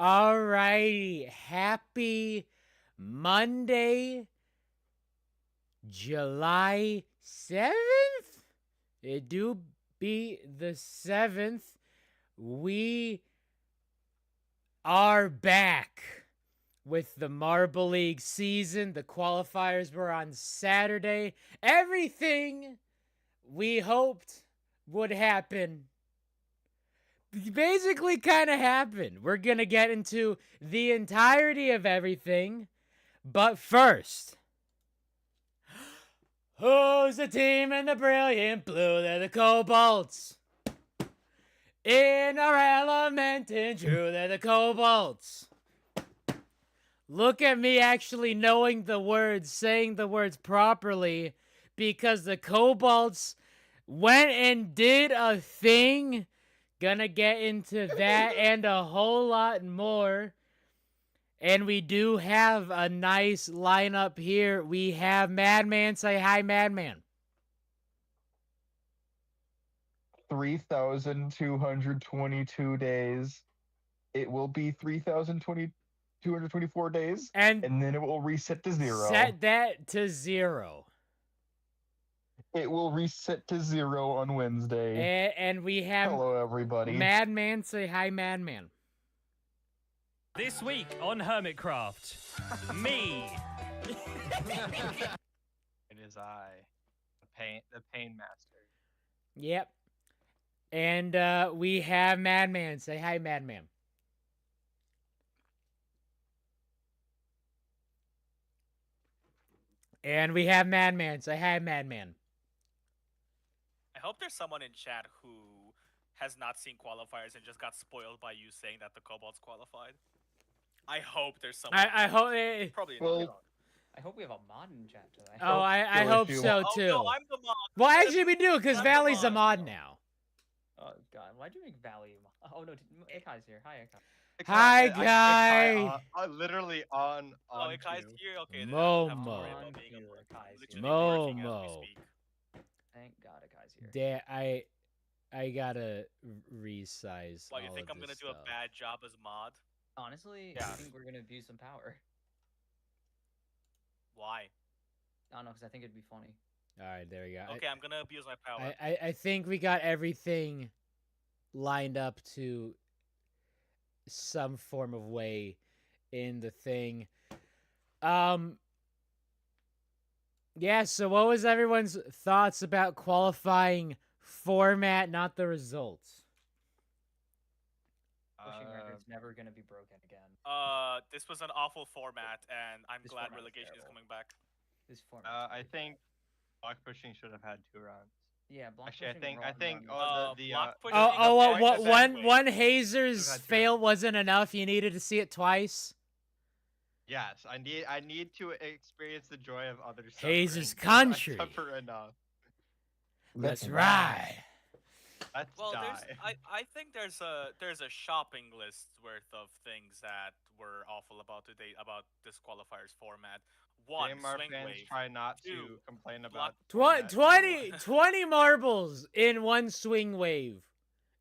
Alrighty, happy Monday, July 7th? It do be the 7th. We are back with the Marble League season. The qualifiers were on Saturday. Everything we hoped would happen basically kind of happened. We're going to get into the entirety of everything. But first, who's the team in the brilliant blue? They're the Cobalts. In our element and true, they're the Cobalts. Look at me actually knowing the words, saying the words properly, because the Cobalts went and did a thing. Gonna get into that and a whole lot more. And we do have a nice lineup here. We have Madman. Say hi, Madman. 3,222 days. It will be 3,224 days, And then it will reset to 0. set that to 0. It will reset to 0 on Wednesday. And we have Hello, everybody. Madman. Say hi, Madman. This week on Hermitcraft, me. It is I, the pain master. Yep. And we have Madman. Say hi, Madman. And we have Madman. Say hi, Madman. I hope there's someone in chat who has not seen qualifiers and just got spoiled by you saying that the Cobalts qualified. I hope there's someone. I hope. Probably Well, not. I hope we have a mod in chat today. Oh, I hope so too. Oh, no, I'm the mod. Well, actually, we do because I'm the Valley's a mod. mod now. Oh god, why'd you make Valley? Oh no, Ikai's here. Hi, Ikai. Hi, I guy. literally on. Oh, Ikai's here. Okay, then I don't have to worry Momo. about being a mod. Ikai's Literally here. working as we Momo. speak. Thank God Ikai's here. I gotta resize. Well, you all think of I'm gonna this do a stuff. bad job as mod? Honestly, Yeah. I think we're gonna abuse some power. Why? I don't know, because I think it'd be funny. All right, there we go. Okay, I'm gonna abuse my power. I think we got everything lined up to some form of way in the thing. Yeah, so what was everyone's thoughts about qualifying format, not the results? Pushing record's never gonna be broken again. This was an awful format, and I'm This glad format is relegation is terrible. coming back. This format. I think block pushing should have had 2 rounds. Yeah, block Actually, I pushing, think run. block pushing Oh, is oh, the what, point one, of one segue. hazer's Go ahead, fail wasn't enough. You needed to see it twice. Yes, I need to experience the joy of others. Hazer's suffering. I country. suffer enough. That's right. Let's Well, die. I think there's a shopping list worth of things that were awful about today about this qualifiers format. One, JMR swing fans wave. try not to 2, complain block- about 20 marbles in one swing wave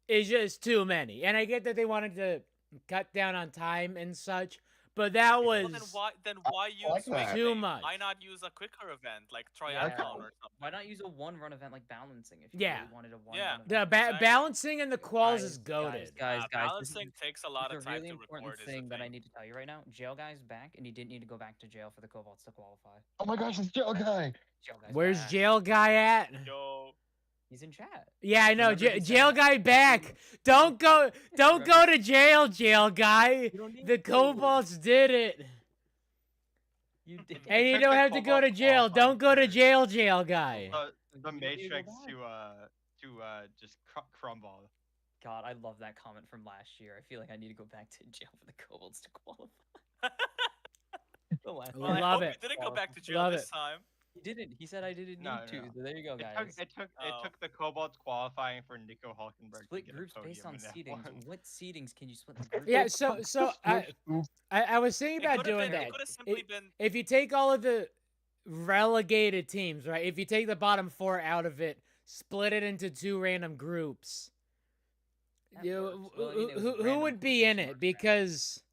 is just too many. And I get that they wanted to cut down on time and such, but that Well, was then why use like swing that. too wave? much. Why not use a quicker event like Yeah. triathlon or something? Why not use a one-run event like balancing if you Yeah. really wanted a one-run Yeah. event? the Exactly. balancing and the quals is Guys, goaded. guys, this balancing is- takes a lot It's of a time really to important record. thing that I need to tell you right now. Jail guy's back, and he didn't need to go back to jail for the Cobalts to qualify. Oh my gosh, it's Joe Guy. Jail guy's Where's back. jail guy at? Yo, He's in chat. Yeah, I know. Remember he said Jail that- guy back. Don't go to jail, jail guy. You don't need The to. Cobalts did it. You did. And you Took don't the have to go to Cobalts jail. qualifying Don't go to first. jail, jail guy. The You don't need to go Matrix back. to just crumble. God, I love that comment from last year. I feel like I need to go back to jail for the Cobalts to qualify. The last Well, well, I time. love hope it. you didn't go back to jail Love this it. time. He didn't. He said I didn't need No, to. no. So there you go, guys. It Oh. took the Cobalts qualifying for Nico Hulkenberg Split to get groups a based podium on in seedings. F1. What seedings can you split the groups? Yeah, so I was thinking It about could've doing been- that. It could have simply been. If you take all of the relegated teams, right? If you take the bottom 4 out of it, split it into 2 random groups, That You, works. Well, I mean, it was who random would be in quotation it? marks, random. Because,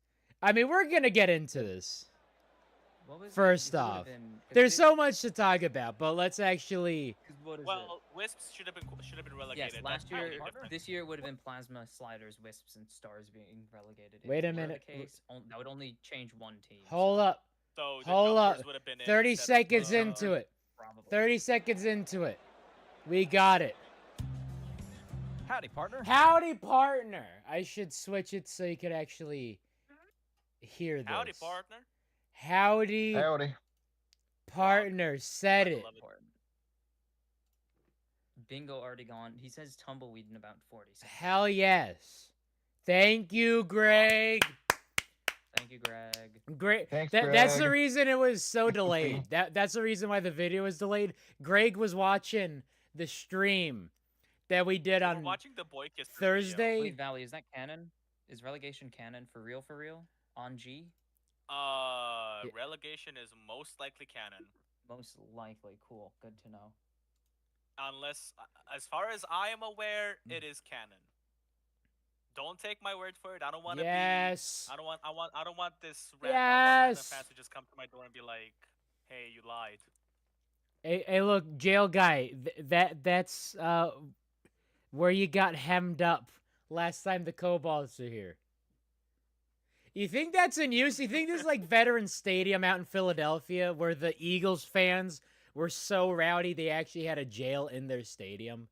I mean, we're gonna get into this. What was First who would've off, been- if there's they- so much to talk about, but let's actually. 'cause what is it? Well, Wisps should have been relegated. Yes, That's last year, totally different. this year would have been plasma, sliders, wisps, and stars being relegated. If Wait a that were minute. The case, that would only change one team. Hold so up. So the Hold jumpers up. would have been in 30 instead of seconds the- into it. Probably. 30 seconds into it. We got it. Howdy, partner. Howdy, partner. I should switch it so you could actually hear this. Howdy, partner. Howdy, Howdy. partner. Said I it. love it. Important. Bingo already gone. He says tumbleweed in about 40 seconds. Hell yes. Thank you, Greg. Thank you, Greg. Great. Thanks, That's the Greg. reason it was so delayed. That's the reason why the video was delayed. Greg was watching the stream that we did We're on watching the Boy Kiss Thursday. Wait, Valley, is that canon? Is relegation canon for real? For real? On G? Yeah. Relegation is most likely canon, Most likely. Cool. Good to know. unless, as far as I am aware, it is canon. Don't take my word for it. I don't want to Yes. be. I don't want this. I don't want random Yes. fans to just come to my door and be like, "Hey, you lied." Hey, look, jail guy. That's where you got hemmed up last time the Cobalts were here. You think that's in use? You think this is like Veterans Stadium out in Philadelphia where the Eagles fans were so rowdy they actually had a jail in their stadium?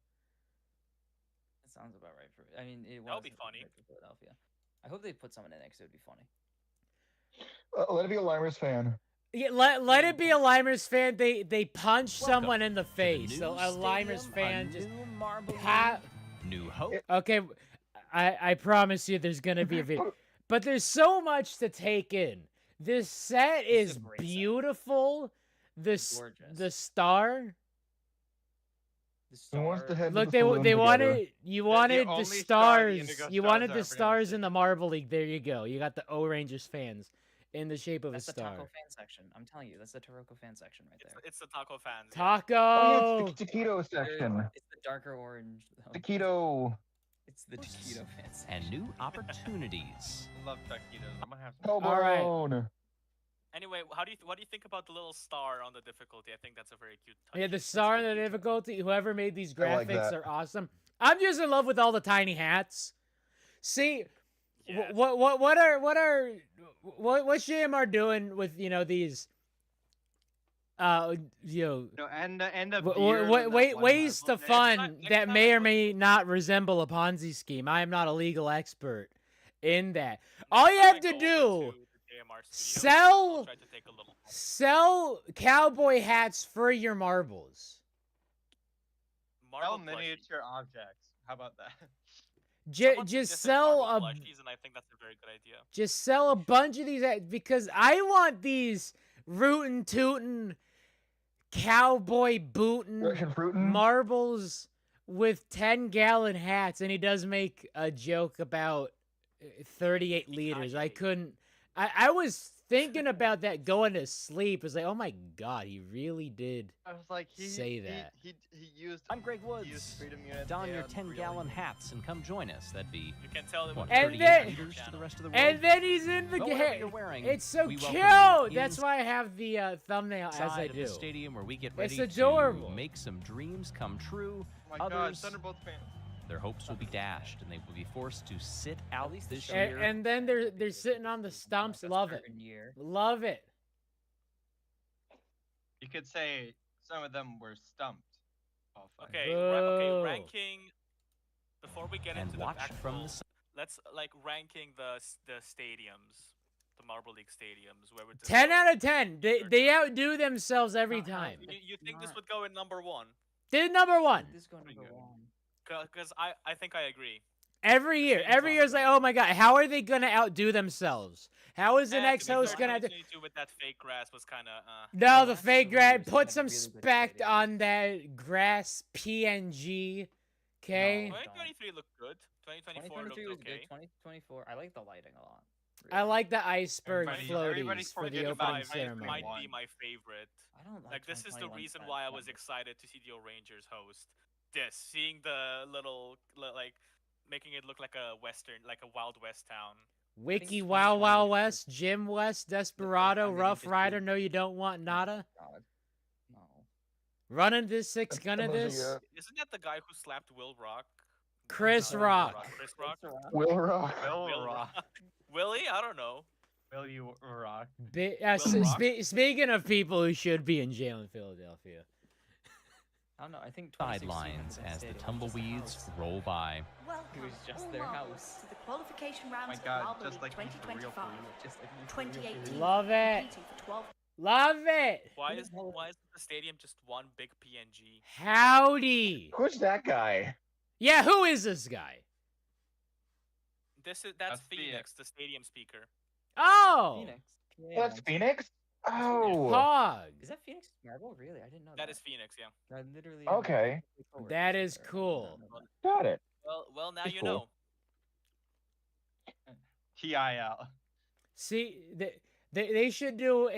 That sounds about right for. I mean, it That would was be about funny. right for Philadelphia. I hope they put someone in there because it would be funny. Let it be a Limers fan. Yeah, let it be a Limers fan. They punched Welcome someone in the to the face. new So a Limers stadium, fan a just new marble pa- new hope. Okay, I promise you there's gonna be a video. But there's so much to take in. This set This is is a great set. beautiful. The Gorgeous. star. The Who wants to star- head to Look, the saloon they together? wanted you wanted the only star the stars. Indigo You Stars wanted are the ever gonna stars see. in the Marble League. There you go. You got the O Rangers fans in the shape of That's a the Taco star. fan section. I'm telling you, that's the Taroko fan section right there. It's the taco fans. yeah. Taco. Oh, yeah, it's the taquito section. It's the darker orange. though. Taquito. It's the taquito fan section. And new opportunities. Love taquitos. I'm gonna have some. All right. Toblerone. Anyway, what do you think about the little star on the difficulty? I think that's a very cute touch. Yeah, the That's star very and the cute. difficulty. Whoever made these I like graphics that. are awesome. I'm just in love with all the tiny hats. See, Yes. what's JMR doing with these you No, and the know ways to fun next that time may I or put- may not resemble a Ponzi scheme. I am not a legal expert in that. All you Next time have I to go do, over to the JMR studio, sell- I'll try to take a little. sell cowboy hats for your marbles. Sell Marble plushie. miniature objects. How about that? Someone Just suggested sell marble a plushies, and I think that's a very good idea. Just sell a bunch of these because I want these rootin' tootin' cowboy bootin' Russian fruitin'. marbles with 10-gallon hats, and he does make a joke about 38 liters. I Exactly. couldn't. I was thinking about that going to sleep. It's like, oh my god, he really did. I was like, Say that. He used. I'm Greg he Woods. used freedom units. Don your and 10-gallon really- hats and come join us. That'd be You can tell it what, was And 38 then- liters to the rest of the world. And then he's in the But whatever game. you're wearing, It's so we cute. welcome you That's why I have the thumbnail as I inside of do. the stadium where we get It's ready adorable. to make some dreams come true. Oh my god, Others- Thunderbolt fan. Their hopes will be dashed, and they will be forced to sit out least the this show- year. And then they're sitting on the stumps. Like a Love it. certain Year. Love it. You could say some of them were stumped. Oh, fine. okay. Boo. Ranking. Before we get and into watch the actual, from the side. let's ranking the stadiums, the Marble League stadiums, where would this 10 go? out of 10. They outdo themselves every Not how- time. You think this Not- would go in number one? Did number one This is going to Pretty go good. on. Because I think I agree. every year. Same Every year is like, topic. oh my god, how are they gonna outdo themselves? How is the And next to be host fair, gonna do? 2022 with that fake grass was kind of No, Well, the last fake 3 grad. years Put have some been really good spec stadiums. on that grass PNG. Okay. No. 2023 looked good. 2024 looked 2023 was okay. good. 2024, I like the lighting a lot. I like the iceberg Everybody's floaties for the forgetting opening about ceremony. might be One. my favorite. I don't Like this is the 2021 reason that why I was one. excited to see the Rangers host this. Seeing the little like making it look like a western, like a Wild West town. Wiki it's Wow funny Wow trying to- West, Jim West, Desperado, time they Rough just Rider, did- No You Don't Want Nada. God. No. Running this six, That's gonna the this. movie, Isn't that the guy who slapped Will Rock? Chris No, Rock. Chris Rock. Will Rock. Will Rock. Willie? I don't know. Will you rock? Will Rock? Speaking of people who should be in jail in Philadelphia. I don't know. I think 2016 Sidelines was as the stadium, tumbleweeds just roll by. It was just their house. To the qualification Oh rounds my of god, Marble just League like for real 2025. Just like for real, for real. 2018. Love it. Competing for 12 Love it. Why Who is the hell- the stadium just one big PNG? Howdy. Who's that guy? Yeah, who is this guy? That's That's Phoenix, the stadium speaker. Oh. Phoenix. That's Phoenix? Oh. Pog. Is that Phoenix Marble? Really? I didn't know That is Phoenix, yeah. I literally. Okay. That is cool. Got it. Well, now That's you cool. know. TIL. See, they should do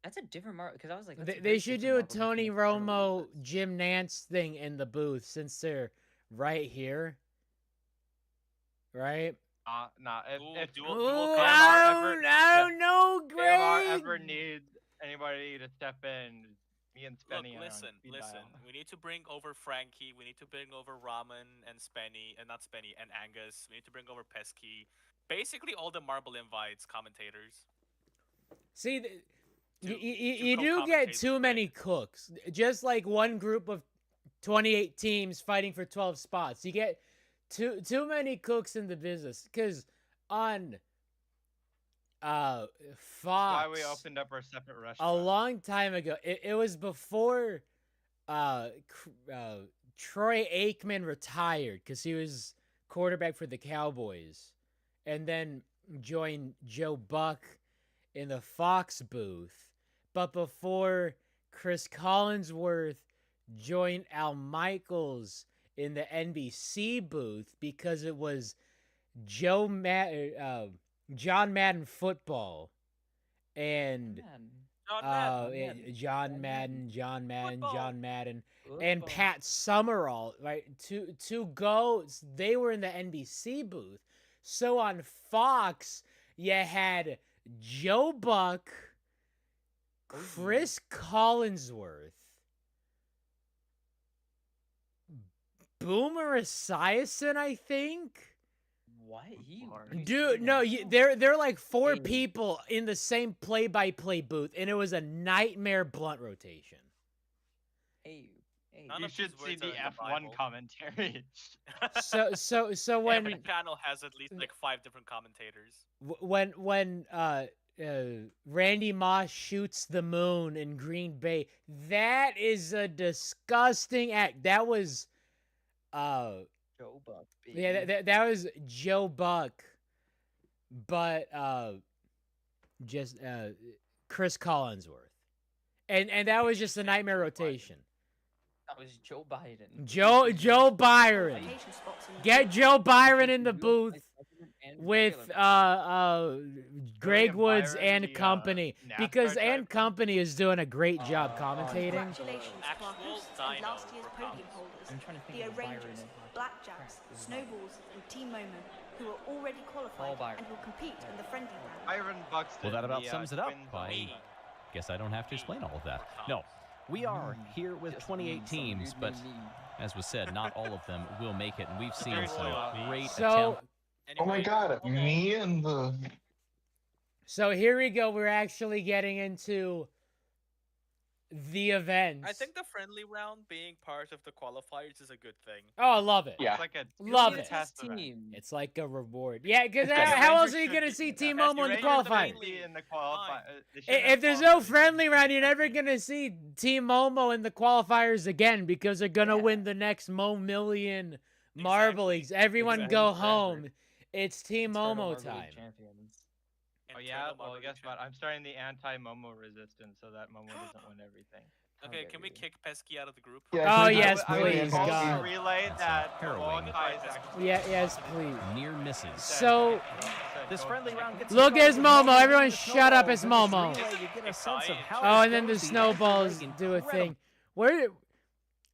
That's a different Marble because I was like. they should do a Tony Romo Jim Nance thing in the booth since they're right here. Right? Nah. Ooh, If dual Ooh, cam I don't know, KMR Greg. ever need anybody to step in, me and Look, Spenny. listen. We need to bring over Frankie. We need to bring over Ramen and Spenny, and not Spenny, and Angus. We need to bring over Pesky. Basically, all the Marble Invites commentators. See, To- you to do co-commentate get with too Greg. many cooks. Just like one group of 28 teams fighting for 12 spots. You get too many cooks in the business. Because on Fox, Why we opened up our separate a restaurant. long time ago, it was before Troy Aikman retired because he was quarterback for the Cowboys, and then joined Joe Buck in the Fox booth. But before Chris Collinsworth joined Al Michaels in the NBC booth because it was John Madden football and John Madden, and Pat Summerall, right? Two goats. They were in the NBC booth. So on Fox, you had Joe Buck, Chris Collinsworth, Boomer Esiason, I think. What? Dude, no, they're like four Hey. people in the same play-by-play booth, and it was a nightmare blunt rotation. Hey. None You of should these see words are the in the F1 Bible. commentary. So when Every channel has at least like 5 different commentators. when Randy Moss shoots the moon in Green Bay, that is a disgusting act. That was Joe Buck. yeah, that was Joe Buck, but just Chris Collinsworth, and that was just a nightmare rotation. That was Joe Biden. Joe Byron, qualification spots in the get booth. Joe Byron in the booth with Greg William Woods Byron, and the, company, NASCAR because driver. and company is doing a great job commentating. Congratulations to our Actual hosts dino and last year's recounts. podium holders, I'm trying to think the of Byron Rangers, and hockey. Blackjacks, Crap. Snowballs, and Team Momo, who are already qualified Byron. and will compete in the friendly round. Iron Buxton. Well, that about the, sums it up. Twins I Me. guess I don't have to explain all of that. No, we are here with Just 28 me, some teams, dude but named me. as was said, not all of them will make it, and we've seen Very some slow. great So attempts. Oh my Anyway, god, me and the... so here we go. We're actually getting into the events. I think the friendly round being part of the qualifiers is a good thing. Oh, I love it. Yeah. It's like a Love it's it. a test event. Team. It's like a reward. Yeah, because It's how like- else are you gonna see Team Momo in the Rangers qualifiers? should be in the qualifi- they should If have there's no qualified. friendly round, you're never gonna see Team Momo in the qualifiers again because they're gonna Yeah. win the next Million Marble Exactly. Leagues. Everyone Exactly. go Forever. home. It's Team Eternal Momo Marble League time. champions. Oh Internal yeah, well Marble guess League what? champ. I'm starting the anti-Momo resistance so that Momo doesn't win everything. Okay, How can we dare you. kick Pesky out of the group? Oh, can we yes, do it? please, I would God. also relay That's that harrowing. Hawkeye is actually Yeah, yes, please. Near misses. So- This friendly round gets Look, started it's with Momo. Momo Everyone and the shut up, it's snowballs. In Momo. this relay, you get a sense of how Oh, this and then the goes. snowballs Incredible. do a thing. Where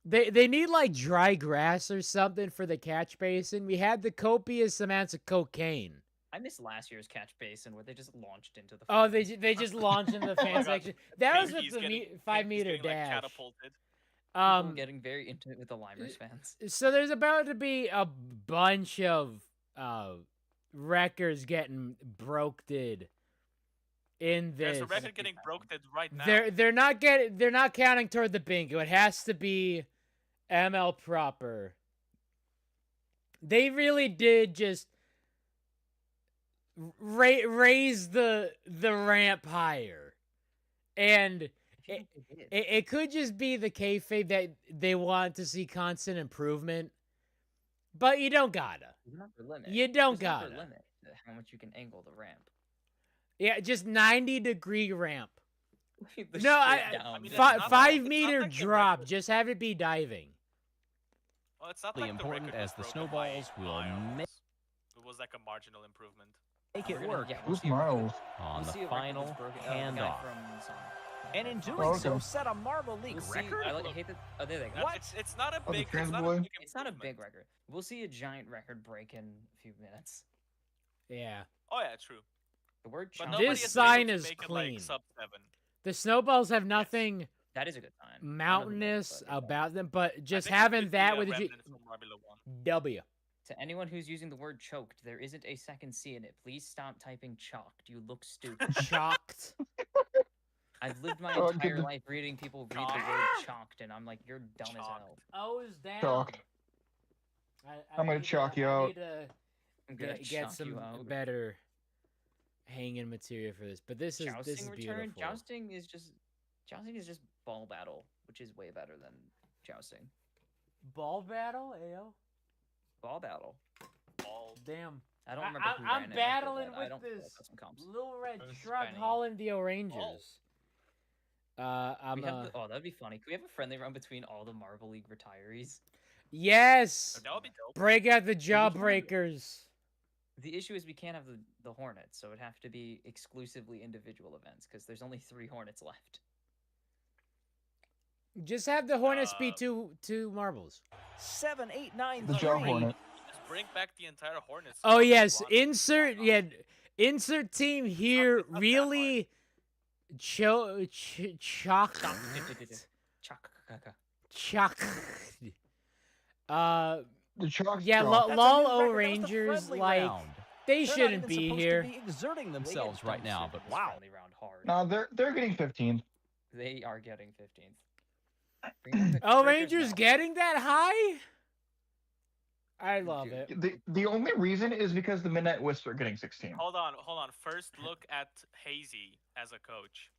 They need like dry grass or something for the catch basin. We had the copious amounts of cocaine. I missed last year's catch basin where they just launched into the. Oh, fans. they just launched into the Oh my fan God. section. That was He's with the getting- 5 he's meter getting, like, dash. catapulted. People getting very intimate with the Limers fans. So there's about to be a bunch of records getting broked in this. There's a record getting broken right now. They're not counting toward the bingo. It has to be ML proper. They really did just raise the ramp higher, and it could just be the kayfabe that they want to see constant improvement, but you don't gotta. There's an upper limit. You don't There's an upper gotta. limit to how much you can angle the ramp. Yeah, just 90-degree ramp. The No, straight I down. mean, it's fi- not 5 like- meter it's not like the drop. record- Just have it be diving. Well, it's not Really like the important record was as the broken by snowballs will miles. It was like a marginal improvement. Make We're it gonna- work yeah, we'll Who's see a record. Miles? on We'll the see a record final that's broken- the guy handoff. from Sonic. And in doing Oh, so, okay. set a Marble League We'll see- record. I hate that. Oh, there they go. What? It's not a Oh, the big. trans It's not boy? a big. It's not a big improvement. record. We'll see a giant record break in a few minutes. Yeah. Oh yeah, true. The word But chomp- nobody This has been able sign to is make it, clean. like, sub 7. The snowballs have nothing that is a good sign. mountainous about them, but I just think it having could be that a with the remnant from Marbula 1. W. To anyone who's using the word choked, there isn't a second C in it. Please stop typing chalked. You look stupid. Shocked. I've lived my Oh, entire good. life reading people read the word chalked, and I'm like, you're dumb as hell. O's down. Chalk. I'm gonna chalk you out. I'm gonna Get chalk some you out. better hanging material for this, but this is Jousting beautiful. return. Jousting is just ball battle, which is way better than jousting. Ball battle, ayo. Ball battle. All I damn. don't remember who I'm ran it, battling but I with don't this pull up some comps. Little Red Who's Truck Spenny? Hollandio Rangers. I'm We have oh, that'd be funny. Could we have a friendly run between all the Marble League retirees? yes. That would be dope. Break out the Who's one? jawbreakers. The issue is we can't have the Hornets, so it'd have to be exclusively individual events because there's only 3 Hornets left. Just have the Hornets be Uh, two marbles. 7, 8, 9, The Jaw 3. Hornet. Just bring back the entire Hornets. Oh squad yes, and run. insert Why not? insert team here it's not that really chocked. Chaka. Chock. The chalk. Yeah, chalk. That's a lol new O record. That was the Rangers, friendly like, round. they They're not shouldn't even be supposed here. to be exerting They get themselves right now, dumpstered but this wow. friendly round hard. No, they're getting 15th. They are getting 15th. Bring back the Oh, Breakers Rangers now. getting that high? I love Dude. it. The only reason is because the Midnight Wisps are getting 16. Hold on. First, look at Hazy as a coach.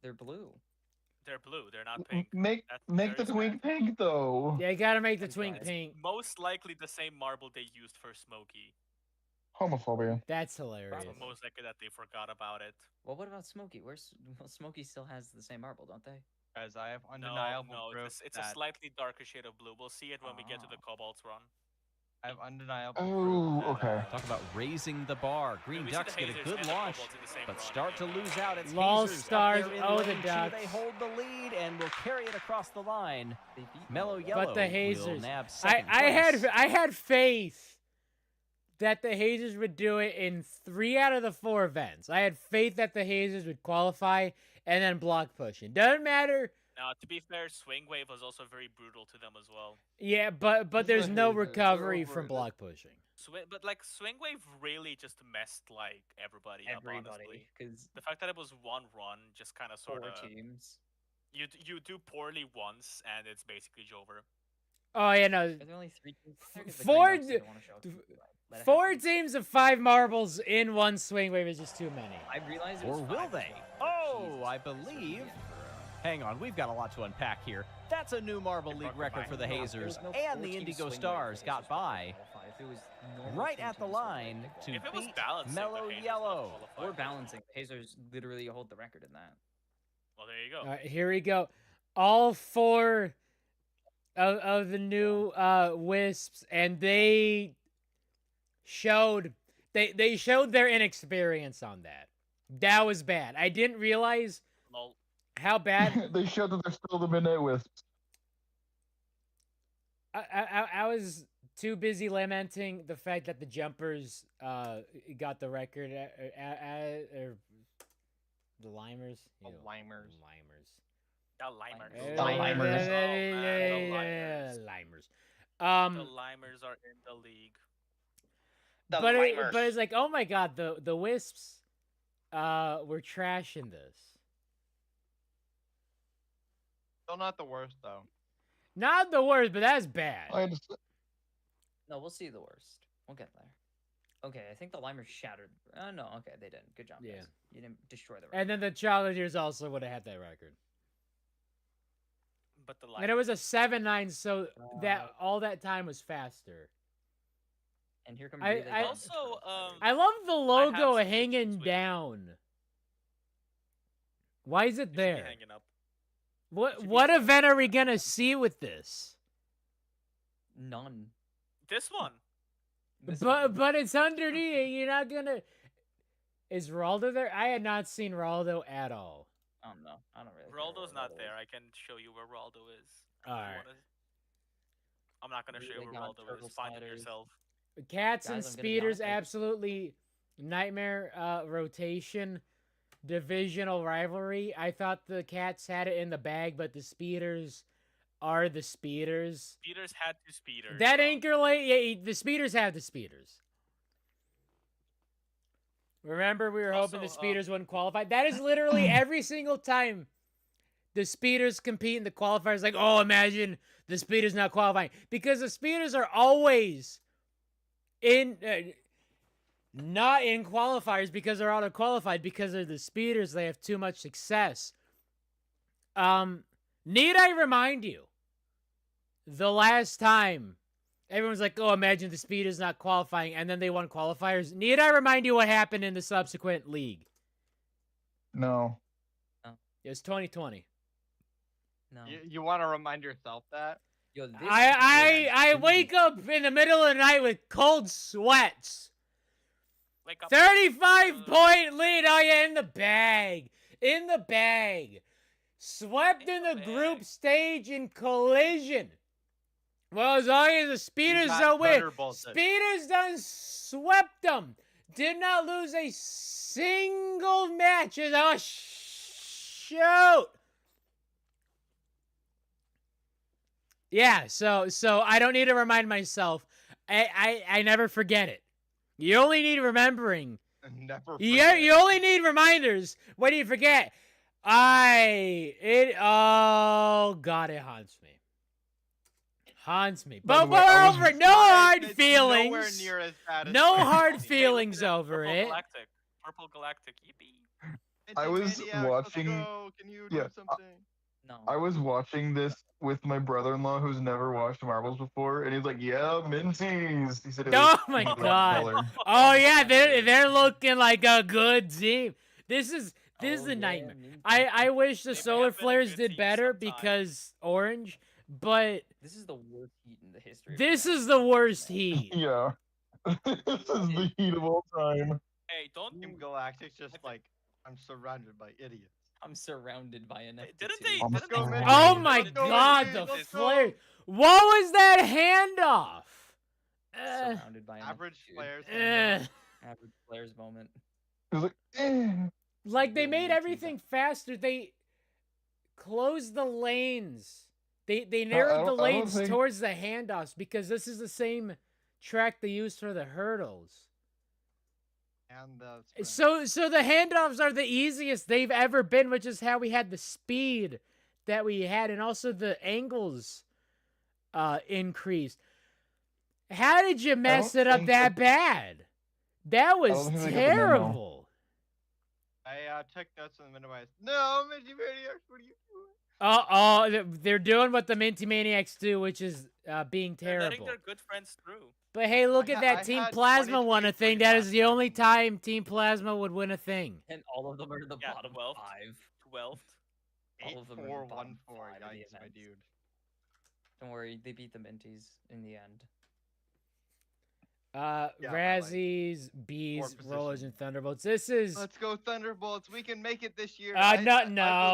They're blue. They're blue. They're not pink. Make That's make the very twink pink though. Yeah, you gotta make the Thanks, twink guys. pink. Most likely the same marble they used for Smokey. Homophobia. That's hilarious. So most likely that they forgot about it. Well, what about Smokey? Well, Smokey still has the same marble, don't they? Guys, I have No, undeniable no, proof it's a that slightly darker shade of blue. We'll see it when we get to the Cobalt's run. I have undeniable Oh, proof that, okay. Talk about raising the bar. Green we see Ducks the get a Hazers good and the launch, Cobalts in the same but run. start to lose out. It's Lol Hazers up Stars, there in oh, the lane two. Ducks. They hold the lead and will carry it across the line. They beat Mellow Marble. Yellow But the will Hazers, nab I second place. had faith that the Hazers would do it in 3 out of the 4 events. I had faith that the Hazers would qualify and then block pushing. Doesn't matter. Now, to be fair, Swing Wave was also very brutal to them as well. Yeah, but Just there's the no Hazers, they're recovery from overrated. block pushing. But like Swing Wave really just messed like everybody up. Honestly, Everybody, because the fact that it was one run just kind of 4 sort of teams. you do poorly once and it's basically over. Oh yeah, no. Are there only 3 teams? out there? 'Cause the Four Green Ducks d- didn't wanna show up to d- the let it 4 happen. teams of 5 marbles in one swing wave is just too many. I realized it Or was will 5 as they? well. Oh, Jesus I Christ, that's believe. the end for, Hang on, we've got a lot to unpack here. That's a new Marble League record for the There Hazers, was no and the 4-team Indigo swing wave Stars for got Hazers by qualify. If it was normal right 2 at the team swing wave, line they to could. If it was beat balancing, the Mellow Hazers would Yellow. qualify. Or balancing. Hazers literally hold the record in that. Well, there you go. All right, here we go. All 4 of the new Wisps, and they showed they showed their inexperience on that. That was bad. I didn't realize Lol. how bad. They showed that they're still the Midnight Wisps. I was too busy lamenting the fact that the jumpers got the record or the limers. The Ew, limers. The limers. The limers. Oh, man, the limers. Limers. The limers are in the league. But it's like, oh my god, the Wisps were trash in this. Still not the worst though. Not the worst, but that's bad. I just, No, we'll see the worst. We'll get there. Okay, I think the limers shattered. No, okay, they didn't. Good job, Yeah. guys. You didn't destroy the record. And then the Challengers also would have had that record. But the And it was a limers. 7-9, so that all that time was faster. And here comes I- Relay I- Games Also, with 25. I love the logo some hanging issues with- down. Why is it It should be there? hanging up. What event are we gonna see with this? None. This one. But it's underneath. You're not gonna. Is Raldo there? I had not seen Raldo at all. I don't know. I don't really. care Raldo's where not Raldo there. is. I can show you where Raldo is. All You right. wanna- I'm not gonna show you Really where got Raldo turtle is. Find it sliders. yourself. Cats and Guys, I'm gonna be speeders, honest, I- absolutely nightmare rotation. Divisional rivalry. I thought the Cats had it in the bag, but the speeders are the speeders. Speeders had two speeders. That anchor lane, yeah, the speeders have the speeders. Remember, we were hoping the Also, speeders wouldn't qualify. That is literally every single time the speeders compete in the qualifiers. Like, oh, imagine the speeders not qualifying, because the speeders are always in, not in qualifiers because they're auto qualified because they're the speeders. They have too much success. Need I remind you? The last time everyone's like, oh, imagine the speeders not qualifying, and then they won qualifiers. Need I remind you what happened in the subsequent league? no. It was 2020. No. You want to remind yourself that? Yo, this I wake up in the middle of the night with cold sweats. Wake up. 35-point lead. Oh, yeah, in the bag. In the bag. Swept in the bag. group stage in collision. Well, as long as the speeders got don't win. thunderbolted. Speeders done swept them. Did not lose a single match. Oh, shoot. Yeah, so I don't need to remind myself. I never forget it. You only need remembering. Never. You forget. only need reminders when you forget. Oh god, it haunts me. Haunts me. By the But way, I we're was- over it. No It's hard nowhere feelings. near as bad as No Frankie. hard Hey, look feelings at that, over Purple it. Galactic. Purple Galactic. Yippee. I was Maniacs, watching- Let's go. Can you yeah, do something? No. I was watching this with my brother-in-law who's never watched marbles before, and he's like, "Yeah, Minties." He said, it Oh was my pink god. color. Oh yeah, they're looking like a good team. This is Oh, a yeah, nightmare. me too. I wish the They may Solar have been a Flares good did team better sometime. because orange, but This is the worst heat in the history. of this the is the worst man. heat. Yeah. This is the heat of all time. Hey, don't. Team Galactic's just like, I'm surrounded by idiots. I'm surrounded by an Didn't FT2. they? Let's Didn't go, they? man. Oh didn't my they- god, Minties, the let's go. flare! What was that handoff? Surrounded by an Average FT2. players. Average players moment. It was like, eh. Like they Real made Minties. everything faster. They closed the lanes. They I narrowed the don't lanes think- towards the handoffs because this is the same track they used for the hurdles. And the So the handoffs are the easiest they've ever been, which is how we had the speed that we had, and also the angles increased. How did you mess don't it up think that bad? That was don't think they got the memo. terrible. I took notes on the minimize. No, Minty Maniacs, what are you doing? They're doing what the Minty Maniacs do, which is being They're letting terrible. their good friends through. But hey, look I at ha- that. I Team had Plasma won a 23 thing. That is the 25. only time Team Plasma would win a thing. And all of them are in the Yeah, bottom 12th. 5. 12th. All of them are in the 8-4-1-4. bottom 5 of the Yikes, my events. dude. Don't worry, they beat the Minties in the end. by, like, Razzies, Bees, Rollers, positions. and Thunderbolts. This is Let's go Thunderbolts. We can make it this year. No. I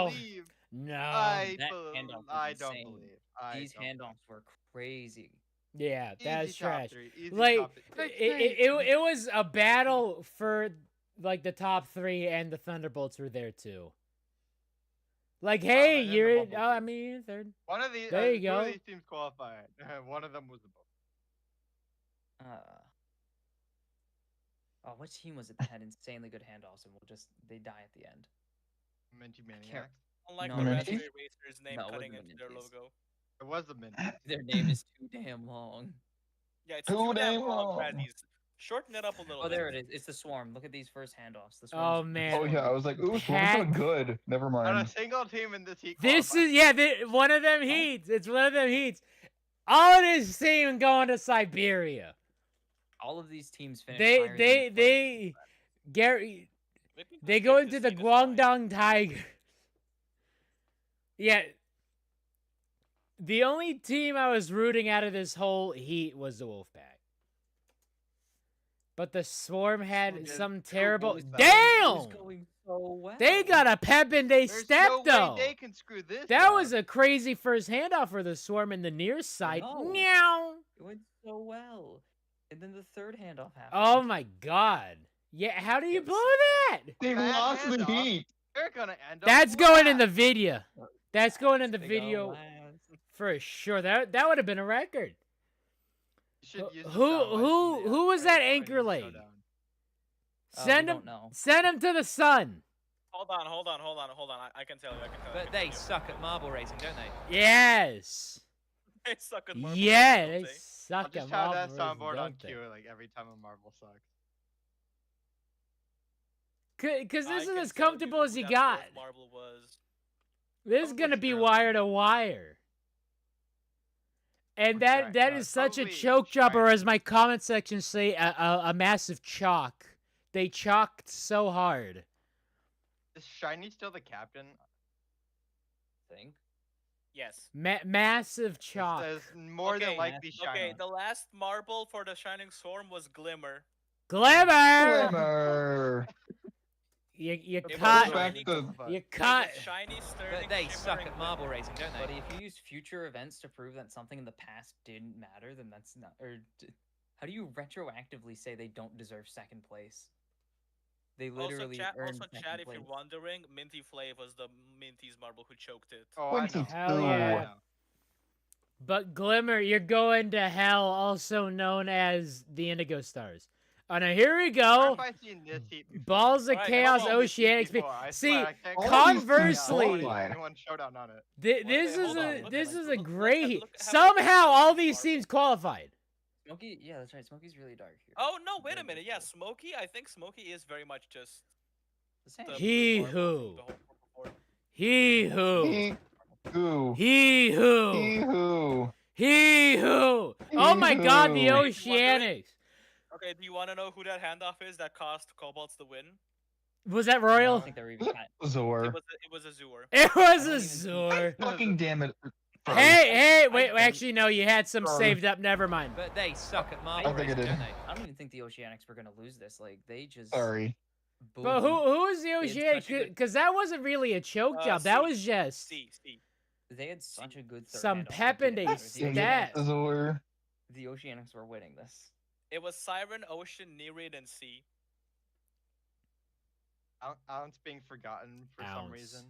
believe. no. I That bel- handoff was I don't insane. believe. I These don't handoffs were crazy. Yeah, that's Easy top trash. 3. Easy Like top 3. it was a battle for like the top 3, and the Thunderbolts were there too. Like, hey, and then the you're Bumblebee. I mean, you're third. One of these, There you two go. of these teams qualified. One of them was the Bumblebee. Oh, what team was it that had insanely good handoffs and they die at the end? Minty can't- Maniacs. Unlike No, the Minty? Raspberry Racers name No, it cutting wasn't into their Minties. logo. It was the Minty. Their name is too damn long. Yeah, it's Too too damn damn long, long. Razzies. Shorten it up a little Oh, bit. there it is. It's the Swarm. Look at these first handoffs. The Oh, Swarm's- man. Oh yeah, I was like, ooh, Swarm's Pat- doing good. Never Not a mind. single team in this heat This qualified. is one of them heats. It's one of them heats. All of this team going to Siberia. All of these teams finish. Gary, We can they just go skip into this the heat, it's fine. Guangdong Tiger. Yeah. The only team I was rooting out of this whole heat was the Wolfpack. But the Swarm had Swarm did some so terrible. well. It was Damn! going so well. They got a pep and they There's stepped no though. way they can screw this That up. was a crazy first handoff for the Swarm in the near side. know. Meow. It went so well. And then the third handoff happened. Oh my god. Yeah, how do you blow that? They Bad lost the handoff. heat. They're gonna end up That's going in the last. video. That's going in the They got video last. for sure. That would have been a record. You should use the Who- sound bites who- from the, who was Great that Chinese anchor lady? Showdown. We Send him. don't know. Send him to the sun. Hold on. I can tell you. But they suck at marble racing, don't they? Yes. They suck at marble Yeah, racing, they don't they? I'll suck just at have that marble racing, soundboard on don't they? cue like every time a marble sucks. Cause I this is can as tell you comfortable who as you that got. fourth marble was. This is Probably gonna be Sterling. wire to wire. And Or that Shi- is it's such a probably choke job, or Shiny. as my comment section say, a massive chalk. They chalked so hard. Is Shiny still the captain? Think. Yes. Massive It chalk. says more than Okay, likely Shiny. Okay, the last marble for the Shining Swarm was Glimmer. Glimmer. Glimmer. You It was cut. shiny- Perspective. You It cut. was Shiny, Sterling, But they Shimmer, suck and at marble Glimmer. racing, don't But they? if you use future events to prove that something in the past didn't matter, then that's not. How do you retroactively say they don't deserve second place? They literally earned second chat, if place. you're wondering, Minty Flav was the Minty's marble who choked it. Oh, I know. 22. Hell yeah. But Glimmer, you're going to hell, also known as the Indigo Stars. Oh, now here we Where go. have I seen this heat before? Balls of Alright, Chaos come on, This heat Oceanics. before, I See, swear, I can't all go these to teams conversely, qualified. anyone showdown on it. This Wait, is hold on, a look this at- is a look at- great. look at how Somehow, many all teams these are- teams qualified. Smokey, yeah, that's right. Smokey's really dark here. Oh no! Wait a Very minute. dark Yeah, here. Smokey. I think Smokey is very much just The same. the He marble who. from the whole board. He who. He who. He He who. who. He who. Oh my God, the He-hoo. Oceanics. Okay, do you want to know who that handoff is that cost Cobalts the win? Was that I Royal? don't think they're even. Zor. It was a Zooer. It was I a don't even Zor. Fucking damn it. Froze. Hey, wait, don't- actually, no, you had some Sorry. saved up. Never mind. But they suck at marble I think I racing, did. don't they? I don't even think the Oceanics were gonna lose this. Like they just. Sorry. But boomed. who is the had Oceanics? such a good- Because that wasn't really a choke job. That C. was just C. They had such a good third some handoff, pep it and didn't a matter. The stat. Oceanics- Zor. The Oceanics were winning this. It was Siren, Ocean, Nereid, and C. Ounce being forgotten for some Ounce. reason.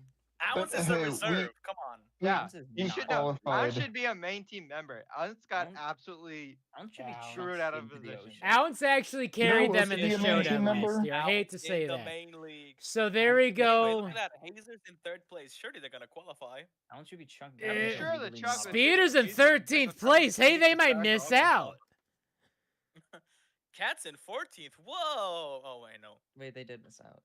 Ounce But, is a hey, we- reserve. Come on. Yeah, Ounce is he not- should No, qualified. Ounce should be a main team member. Ounce got Ounce- absolutely Ounce should be Ounce. chucked Screwed out of into the position. ocean. Ounce actually carried who them else in the should be a main team showdown member? last year. I hate to Ounce say in the that. main league. So there we Wait, go. look at that. Hazer's in third place. Surely they're gonna qualify. Ounce should be chucked. Eh, down. He sure the really chocolate not. chip- Speeders in Jesus, 13th that's a perfect place. Hey, place they to might start miss off. out. Cat's in 14th. Whoa! Oh wait, no. Wait, they did miss out.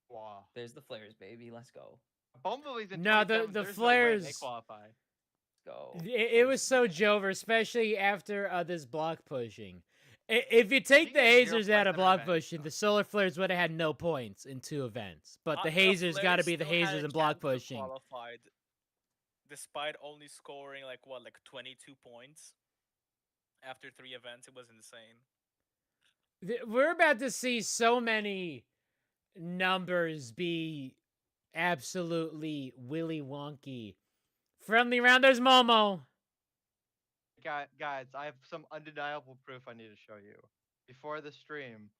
wow. There's the flares, baby. Let's go. Bumblebee's in No, 27th, the there's no way they Flares- qualify. Let's go. It was so Jover, especially after this block pushing. If you take You the get 0 hazers out points of in block events, pushing, though. the solar flares would have had no points in 2 events. But the The hazers got to Flares be the still had hazers a and block chance of pushing. Qualified, despite only scoring like 22 points after 3 events. It was insane. We're about to see so many numbers be absolutely willy wonky Friendly round. There's Momo. Guys, I have some undeniable proof I need to show you. Before the stream,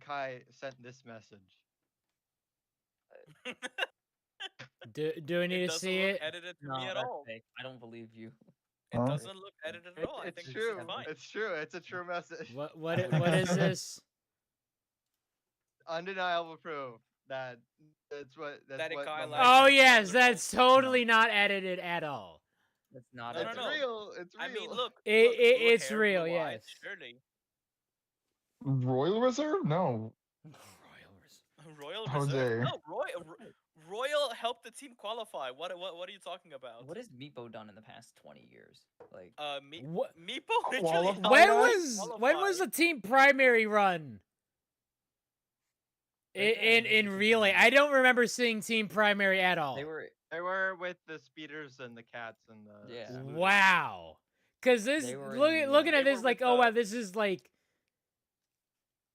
Kai sent this message. Do I need to see look it? edited to No, me at that's all. fake. I don't believe you. It Huh? doesn't look edited at all. I It's think true. It's fine. It's true. It's a true message. What is this? Undeniable proof that that's what That what Kai Momo likes Oh sent. yes, that's totally not edited at all. That's not. No, it. no, It's no. real. It's real. I mean, look. It's blue real, blue eyes, yes. Surely. Royal Reserve? No. Royal Jose. Reserve? No, Royal helped the team qualify. What are you talking about? What has Meepo done in the past 20 years? Like, What? Meepo literally Qualify? helped When was the team primary run? In relay, I don't remember seeing team primary at all. they were with the speeders and the cats and the Yeah. scooters. Wow. Because this They were looking they at this were like, with oh the- wow, this is like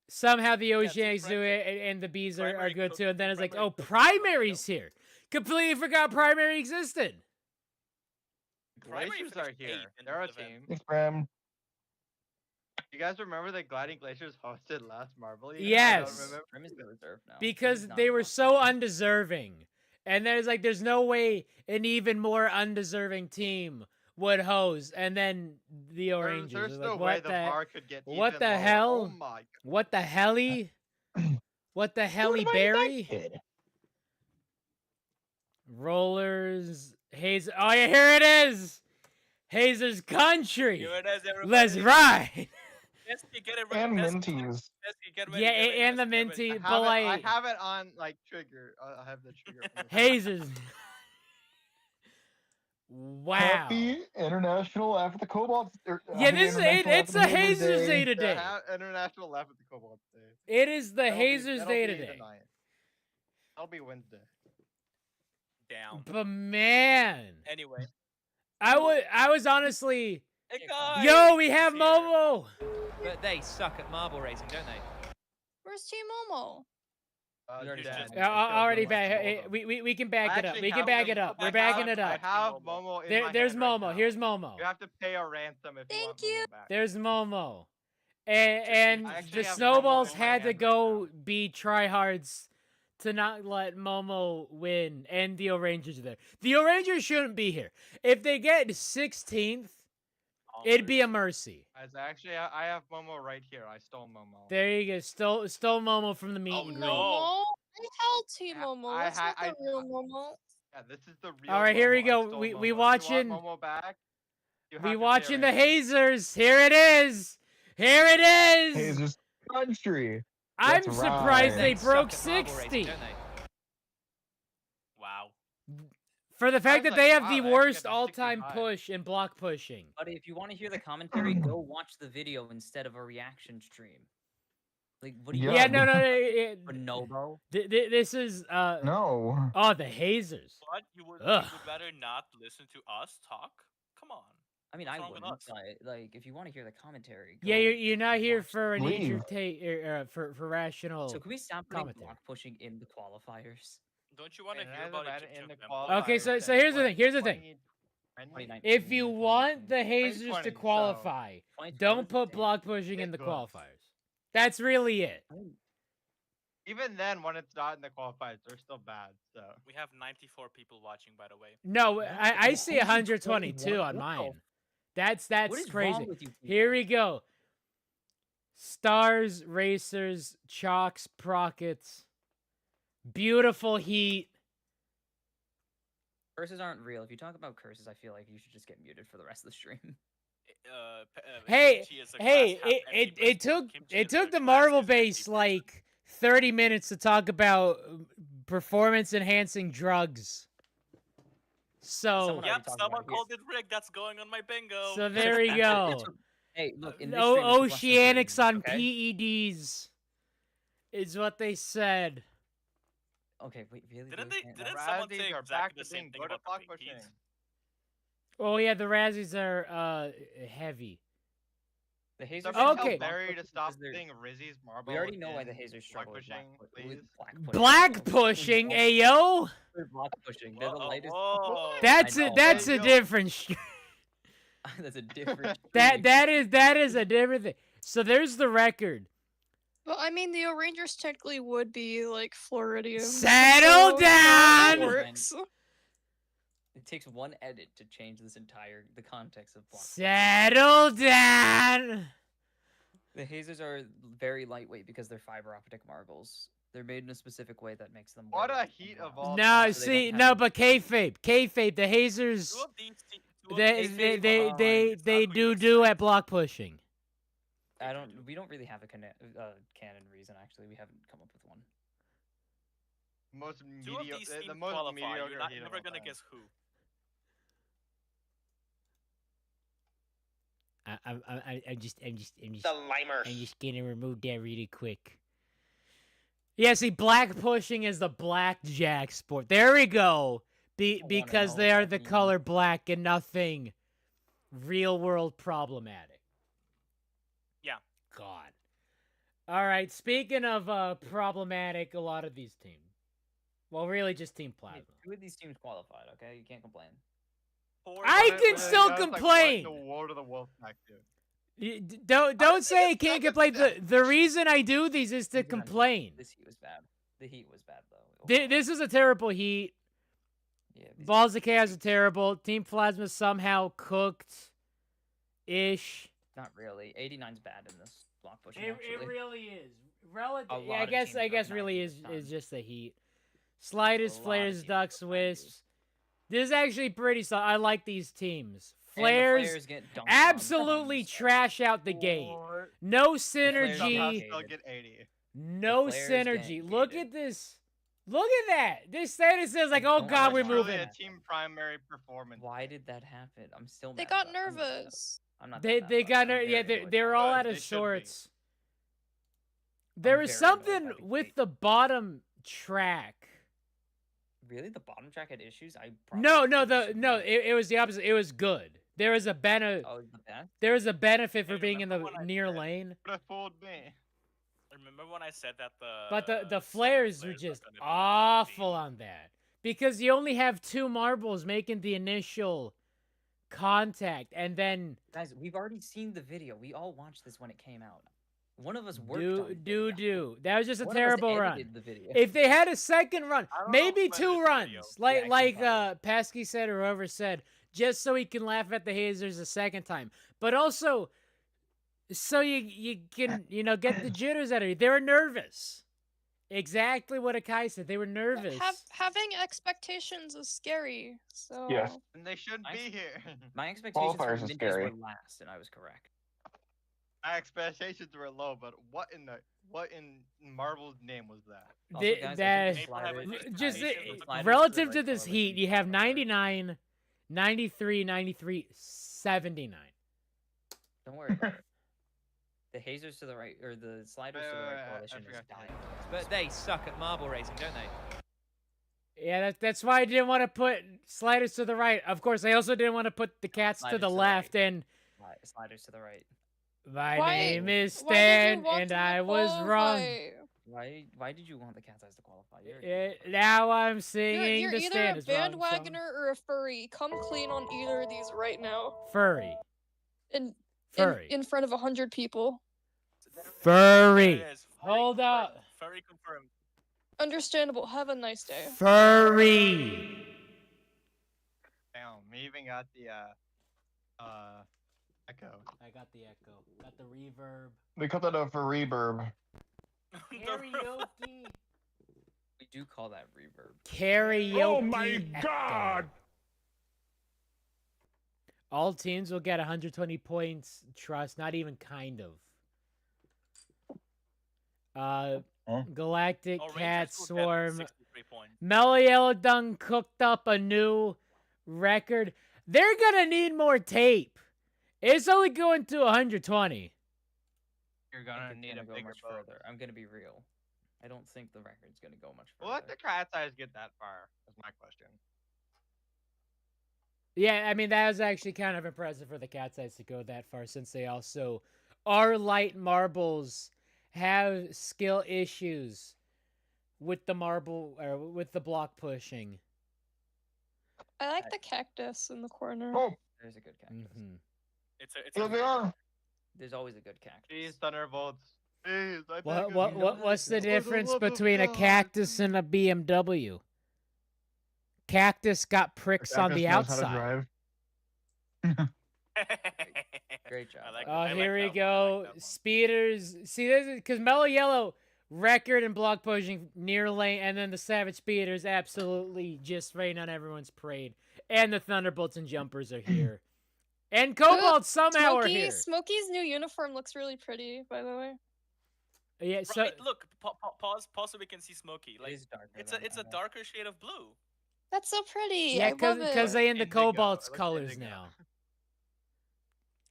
somehow the Team Oceanics do Primary- it and the bees are Primary good cook- too, and then it's like, Primary oh, cook- primary's here. Completely forgot primary existed. Primary Glaciers finished are here. 8th in They're a this event. team. Thanks, Bram. You guys remember that Gliding Glaciers hosted last Marble League? I Yes. don't remember. Grim is the reserve now. Because He's not they were involved. so undeserving. And there's no way an even more undeserving team would host. And then the Orangers. There's are no like, way what the the bar could get what even the lower. hell? Oh my what the helly? What the helly What berry? kid? Rollers, Hazer. Oh yeah, here it is. Hazer's country. Here it is, everybody. Let's ride. Pesky, get it And ready. Minties. Pesky, get ready. Yeah, get ready, and the Pesky, get ready. minty, I but have, it, I like have it on like trigger. I have the trigger. on the- Hazers. Wow. Happy International after the Cobalt. Yeah, Happy this is International it's after the Hazers Day Day. Yeah, today. International Laugh at the Cobalt Day. It is the That'll be- Hazers that'll Day be the today. 9th. That'll be Wednesday. Down. But man, Anyway. I was honestly, Hey, guys. yo, we have He's here. Momo. But they suck at marble racing, don't they? Where's Team Momo? We already Jen, just- you Already killed back. Momo. we can back it up. Actually We can have back them- it up. I We're backing have- it up. I have Momo in my There's head right Momo. now. Here's Momo. You have to pay a ransom if you want Thank you. Momo back. There's Momo. And I actually the have Momo Snowballs in my had to hand right go be tryhards to not let Momo win, and the Orangers are there. The Orangers shouldn't be here. If they get 16th, it'd be a mercy. As actually, I have Momo right here. I stole Momo. There you go. Stole Momo from the meet Oh, and greet. no. Momo? I held Team Yeah, Momo. I That's ha- not the real Momo. Yeah, this is the real. All right, here we Momo. I go. stole We Momo. If you watching- want Momo back. You have We to pay a watching the ransom. Hazers. Here it is. Here it is. Hazers country. I'm Let's surprised ride. they suck broke at marble racing, 60. don't they? Wow. For the fact was that they like, have wow, the they actually worst got to all-time 65. push in block pushing. But if you want to hear the commentary, go watch the video instead of a reaction stream. Like, what do you? Yeah, Yeah, no. Bonobo. This is No. Oh, the Hazers. What? You would Ugh. rather not listen to us talk? Come on. I mean, What's I wrong with wouldn't. us? But like, if you want to hear the commentary, Yeah, go you're not here watch for a Leave. nature take for rational. So can we stop putting commentary. block pushing in the qualifiers? Don't you want to And hear as about of it? in the Okay, so qualifiers, here's the what, thing. Here's the thing. 2019, If you want the 2020, Hazers to 2020, so- qualify, 2020 don't was put insane. block pushing in It the goes. qualifiers. That's really it. Even then, when it's not in the qualifiers, they're still bad. So We have 94 people watching, by the way. No, I see 121. 122 on What the mine. What That's is crazy. wrong with you? Here people? we go. Stars, Racers, Chalks, Prockets. Beautiful Heat. Curses aren't real. If you talk about curses, I feel like you should just get muted for the rest of the stream. Hey, Kimchi is a Hey, glass half empty it person. took Kimchi it is a took the glass Marvel is empty base person. like 30 minutes to talk about performance enhancing drugs. So Someone already Yep, talked about someone it here. called it rigged. That's going on my bingo. so there we go. Hey, look. In this stream, it's less than 30 Oceanics on minutes, okay? PEDs is what they said. Okay, wait, really? Didn't Really? they- Can't- didn't the someone Razzies say are exactly back the to same being thing good at about the block Pinkies? pushing. Oh yeah, the Razzies are heavy. The Hazers. Somebody struggle tell with Okay. block Barry to pushing stop because they're- saying Rizzy's marble. We already know why the in Hazers block struggle with pushing, please. Black pushing, ayo. They're block pushing. They're the Whoa, lightest. whoa. That's I a know. that's Hey, a yo. different. That's a different. That is a different thing. So there's the record. Well, I mean, the Rangers technically would be like Floridian. Settle so that down! works. It takes one edit to change the context of block. Settle down. The Hazers are very lightweight because they're fiber optic marbles. They're made in a specific way that makes them. What wear a less than heat glass. of all No, time. So they see, don't no, have- but kayfabe. The Hazers, Two of these te- two of they these they teams they are they, not they who do you do expect. at block pushing. We don't really have a canon reason actually. We haven't come up with one. Most Two of these the teams most qualify. mediocre You're heat of never all gonna time. guess who. I'm just The limers. I'm just gonna remove that really quick. Yeah, see, black pushing is the blackjack sport. There we go. Because they are the color black and nothing real world problematic. Yeah. God. All right. Speaking of problematic, a lot of these teams. Well, really, just Team I mean, Plasma. two of these teams qualified. Okay, you can't complain. I can But, still that's like, complain. What in the world of the Wolfpack do? Don't say I it's can't not complain. that The reason I do these is to These are not- complain. This heat was bad. The heat was bad though. This is a terrible heat. Yeah, these Balls of guys- Chaos are terrible. Team Plasma somehow cooked ish. Not really. 89's bad in this block pushing. Actually. really is. A Relative. lot Yeah, of I teams guess are really 90 is this time. just the heat. Sliders, A lot of flares, teams ducks, are 90. wisps. This is actually pretty solid. I like these teams. And the Flares get dunked on absolutely from trash out the gate. What? No Flares Somehow synergy. still get 80. No The Flares synergy. get Look gated. at this. Look at that. This status says like, I oh don't god, we're like It's that. moving. really a team primary performance. Why did that happen? I'm still. They mad got about it. I'm not mad about it. nervous. I'm not. They that mad they about got it. I'm yeah very they're annoyed all by out it. of They should be. sorts. There I'm was very annoyed by something these with hate. the bottom track. Really, the bottom track had issues. No, probably it was the opposite. It was good. There was a Oh, the best. there was a benefit for Hey, being in the remember when I near said- lane. Would have fooled me. Remember when I said that the But the summer flares were are just gonna be awful the- on that. Because you only have two marbles making the initial contact, and then Guys, we've already seen the video. We all watched this when it came out. One of us worked on the video. do. That was just a One of us terrible run. edited the video. If they had a second run, I don't know maybe who edited two the runs, video. like Yeah, like probably. Pesky said or whoever said, just so he can laugh at the Hazers a second time, but also so you can get the jitters out of you. They were nervous. Exactly what Akai said. They were nervous. Having expectations is scary. So Yes. And they shouldn't I- be here. My expectations for Qualifiers are Minties scary. were last, and I was correct. My expectations were low, but what in Marvel's name was that? Also, The- guys, I think that- the sliders- just Sliders to the right relative color to this coalition heat, you is have better. 99, 93, 93, 79. Don't worry about it. The hazers to the right, or the sliders to the right I coalition is forgot to dying. But they suck at marble racing, don't they? Yeah, that's why I didn't want to put sliders to the right. Of course, I also didn't want to put the cats to Sliders the to the left. right. And Sliders to the right. my Why- name is why did you Stan, want and them to I was wrong. qualify? Why did you want the cat's eyes to qualify? You're- Now I'm You're, singing you're the either Stan a is wrong song. bandwagoner or a furry. Come clean on either of these right now. Furry. In Furry. in front of 100 people. Furry. There it is. Hold confirmed. up. Furry confirmed. Understandable. Have a nice day. Furry. Damn, we even got the echo. I got the echo. Got the reverb. They cut that out for reverb. Karaoke. We do call that reverb. Karaoke. Oh my echo. God! All teams will get 120 points. Trust, not even kind of. Huh? Galactic Oh, Cat Rangers will get Swarm. 63 points. Mellow Yellow Dung cooked up a new record. They're gonna need more tape. It's only going to 120. You're I gonna think it's need gonna a go bigger much boat. further. I'm gonna be real. I don't think the record's gonna go much further. Will let the cat's eyes get that far? Is my question. Yeah, I mean that was actually kind of impressive for the Cat's Eyes to go that far, since they also our light marbles have skill issues with the marble or with the block pushing. I like the cactus in the corner. Oh, There's a good cactus. Mm-hmm. It's a here they are. There's always a good cactus. Please, Thunderbolts. Please, I beg What of you. what's the For the difference love of between a God. cactus and a BMW? Cactus got pricks on the Cactus knows how to outside. drive. Great job. I like Oh, I like here we that one, I go. like that one. Speeders. See, this is because Mellow Yellow record and block pushing near lane, and then the Savage Speeders absolutely just rain on everyone's parade. And the Thunderbolts and Jumpers are here. And Cobalt somehow are here. Smokey's new uniform looks really pretty, by the way. Yeah, so Right, look, pause so we can see Smokey. Like, It is darker it's than a darker shade of blue. That's so pretty. yeah, I love it. because they in the Indigo. Cobalt's It looks colors indigo. now.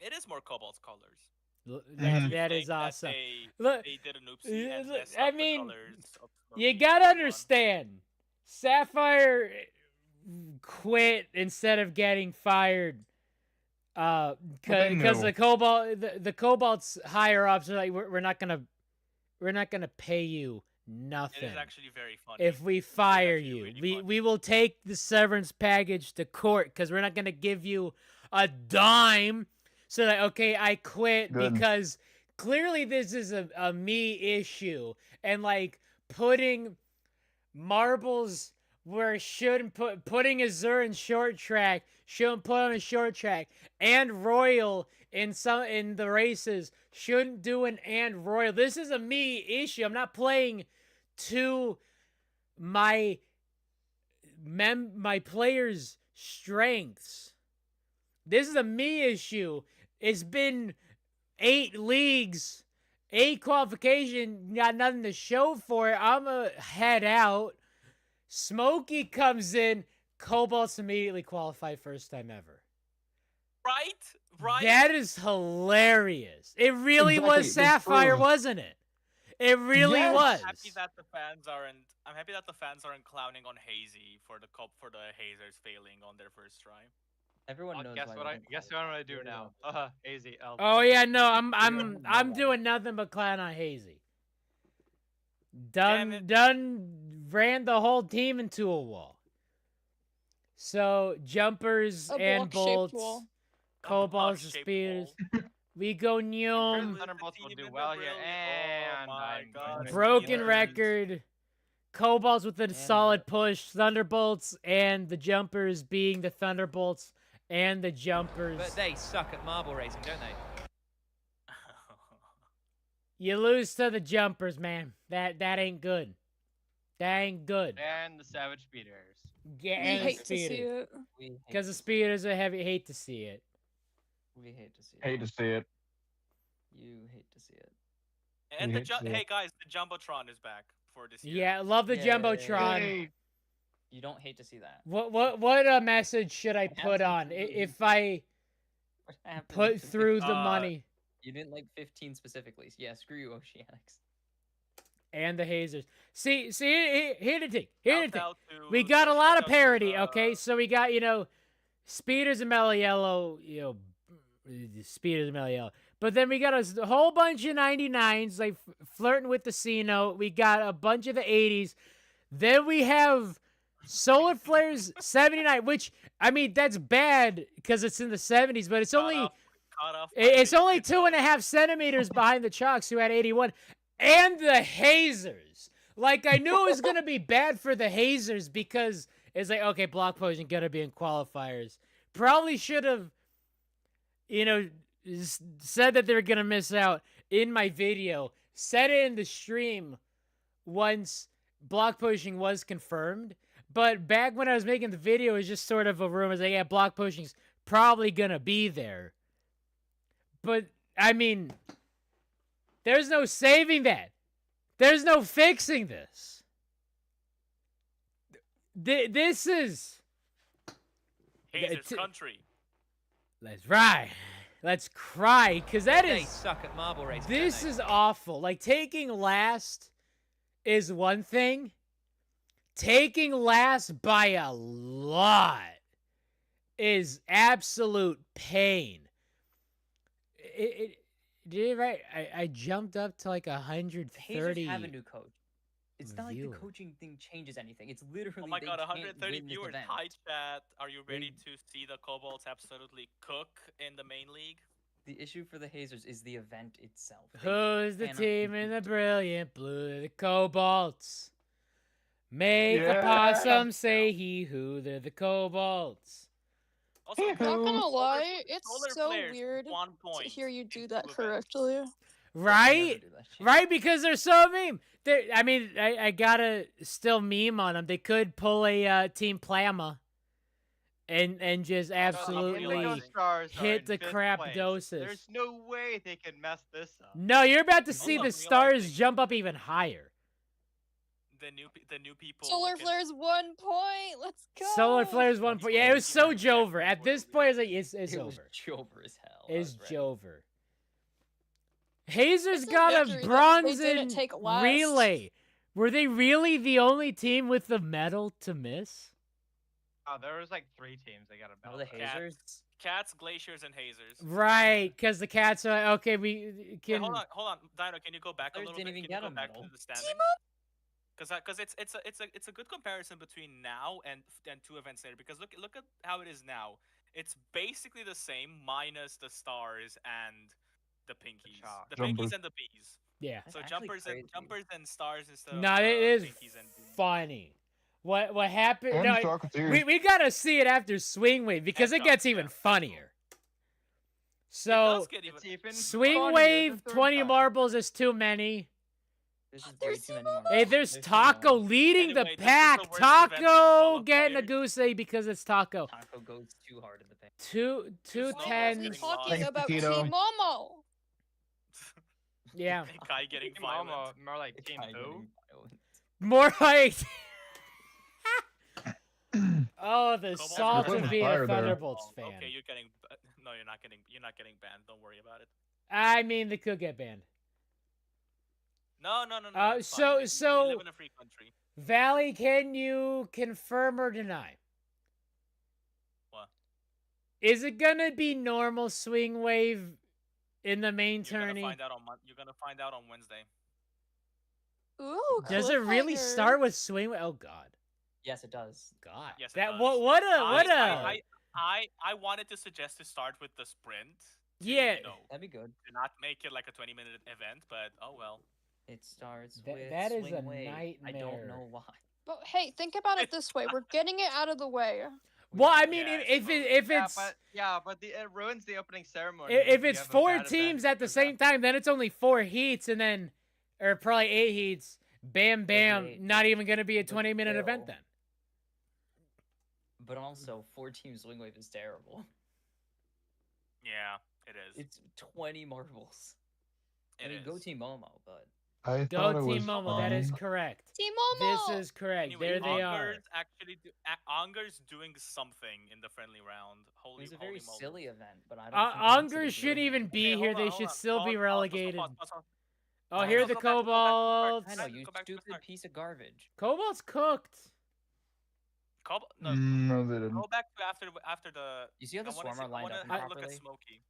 It is more Cobalt's colors. That is awesome. Look, They did an oopsie and messed I up the mean, colors of you Smokey gotta in one. understand, Sapphire quit instead of getting fired. they Because knew. the Cobalt's higher ups are like, we're not gonna pay you It nothing is actually very funny. if we fire actually you. really We funny. we will take the severance package to court because we're not gonna give you a dime. So like, okay, I quit Good. because clearly this is a me issue, and like putting marbles where it shouldn't putting Azur in short track shouldn't put him in short track, and Royal in the races shouldn't do an and Royal. This is a me issue. I'm not playing to my players' strengths. This is a me issue. It's been 8 leagues, 8 qualification, got nothing to show for it. I'm a head out. Smokey comes in, Cobalt's immediately qualified first time ever. Right? That is hilarious. It really Exactly, was this Sapphire, proves- wasn't it? It really Yes. was. I'm happy that the fans aren't clowning on Hazy for the Hazers failing on their first try. Everyone knows. Guess why what they I don't guess qualify. what I do now. AZL. Oh yeah, no, I'm know doing nothing but clown on Hazy. Damn it. Done ran the whole team into a wall. So jumpers A and block-shaped bolts, wall. Cobalts and block-shaped spears. wall. We go I'm sure Nyom. the Thunderbolts will Team do in well the here, brilliant- and oh my I'm God. going to Broken Steelers. record. Cobalts with a And solid the- push. Thunderbolts and the jumpers being the Thunderbolts and the jumpers. But they suck at marble racing, don't they? You lose to the jumpers, man. That ain't good. That ain't good. And the Savage Speeders. Yeah, We and the hate to see speeders. it. We hate Because the to see speeders are heavy. Hate to see it. it. We hate to see it. Hate to see it. You hate to see it. And We hate to see it. hey guys, the Jumbotron is back for this year. Yeah, love the Yay. Jumbotron. Hey, You don't hate to see that. What message should I put on Absolutely. if I What happened put to through the Uh, money You didn't like 15 specifically. Yeah, screw you, Oceanics. and the hazers? See, here the thing. Here the Shout thing. out to- We got a shout lot out of to, parity, okay? So we got, Speeders and Mellow Yellow, Speeders and Mellow Yellow. But then we got a whole bunch of 99s, like flirting with the C note. We got a bunch of the 80s. Then we have Solar Flares 79, which, I mean, that's bad because it's in the 70s, but it's cut only... off by It's the- only 2.5 centimeters behind the Chalks, who had 81, and the Hazers. Like, I knew it was gonna be bad for the Hazers because it's like, okay, block pushing gonna be in qualifiers. Probably should have, said that they're gonna miss out in my video. Said it in the stream once block pushing was confirmed. But back when I was making the video, it was just sort of a rumor. Like, yeah, block pushing's probably gonna be there. But, I mean, there's no saving that. There's no fixing this. This is... Hazers country. Let's ride. Let's cry, because that They is... suck at marble racing. This don't they? is awful. Like, taking last is one thing. Taking last by a lot is absolute pain. did it right. I jumped up to like Hazers 130. have a new coach. It's not like the viewers. coaching thing changes anything. It's literally Oh my they god, can't 130 win this viewers. event. Hi chat. Are you ready They- to see the Cobalts absolutely cook in the main league? The issue for the Hazers is the event itself. They Who's the cannot team in compete. the brilliant blue? They're the Cobalts. Make Yeah. a possum say he who. They're the Cobalts. Also, Not Not gonna Solar- lie, it's Solar so Flares, weird 1 to point hear you do in that 2 events. correctly. They never Right? do that shit. Right? Because they're so meme. I mean, I gotta still meme on them. They could pull a Team Plama and just No, absolutely Indigo Stars are hit in the fifth crap place. doses. There's no way they can mess this up. No, you're about to Also, see the realizing- stars jump up even higher. The new people. Solar can- Flare's 1 point. Let's go. Solar Flare's 1 point. Yeah, it was so Jover. At this point, it's like it's It was over. Jover as hell. I It's was ready. Jover. Hazers It's a got a victory that bronze they didn't in take last. relay. Were they really the only team with the medal to miss? Oh, there was like 3 teams that got a Oh, medal. the for. Hazers. Cats, Glaciers, and Hazers. Right, because the cats are okay. We Wait, can. hold on, Dino. Can you go back a Players little didn't bit? even Can you get go a back medal. to the standings? Because it's a good comparison between now and 2 events later. Because look at how it is now. It's basically the same minus the stars and the pinkies, chalk. the Jumpers. pinkies and the bees. Yeah. That's So actually crazy. jumpers and stars instead No, of it is pinkies and bees. funny. What happened? And No, Chocolatier. we gotta see it after Swing Wave because And it gets Choc, even yeah. funnier. It So does get It's even. even Swing funnier Wave, the third 20 time. marbles is too many. This is way There's too many Timo. marbles. Hey, there's There's Taco Timo. leading Anyway, the this is pack. the worst event of Taco getting a qualifiers. goose egg because it's Taco. Taco goes too hard in the paint. Two Snowball's Why are getting we tens. lost. talking Thanks, about Taquito. Team Momo? Yeah, Kai getting Team violent. Momo, more like Team Kai Who? getting violent. more like. Oh, the Cobalt's salt putting of being a fire there. Thunderbolts fan. Okay, you're getting. No, you're not getting banned. Don't worry about it. I mean, they could get banned. No. It's so- fine. We so- live in a free country. Valley, can you confirm or deny? What? Is it gonna be normal Swing Wave in the main You're gonna tourney? find out on You're gonna find out on Wednesday. Ooh, Does it really cliffhanger. start with Swing Wave? Oh God, Yes, it does. God. Yes, it that does. what a I wanted to suggest to start with the sprint. To, Yeah. You know, That'd be good. to not make it like a 20-minute event, but oh well. It starts That- with that is Swing a Wave. I nightmare. don't know why. But hey, think about it this way: we're getting it out of the way. Well, I mean, Yeah, I if it's but it ruins the opening ceremony. if you it's have a 4 bad event teams at the because same time, then it's only 4 heats, and then or probably 8 heats. Bam, bam. 8, Not even gonna be a but 20-minute event still. then. But also, 4-team Swing Wave is terrible. Yeah, it is. It's 20 marbles. I It mean, is. go Team Momo, but I Go thought it Team was Momo. That is fun. correct. Team Momo. This is correct. Anyway, There they are. Anger's actually Anger's doing something in the friendly round. it Holy, was a holy very moly. silly event. But I don't. think it makes it Unger a shouldn't good even event. be Okay, here. hold on, They hold should on. still be Pause, relegated. pause. Oh, here are the Pause, go back to the start. Cobalts. I know, you Go back to the stupid start. piece of garbage. Cobalts cooked. No, No, they didn't. go back to after the. You see how the I wanna Swarm are lined up look at improperly? Smokey.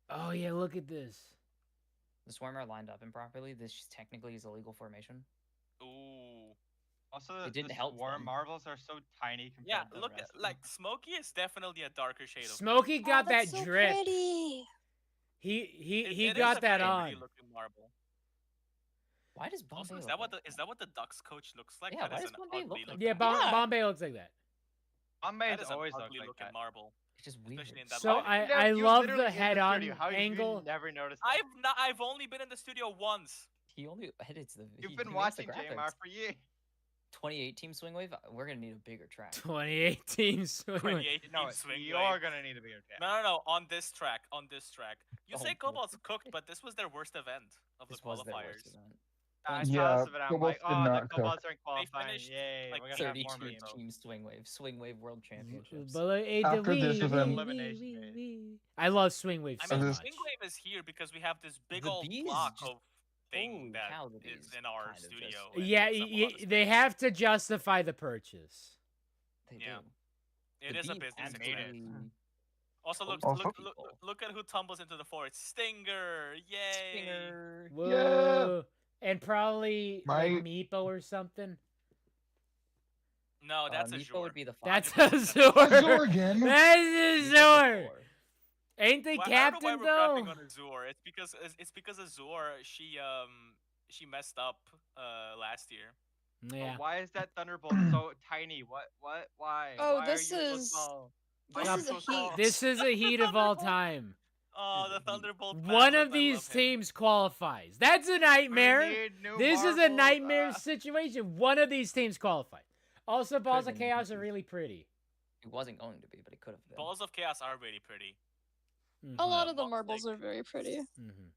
Oh yeah, look at this. The Swarm are lined up improperly. This technically is illegal formation. Ooh. Also, It didn't the help swarm them. marbles are so tiny compared Yeah, to the look rest at of like Smokey is definitely a darker shade of. Smokey got oh, that that's so drip. Pretty. He It is got a that very on. pretty looking marble. Why does Bombay? Also, is look that what the Ducks coach looks like? Yeah, That why is does an Bombay look ugly like looking Yeah, that? Yeah. Bombay looks like that. Bombay's That is an always looked ugly like looking that. marble. It's just weird. Especially in that So lighting. I You love literally the in head-on studio. How have you angle. never noticed that? I've only been in the studio once. He only edits the. You've he been makes the watching JMR graphics. for years. 28-team Swing Wave. We're gonna need a bigger track. 2018 swing. 28 No, team swing you're wave. gonna need a bigger cat. No. On this track. You Oh, say boy. Cobalt's cooked, but this was their worst event of This the was their qualifiers. worst event. I Yeah, saw this event, I'm Kobolds like, did oh, the not cook. Kobolds are in qualifying. finished, Yay, like, we're gonna have more 32 memes. team Swing Wave World Championships. But like, hey, After the this wee, event- wee, Elimination wee, phase. wee. I love Swing Wave I so mean, much. Swing Wave is here because we have this big The old bees block just- of thing Holy that cow, the is bees in our kind of studio. just- and Yeah, takes up a lot of they space. have to justify the purchase. They Yeah. do. It The is a bees business actually- expense. Also, look, Toast look, people. look, look at who tumbles into the forest. Stinger! Yay! Stinger. Whoa. And probably like My- Meepo or something. No, that's a Meepo would be the That's 100% Azure. Azure again. That's Meepo's Azure. before. Ain't they Well, I don't know why captain we're crapping though? on Azure. It's because Azure she messed up last year. Yeah. But why is that Thunderbolt so tiny? Why? Oh, Why this are you so is- small? this Why are is you a so small? heat. This is a heat of all time. Oh, Is the it Thunderbolt. One fanboy, of I these love him. teams qualifies. That's a nightmare. We need new This is a marbles, nightmare situation. One of these teams qualified. Also, Balls of Could've been Chaos are easy. really pretty. It wasn't going to be, but it could have been. Balls of Chaos are really pretty. A lot Mhm. of the Box marbles like- are very pretty. Mm-hmm.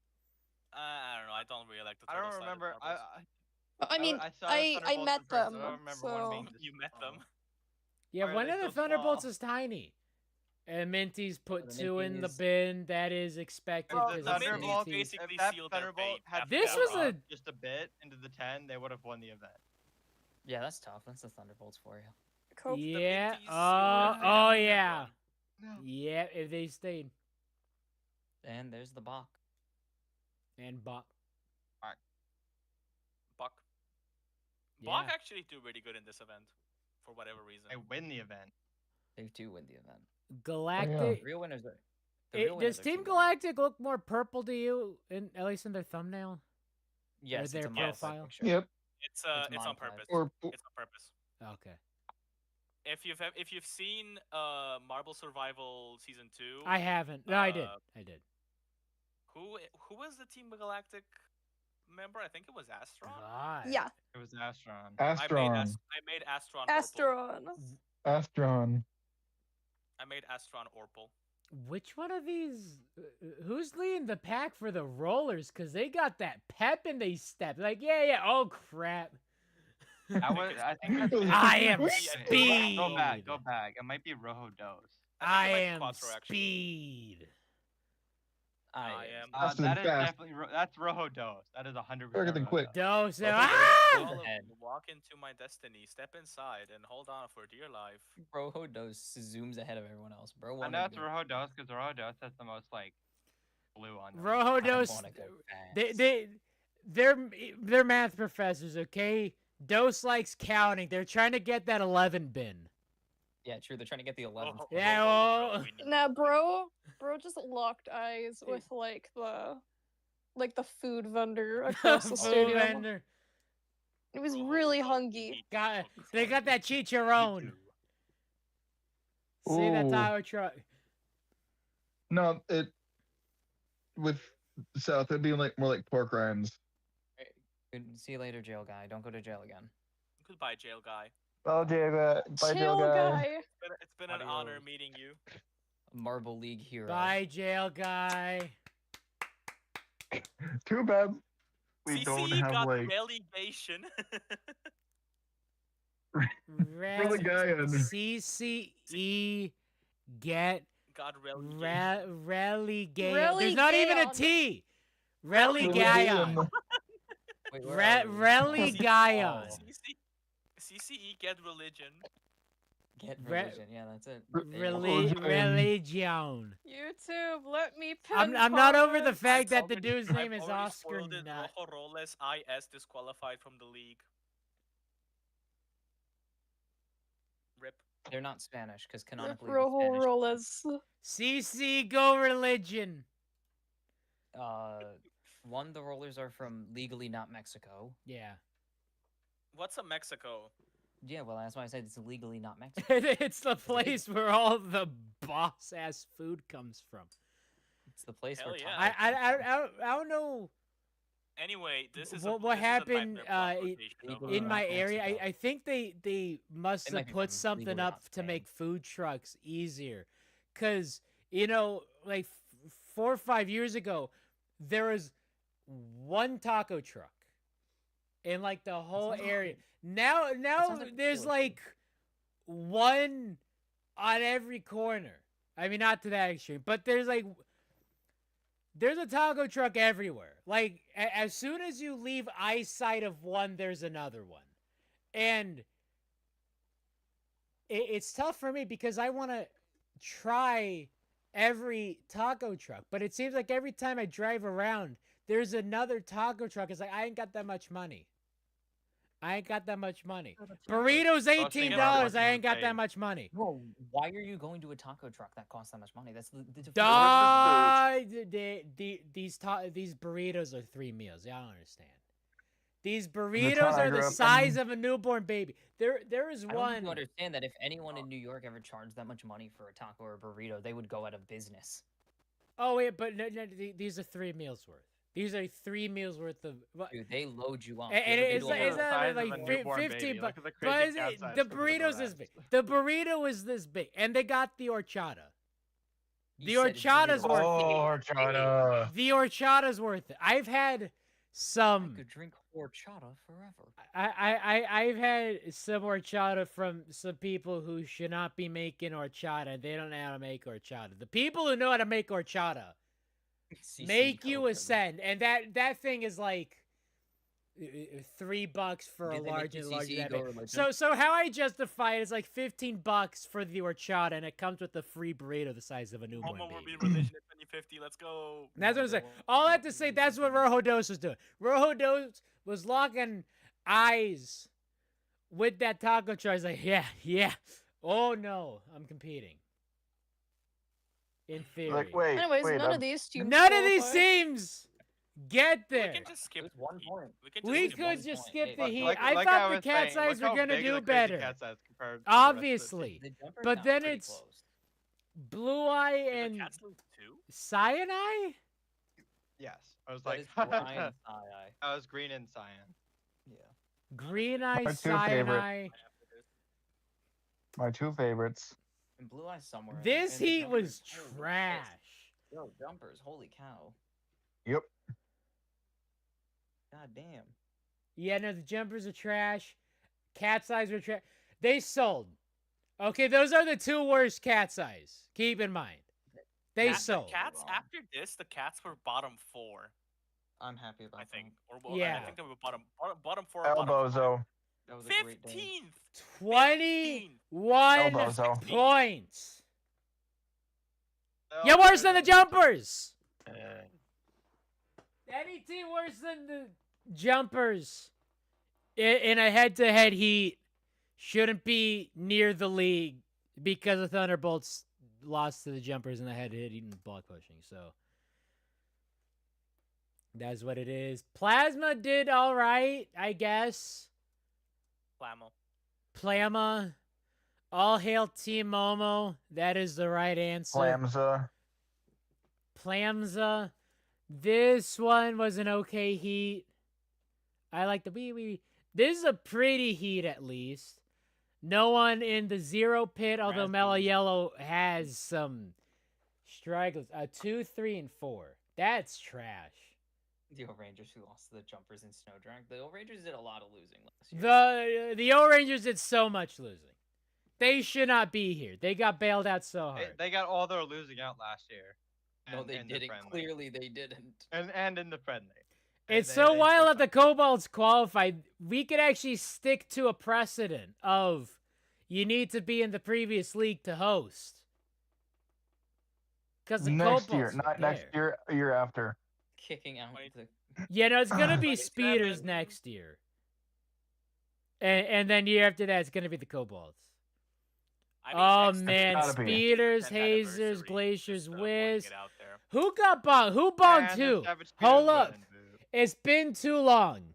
I don't know. I don't really like the. I don't turtle-sided remember. marbles. I mean, I saw I Thunderbolts met in person, them, I don't remember one so being this You met them. small. Yeah, Why are one they of the so Thunderbolts small? is tiny. And Minty's put the two in the Minties- bin. That is expected. If Well, because the the it's Minties Thunderbolt, Minty. basically if that sealed their Thunderbolt fate had after This that was run. a- just a bit into the 10, they would have won the event. Yeah, that's tough. That's the Thunderbolts for you. Cope. The Yeah. Minties sealed their Oh, fate oh after that yeah. run. No. Yeah, if they stayed. And there's the Bach. And Bach. Buck. Yeah. Bach actually do really good in this event, for whatever reason. They win the event. They do win the event. Galactic. The real winners are. Does Team Galactic look more purple to you, at least in their thumbnail? Yes, it's their a modified profile? picture. Yep. It's It's on modified. purpose. Or It's on purpose. Okay. If you've seen Marble Survival season 2, I haven't. No, I did. Uh, I did. who was the Team Galactic member? I think it was Astron. God. Yeah, It was Astron. Astron. I made Astron. Orpal. Astron. Astron. I made Astron Orpal. Which one of these? Who's leading the pack for the rollers? Cause they got that pep in they step. Like, yeah. Oh crap. I think I am Wait, speed. Go back. It might be Rojo Dose. I think it might be am Quattro, actually. speed. I am. Fast and That is fast. definitely that's Rojo Dose. That is 100%. Quicker than Rojo quick. Dose. Dose. Rojo Ah! Dose. All of ahead. you walk into my destiny. Step inside and hold on for dear life. Rojo Dose zooms ahead of everyone else. Bro, I wanted know to it's go- Rojo Dose because Rojo Dose has the most like blue on them. Rojo I Dose. wanna go fast. They're math professors, okay? Dose likes counting. They're trying to get that 11 bin. Yeah, true. They're trying to get the 11th. Oh, Yeah, oh, well- we need- Now, bro just locked eyes with like the food vendor across the Food stadium. vendor. It was Rojo really Dose hungry. Got, Oh, they got that chicharron. See that Ooh. Tahoe truck. No, it with South it'd be like more like pork rinds. See you later, jail guy. Don't go to jail again. Goodbye, jail guy. Oh, Diego. Bye, Chill, guy. It's been an honor Adios. meeting you. Marble League hero. Bye, jail guy. Too bad we CCE don't have got like relegation. Relegation. CCE get got relegation. relegated. There's not even a T. Relegation. Relegation. Wait, where are we? Relegation. CCE get religion. Get Re- religion. Yeah, that's it. Religion. YouTube, let me pin I'm not over the comments. fact I've that the already- dude's I've name is already Oscar spoiled it. Nut. Rojo Roles IS disqualified from the league. Rip. They're not Spanish because canonically the Rojo Spanish. Roles. CC go religion. One, the rollers are from legally not Mexico. Yeah. What's a Mexico? Yeah, well, that's why I said it's legally not Mexico. It's the place where all the boss ass food comes from. It's the place Hell where yeah. I don't know Anyway, this is what this is a happened nightmare plot rotation of, Legally in my not area. Mexico. I think they must They might have be put from something legally up not to Spain. make food trucks easier, cause like 4 or 5 years ago, there was one taco truck in like the whole sounds like- area. Now sounds like a there's village. like one on every corner. I mean, not to that extreme, but there's a taco truck everywhere. Like as soon as you leave eyesight of one, there's another one, and it's tough for me because I want to try every taco truck, but it seems like every time I drive around, there's another taco truck. It's like I ain't got that much money. I ain't got that much money. Burritos $18. I ain't got that much money. Bro, why are you going to a taco truck that costs that much money? That's the These burritos are 3 meals. Y'all don't understand. These burritos are the Tiger, size of a newborn baby. There is I don't one. think you understand that if anyone in New York ever charged that much money for a taco or a burrito, they would go out of business. Oh wait, but no, these are 3 meals worth. These are 3 meals worth of. Dude, they load you up. And it's Look at the size of a like newborn 15 baby. bucks. Look at the But crazy is cat it, size the compared to the burrito's this rest. big. The burrito is this big, and they got the horchata. The You said horchata's burrito. worth Oh, it. horchata. The horchata's worth it. I've had I some. could drink horchata forever. I've had some horchata from some people who should not be making horchata. They don't know how to make horchata. The people who know how to make horchata make you ascend, and that thing is like $3 for a Did they make large you and large. CC go religion? So how I justify it is like $15 for the horchata, and it comes with a free burrito the size of a newborn Homo will baby. be religion in 2050. Let's go. That's what I'm saying. All I have to say, that's what Rojo Dos was doing. Rojo Dos was locking eyes with that taco truck. He's like, yeah. Oh no, I'm competing. In theory. Like, wait. Anyways, wait, none of these teams. None of these qualify. teams get We there. can just skip It was 1 the heat. point. We skip could one just point. skip the Look, heat. Like I I thought the was cat saying, size look were how gonna big do the crazy better. cat size compared to the rest of the Obviously. The jumper's But now then pretty it's close. Blue Eye Did the and cats lose too? Cyanide? Yes, I was That like, is Brian Eye. I was green and cyan. Yeah. Green Eye, My two favorite. Cyanide. My 2 favorites. And Blue Eye's somewhere. in This the heat jumpers. was Holy shit. trash. Yo, jumpers, holy cow. Yep. God damn. Yeah, no, the jumpers are trash. Cat's eyes were trash. They sold. Okay, those are the 2 worst cat's eyes. Keep in mind. They Cat- sold. Cats Wrong. after this, the cats were bottom 4, I'm happy about I think. that. Or well, I Yeah. think they were bottom 4 or bottom 5. Elbozo. That was a great day. 15th. 21 Elbozo. points. You're worse than the jumpers. Any team worse than the jumpers in a head-to-head heat shouldn't be near the league because the Thunderbolts lost to the jumpers in the head-to-head heat and block pushing. So that's what it is. Plasma did all right, I guess. Plasma. All hail Team Momo. That is the right answer. Flamza. Plamza. This one was an okay heat. I like the wee. This is a pretty heat at least. No one in the 0 pit, although Mellow Yellow has some stragglers. 2, 3, and 4. That's trash. The O-Rangers who lost to the jumpers in Snowdragon. The O-Rangers did a lot of losing last year. The O-Rangers did so much losing. They should not be here. They got bailed out so hard. They got all their losing out last year. No, and- they and the didn't. friendly. Clearly, they didn't. And in the friendly. And It's they- so they wild still that the Cobalts qualified. We could actually stick to a precedent of you need to be in the previous league to host. Because the Next Cobalts year. were Not next there. year. A year after. Kicking out the... Yeah, no, it's gonna be 27. Speeders next year. And then year after that, it's gonna be the Cobalts. I mean, Oh next man, gotta be. Speeders, 10th Hazers, anniversary, Glaciers, just, pointing Wiz. it out there. Who got bonked? Who bonked And who? the Savage Hold Speeders up. win, dude. It's been too long.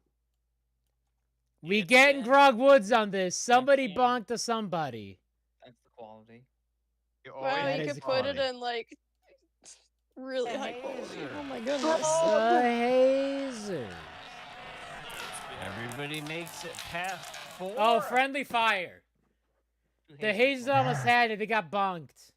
We It's getting been- Grog Woods on this. Somebody been- bonked to somebody. That's the quality. You Wow, always That you is could put it quality. in like really high quality. Oh my goodness. The Hazers. Everybody makes it past 4. Oh, friendly fire. The Hazers almost had it. They got bonked.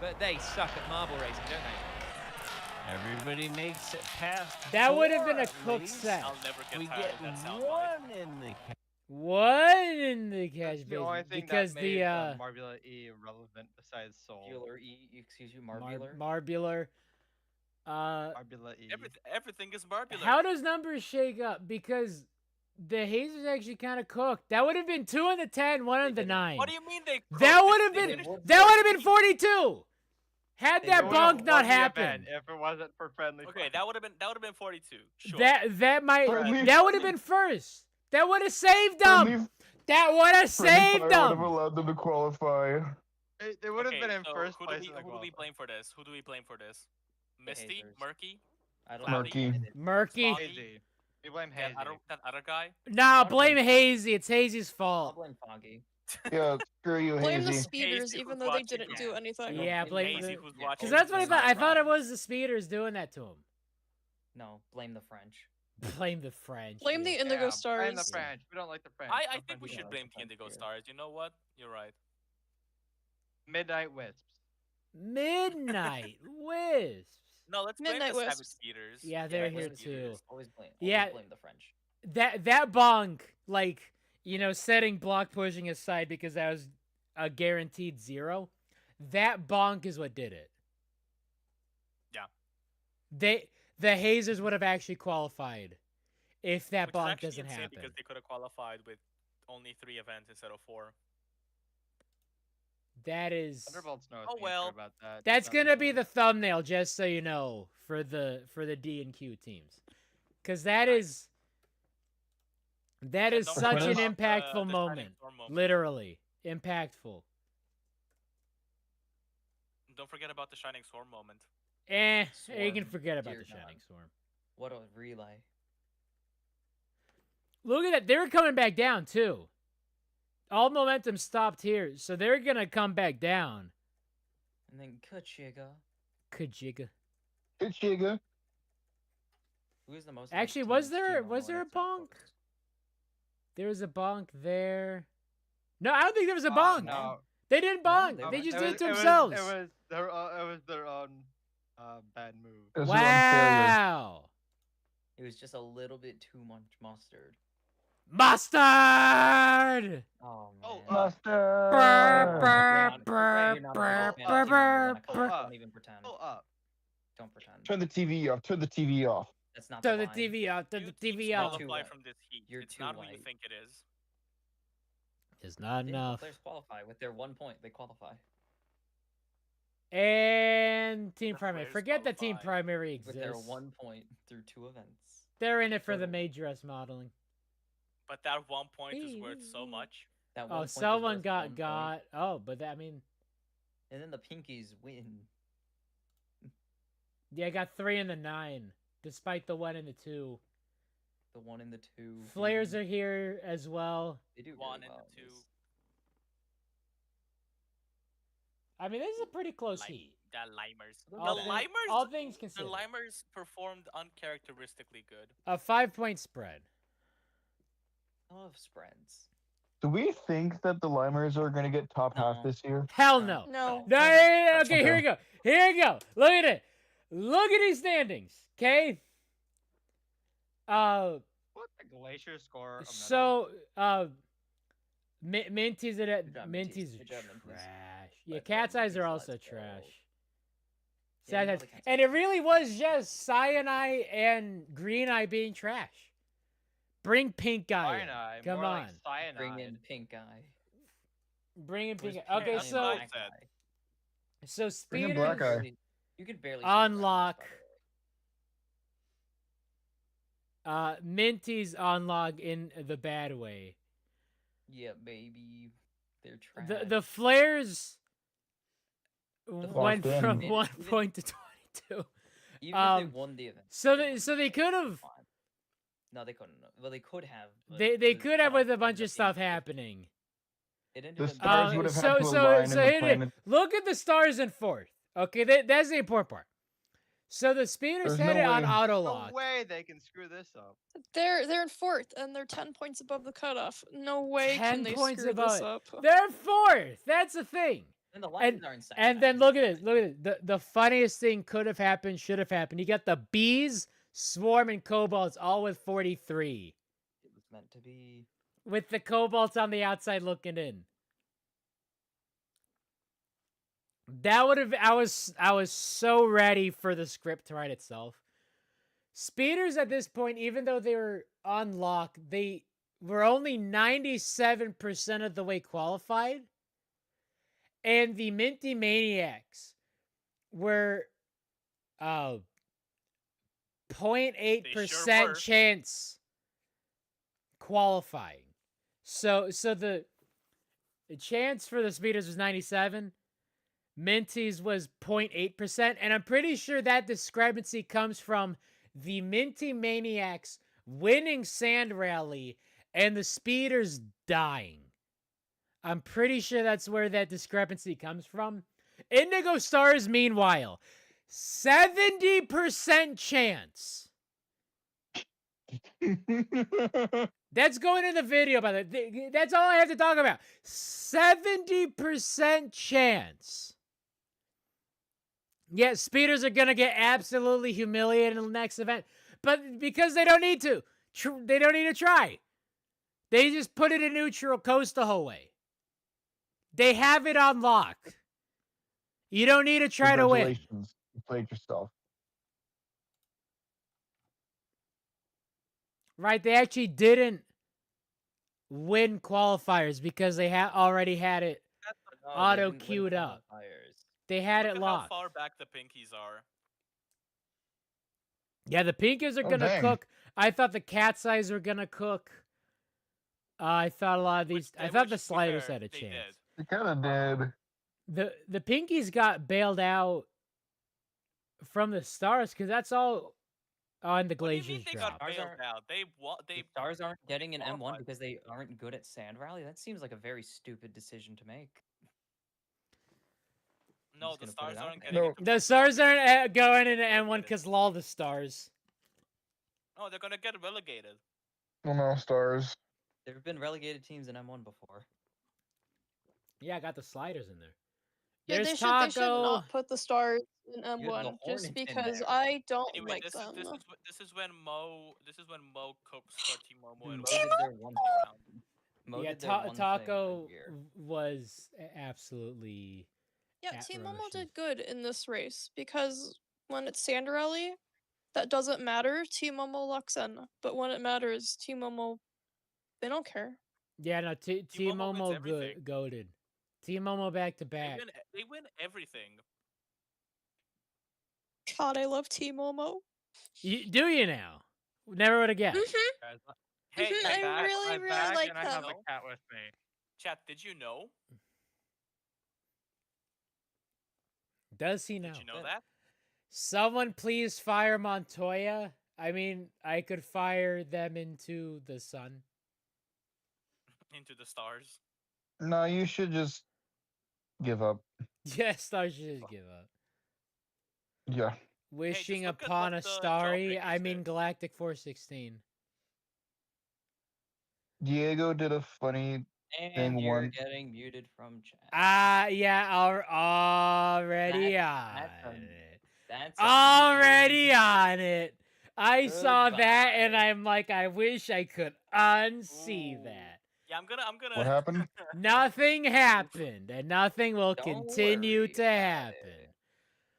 But they suck at marble racing, don't they? Everybody makes it past That would have been a 4, cooked at set. I'll never least. We get tired get of that soundbite. 1 in the What in the cash That's the only business? thing Because that made the Marbula E relevant besides Soul. Excuse you, Marbular. Marbular. Marbula E. Everything is marbular. How does numbers shake up? Because the Hazers actually kind of cooked. That would have been 2 on the 10, 1 on the 9. What do you mean they? That cooked? would have They been finished that would have been 42. Had They that would've bonk not won the event happened, if it wasn't for friendly Okay, fire. that would have been 42. Sure. that might Friendly- that would have been first. That would have saved Friendly, them. That would have friendly saved fire would have them. allowed them to qualify. They would have Okay, been in so first who place do in we the who do we qualifier. blame for this? Who do we blame for this? Misty, Hazers. Murky, I don't Cloudy. Murky. Murky. Foggy. Hazy. We blame that Hazy. other guy. Nah, I'll blame blame Hazy. It's Hazy's I'll fault. blame Foggy. Yeah, screw you, Blame the Hazy. speeders, Hazy even who's though they watching didn't you. do anything. Yeah, blame Hazy the- who's yeah, watching. Because that's what I It's thought. not a I thought it crime. was the speeders doing that to him. No, blame the French. Blame the French. Blame the yeah. Indigo Blame Stars. the French. We don't like the French. I No think French we Yeah, should like blame the the Indigo French, yeah. Stars. You know what? You're right. Midnight Wisps. Midnight Wisps. No, let's blame Midnight the Savage Wisps. Speeders. Yeah, they're blame here the too. speeders. Always blame. Yeah. Always blame the French. That bonk, like, you know, setting block pushing aside because that was a guaranteed 0. That bonk is what did it. Yeah. The Hazers would have actually qualified if that Which is bonk actually doesn't insane happen. because they could have qualified with only 3 events instead of 4. That is Thunderbolt's no Oh, answer well. about that. that's Nothing gonna be else. the thumbnail, just so you know, for the D and Q teams, because that is And such don't an forget about impactful the Shining moment. Storm moment. Literally impactful. Don't forget about the Shining Storm moment. You Swarm, can forget about dear the Shining God. Storm. What a relay. Look at that. They're coming back down, too. All momentum stopped here, so they're going to come back down. And then Kachiga. Kajiga. It's Chiga. Who is the most? Actually, advanced was team on there a momentum bonk? focus? There was a bonk there. No, I don't think there was a Uh, bonk. no. They didn't No, bonk. they they were- just It did it was- to it was- themselves. It was their own bad move. It was their own failure. Wow. It was just a little bit too much mustard. Mustard! Oh man. Oh, Mustard. Burr, burr, You're not a burr, big fan burr, of Team Indiana, burr, Kyle. burr. Don't even pretend. Pull up. Don't pretend. Turn the TV off. Turn the TV off. That's not Turn the line. TV off. Turn the You TV teams off. Too qualify white. from this heat. You're It's too not who you white. think it is. It's not Yeah, enough. Players qualify with their 1 point. They qualify And team The primary. players Forget the team qualify primary with their exists. 1 point through 2 events. They're in it for the Totally. major S modeling. But that 1 point is worth so much. That 1 Oh, point is someone worth got 1 point, got. Oh, but that, I mean, and then the Pinkies win. yeah, I got 3 and the 9, despite the 1 and the 2. The 1 and the 2. Flares are here as well. They do 1 really and well. the 2. I mean, this is a pretty close Lime- heat. The Limers. The All, Limers. all things The considered. Limers performed uncharacteristically good. A 5-point spread. I love spreads. Do we think that the Limers are going to get top half No. this year? Hell no. No. No, That's okay, here we okay. go. Here we go. Look at it. Look at these standings. Okay. What the Glacier score? a medal? So Minty's at Good job, Minty's Minties. Good job, Minties. trash. Yeah, Let's Cat's go, Eyes are Minties. also Let's go. trash. Yeah, you know Sad the Eyes- Cat's and Eyes it are really was just Cyanide and Green Eye being trash. Bring Pink Eye. in. Cyanide, Come more on. like cyanide. Bring in Pink Eye. Bring in Pink Where's Eye. Okay, Pink Eye and so Black Said. Eye? so Bring in speeders. Black Eye. You can barely see the graphics, Unlock. by the way. Minty's unlock in the bad way. Yeah, baby. They're trash. The flares went Locked in. from Even- 1 point to 22. Even if they um, won the event. so they they could have. fine. No, they couldn't. Well, they could have. but They the could have with a cutoff bunch ended of up stuff being 50. happening. It ended The up being Stars fifty. would have had so to so align so in the here it is. planet. Look at the stars in 4th. Okay, that's the important part. So the speeders There's had no it on way. auto No lock. way they can screw this up. They're in 4th and they're 10 points above the cutoff. No way 10 can they points screw above this it. up. They're 4th. That's the thing. And the Lions are insane. And then look at this. Look at this. The funniest thing could have happened, should have happened. You got the bees, swarm, and kobolds all with 43. It was meant to be. With the kobolds on the outside looking in. That would have I was so ready for the script to write itself. Speeders at this point, even though they were on lock, they were only 97% of the way qualified. And the Minty Maniacs were 0.8% were. chance qualifying. So the chance for the speeders was 97. Minty's was 0.8%, and I'm pretty sure that discrepancy comes from the Minty Maniacs winning Sand Rally and the speeders dying. I'm pretty sure that's where that discrepancy comes from. Indigo Stars, meanwhile, 70% chance. That's going in the video, by the way. That's all I have to talk about. 70% chance. Yeah, speeders are going to get absolutely humiliated in the next event. But because they don't need to. They don't need to try. They just put it in neutral, coast the whole way. They have it on lock. You don't need to try to win. Congratulations. You played yourself. Right, they actually didn't win qualifiers because they already had it auto queued up. They had Look it at locked. how far back the pinkies are. Yeah, the pinkies are gonna dang. cook. I thought the cat's eyes were gonna cook. I thought a lot of these. I thought the which, to be sliders fair, had a they chance. You kind of did. The pinkies got bailed out from the stars because that's all on the What do you mean glaciers they drop. got bailed out? They The Stars aren't getting an M1 qualified. because they aren't good at Sand Rally? That seems like a very stupid decision to make. No, just the gonna put stars it out aren't there. getting No. into The Pro stars because aren't going into they're M1 relegated. because lol the stars. No, they're gonna get relegated. Well, no, stars. There have been relegated teams in M1 before. Yeah, I got the sliders in there. Yeah, There's they should Taco. not put the stars in the M1 just Hornets in because there. I don't Anyway, like this them. is when Mo cooks for Team Momo and Mo did their one thing round. Mo Yeah, did their one thing Taco a year. was absolutely. Yeah, Team Momo atrocious. did good in this race because when it's Sand Rally, that doesn't matter. Team Momo locks in, but when it matters, Team Momo, they don't care. Yeah, no, Team Momo wins Momo everything. goaded. Team Momo back to back. They win everything. God, I love Team Momo. Do you now? Never would have guessed. Mm-hmm. Guys, Hey, Mhm, I chat, really, I'm really back like and I have them. a cat with me. chat, did you know? Does he know? Did you know that? Someone please fire Montoya. I mean, I could fire them into the sun. Into the stars. No, you should just give up. Yes, I should just give up. Yeah. Wishing look at upon what a the job starry. pickers I mean, did. Galactic 416. Diego did a funny And thing you're once. getting muted from chat. Yeah, already on it. That's Already on it. I saw that Goodbye. and I'm like, I wish I could unsee Ooh. that. Yeah, I'm gonna. What happened? Nothing happened, and nothing will Don't continue worry to about happen. it.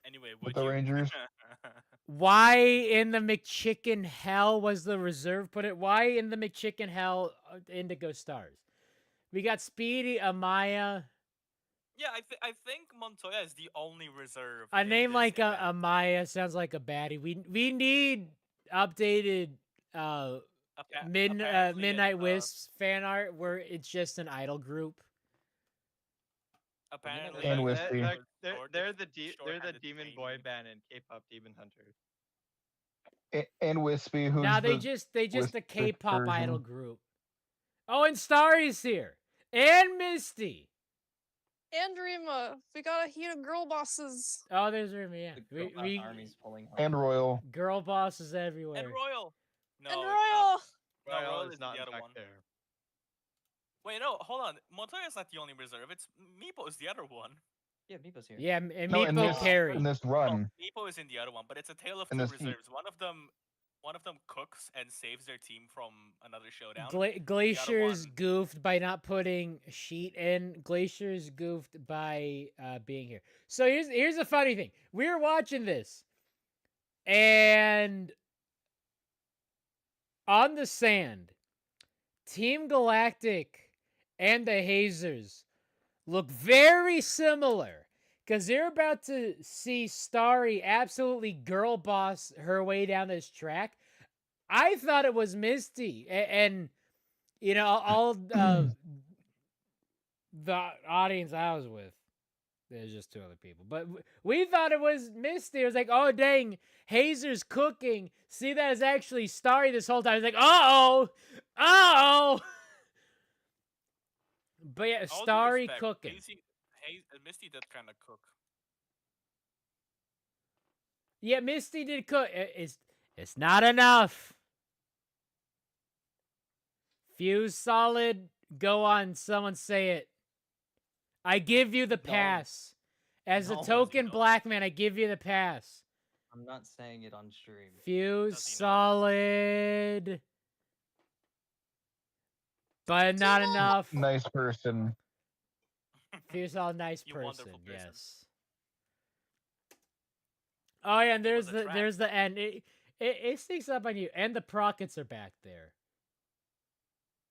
Anyway, With would the you? Rangers? Why in the McChicken hell was the reserve put it? Why in the McChicken hell Indigo Stars? We got Speedy, Amaya. Yeah, I think Montoya is the only reserve. A in name this like event. Amaya sounds like a baddie. We need updated Apparently Midnight it's, Wisps fan art where it's just an idol group. Apparently, And it Wispy. was They're the short-handed demon boy training. band in K-pop Demon Hunters. And Wispy, who's Nah, they the just Wisp a K-pop version. idol group. Oh, and Starry's here. And Misty. And Rima, we gotta hear girl bosses. Oh, there's Remy, yeah. The Girl Army's pulling home. And Royal. Girl bosses everywhere. And Royal. No, And it's Royal. not. No, Royal is is not the other back one. there. Wait, no, hold on. Montoya's not the only reserve. It's Meepo is the other one. Yeah, Meepo's here. Yeah, and No, in Meepo this, carry. in this No, run. Meepo is in the other one, but it's a tale of In two this heat. reserves. One of them cooks and saves their team from another showdown. Glacier's one- goofed by not putting Sheet in. Glacier's goofed by being here. So here's a funny thing. We were watching this, and on the sand, Team Galactic and the Hazers look very similar. Because you're about to see Starry absolutely girl boss her way down this track. I thought it was Misty, and you know, all the audience I was with, there's just 2 other people, but we thought it was Misty. It was like, oh dang, Hazer's cooking. See, that is actually Starry this whole time. It's like, uh-oh. But yeah, All due Starry respect, cooking. Misty did kind of cook. Yeah, Misty did cook. It's not enough. Fuse solid. Go on, someone say it. I give you the pass. As a No. token black man, I give you the pass. I'm not saying it on stream. Fuse Does he not? solid. But not enough. Nice person. Fuse solid, nice You person. wonderful person. Yes. Oh yeah, and It was there's a the end. It sneaks up on you, and the Prockets are back there.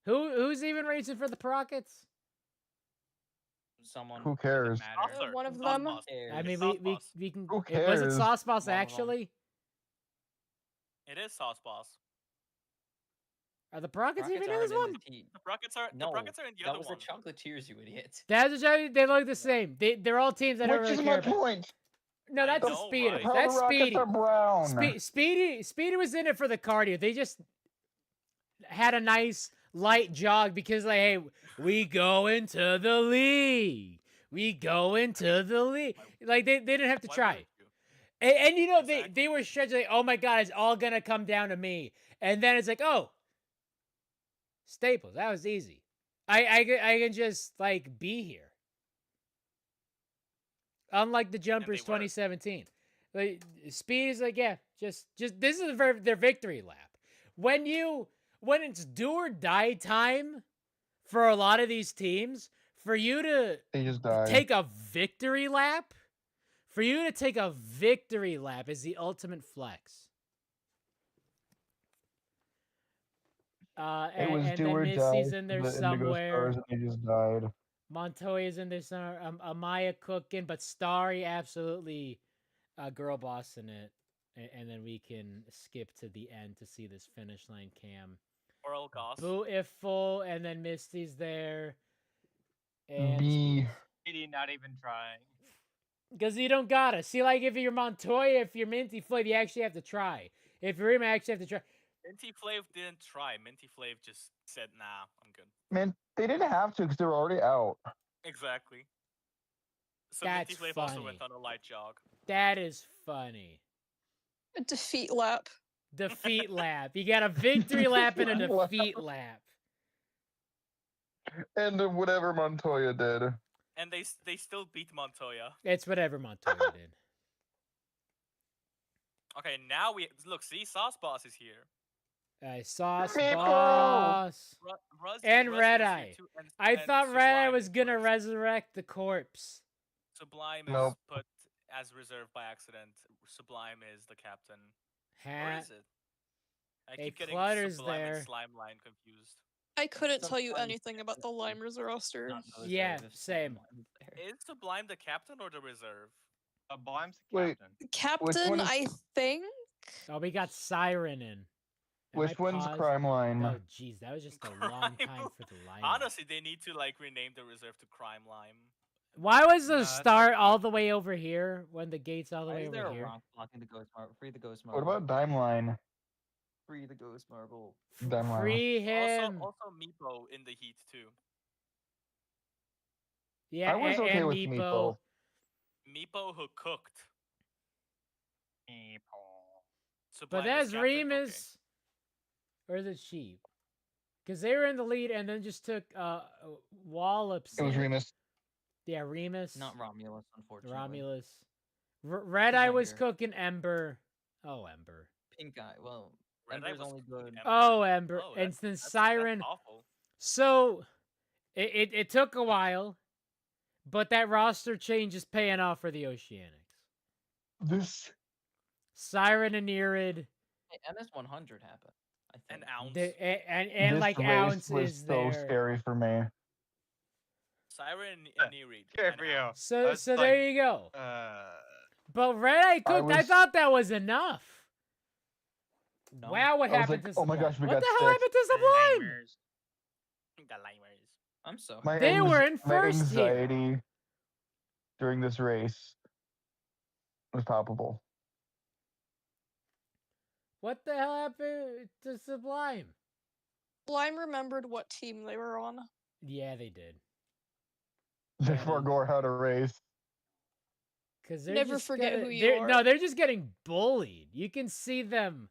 Who's even racing for the Prockets? Someone. Who cares? Saucer. One of Sauce them. Boss. I mean, Sauce we Boss. can. Who Was it cares? Sauce Boss One of 'em. actually? It is Sauce Boss. Are the Prockets Rockets even in aren't this one? the team. The Rockets are No, the Rockets are in the that other was one. the Chocolatiers, you idiot. That's a joke. They look the same. They're all teams I don't Which really is care my about. point. No, I that's know, Speedy. right? How That's the Rockets Speedy. are brown. Speedy was in it for the cardio. They just had a nice light jog because, like, hey, we go into the league. We go into the league. Like they didn't have to Why try. wouldn't you? And you know, Exactly. they were stretching like, oh my god, it's all gonna come down to me. And then it's like, oh, Staples, that was easy. I can just like be here. Unlike the Jumpers were. 2017. Like Speed is like, yeah, just this is their victory lap. When it's do or die time for a lot of these teams, for you to They just died. take a victory lap, is the ultimate flex. It was and do then or Missy's die. in there The Indigo somewhere. Stars, and they just died. Montoya's in there somewhere. Amaya cooking, but Starry absolutely girl bossing it. And then we can skip to the end to see this finish line cam. Oral Goss. Boo if full, and then Misty's there. And B. Speedy not even trying. because you don't gotta. See, like if you're Montoya, if you're Minty Flav, you actually have to try. If you're him, I actually have to try. Minty Flav didn't try. Minty Flav just said, "Nah, I'm good." Man, they didn't have to because they were already out. Exactly. So That's Minty Flav also went funny. on a light jog. That is funny. A defeat lap. Defeat lap. You got a victory lap and a Lap. defeat lap. And whatever Montoya did. And they still beat Montoya. It's whatever Montoya did. Okay, now we look. See, Sauce Boss is here. Sauce Miko! Boss. And Rusty Red is here Eye. too, I and thought Red Eye Sublime was is gonna first. resurrect the corpse. Sublime Nope. is put as reserve by accident. Sublime is the captain. Or Hat. is it? I A keep getting Clutter's Sublime there. and Slime Line confused. I couldn't tell you Sometimes anything about the Limers roster. Not the Yeah, reserve if same. someone's there. Is Sublime the captain or the reserve? Blime's the Wait. captain. Captain, one is- I think. Oh, we got Siren in. Am Which I one's paused? Crime Line? Oh, jeez, that was just a long Crime time for the line. Honestly, they need to like rename the reserve to Crime Lime. Why was the that's start okay. all the way over here when the gate's all the Why way is there over a here? rock blocking the ghost marble? Free the ghost marble. What about Dime Line? Free the ghost marble? Dime Line. Free him. Also Meepo in the heat too. Yeah, I was okay and with Meepo. Meepo. Meepo who cooked. But Sublime that's is captain? Okay. Remus. Or is it Sheep? Because they were in the lead and then just took Wallops. It was in. Remus. Yeah, Remus. Not Romulus, unfortunately. Romulus. Red He's Eye not was here. cooking Ember. Oh, Ember. Pink Eye. Well, Red Eye Ember's was only cooking good. Ember? Oh, Ember. Oh, And then that's Siren. awful. So, it took a while, but that roster change is paying off for the Oceanics. This. Siren and Irid. Hey, MS100 happened. I think. An ounce. And This like race Ounce was is so there. scary for me. Siren and knee read. Good and for you. out. So was so like, there you go. Uh, But Red Eye Cooked, I was- thought that was enough. No. Wow, what I was happened like, to oh my Sublime? gosh, we What got the hell six. happened to Sublime? Limers. The limers. I'm sorry. My They were in my first here. anxiety during this race was palpable. What the hell happened to Sublime? Sublime remembered what team they were on. Yeah, they did. They Yeah. forgot how to race. Cause they're Never just forget gonna- who you they're- are. No, they're just getting bullied. You can see them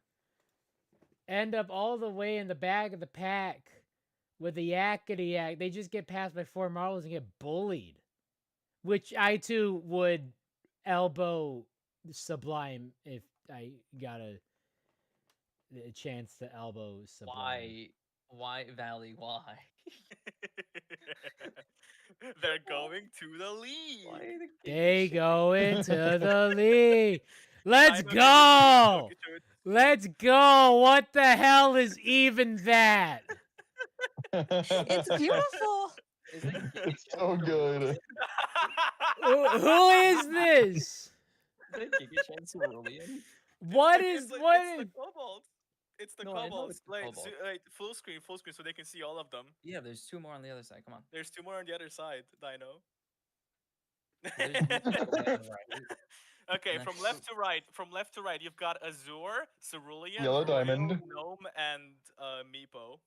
end up all the way in the back of the pack with the yakety yak. They just get passed by 4 marbles and get bullied. Which I too would elbow Sublime if I got a chance to elbow Sublime. Why Valley? Why? They're going to the lead. Why are the They Giga go Chad- into the league. Let's Dino go. Giga Let's go. What the hell is even that? It's beautiful. Is it Giga It's Chad so good. Who is this? Is it Giga Chad Cerulean? What It's is the- what? It's is- the kobolds. It's the No, I know kobolds. it's the Like, kobolds. full screen, so they can see all of them. Yeah, there's 2 more on the other side. Come on. There's 2 more on the other side, Dino. There's right. Okay, And from then- left to right, you've got Azure, Cerulean, Yellow Royal, Diamond. Gnome, and Meepo.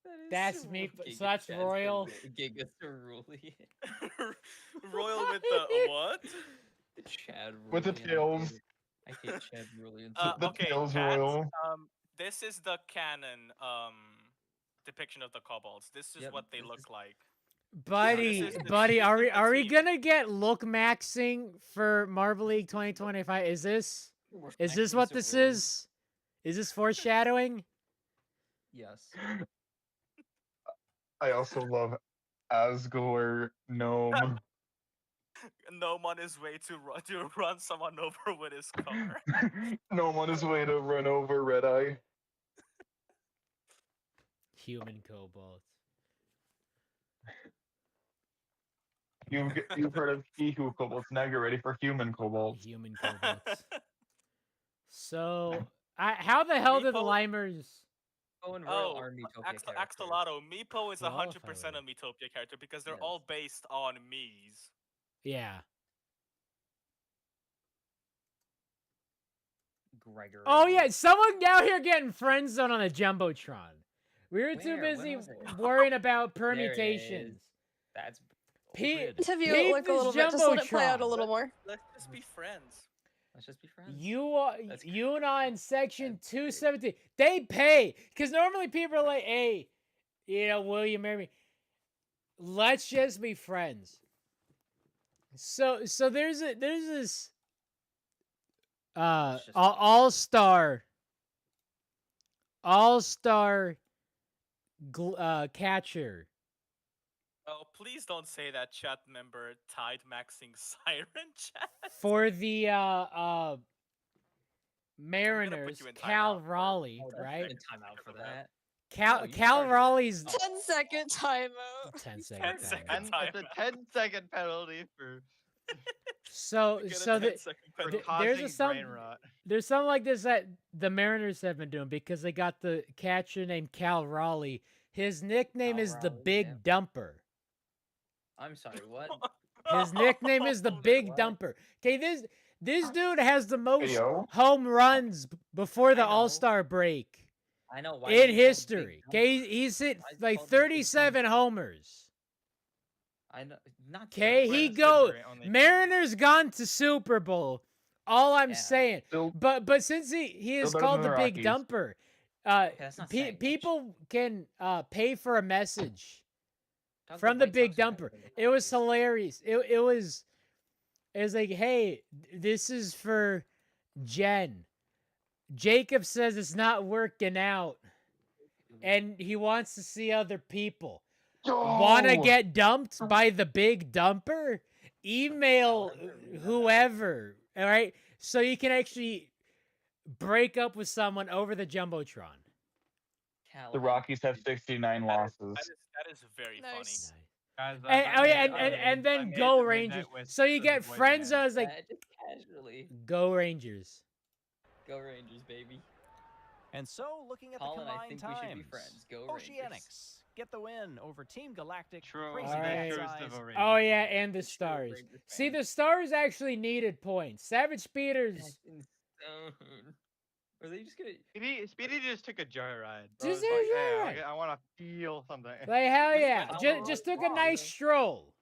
That is That's so me, Giga so that's Chad Royal. Giga Cerulean. Royal with the what? The Chad With the Cerulean, tails. I hate Chad Cerulean. The Okay, tails chat, royal. this is the canon depiction of the kobolds. This is Yep, what they this look is- like. Buddy, This is the- buddy, this are is we the are we team. gonna get look maxing for Marvel League 2025? Is this what this is? Is this foreshadowing? Yes. I also love Asgore Gnome. Gnome on his way to run someone over with his car. Gnome on his way to run over Red Eye. Human kobolds. You've heard of he who kobolds. Now you're ready for human kobolds. Human kobolds. So, how the hell did the Meepo- Limers? Oh, and Royal Oh, are Metopia characters. Axolotl. Meepo is 100% Qualifier. a Metopia character because they're Yes. all based on Mies. Yeah. Gregory. Oh yeah, someone down here getting friend zone on a jumbotron. We were too Where? When busy was it? worrying about There it permutations. is. That's Pete- bullshit. Interview Peep it like a this little bit. Just let it play out a Jumbotron. little more. Let's just be friends. Let's just be friends. You That's and I in section That's 217. They pay because normally people are like, "Hey, will you marry me?" Let's just be friends. So there's this Let's just be all-star catcher. Oh, please don't say that, chat member. Tide maxing Siren chat. For the Mariners, you in Cal timeout for- Raleigh, Oh, that's right? in timeout for that. Cal Oh, you Cal started it. Raleigh's Oh. 10-second timeout. 10 10 seconds. seconds. And it's a 10-second penalty for So You get a so 10-second for penalty. there's causing some- brain rot. there's something like this that the Mariners have been doing because they got the catcher named Cal Raleigh. His nickname Cal is the Raleigh, Big yep. Dumper. I'm sorry, what? His nickname is the Big What? Dumper. Okay, this dude has the most Yo. home runs before the I know. All-Star break I know why. in is he called Big history. Dumper? Okay, he's hit Why is he like called the Big 37 Dumper? homers. I know, not. Okay, Dumper. he Brandon go Sudbury only- Mariners gone to Super Bowl. All I'm Yeah. saying, Still, but since he is better called than the the Big Rockies. Dumper, that's not saying much. people can pay for a message Talk from about the White Big Sox are better Dumper. than the It was Rockies. hilarious. It was like, hey, this is for Jen. Jacob says it's not working out, and he wants to see other people. Want to Yo! get dumped by the Big Dumper? Email whoever, all right? So you can actually break up with someone over the Jumbotron. The Rockies have 69 losses. That is very Nice. funny. Guys, And then go Rangers. So you get Frenzos like Yeah, just casually. go Rangers. Go Rangers, baby. And so, looking at Colin, the I combined think we should be times, friends. Go Rangers. Oceanics get the win over Team Galactic. True. Crazy Alright. Cat Size. Oh yeah, and the True Stars. Rangers See, fan. the Stars actually needed points. Savage Speeders. That's insane. Are they just gonna? Speedy just took a joyride. Just Bro's a like, hey, joyride. I want to feel something. Like hell Wait, yeah, I just don't took a know. nice stroll.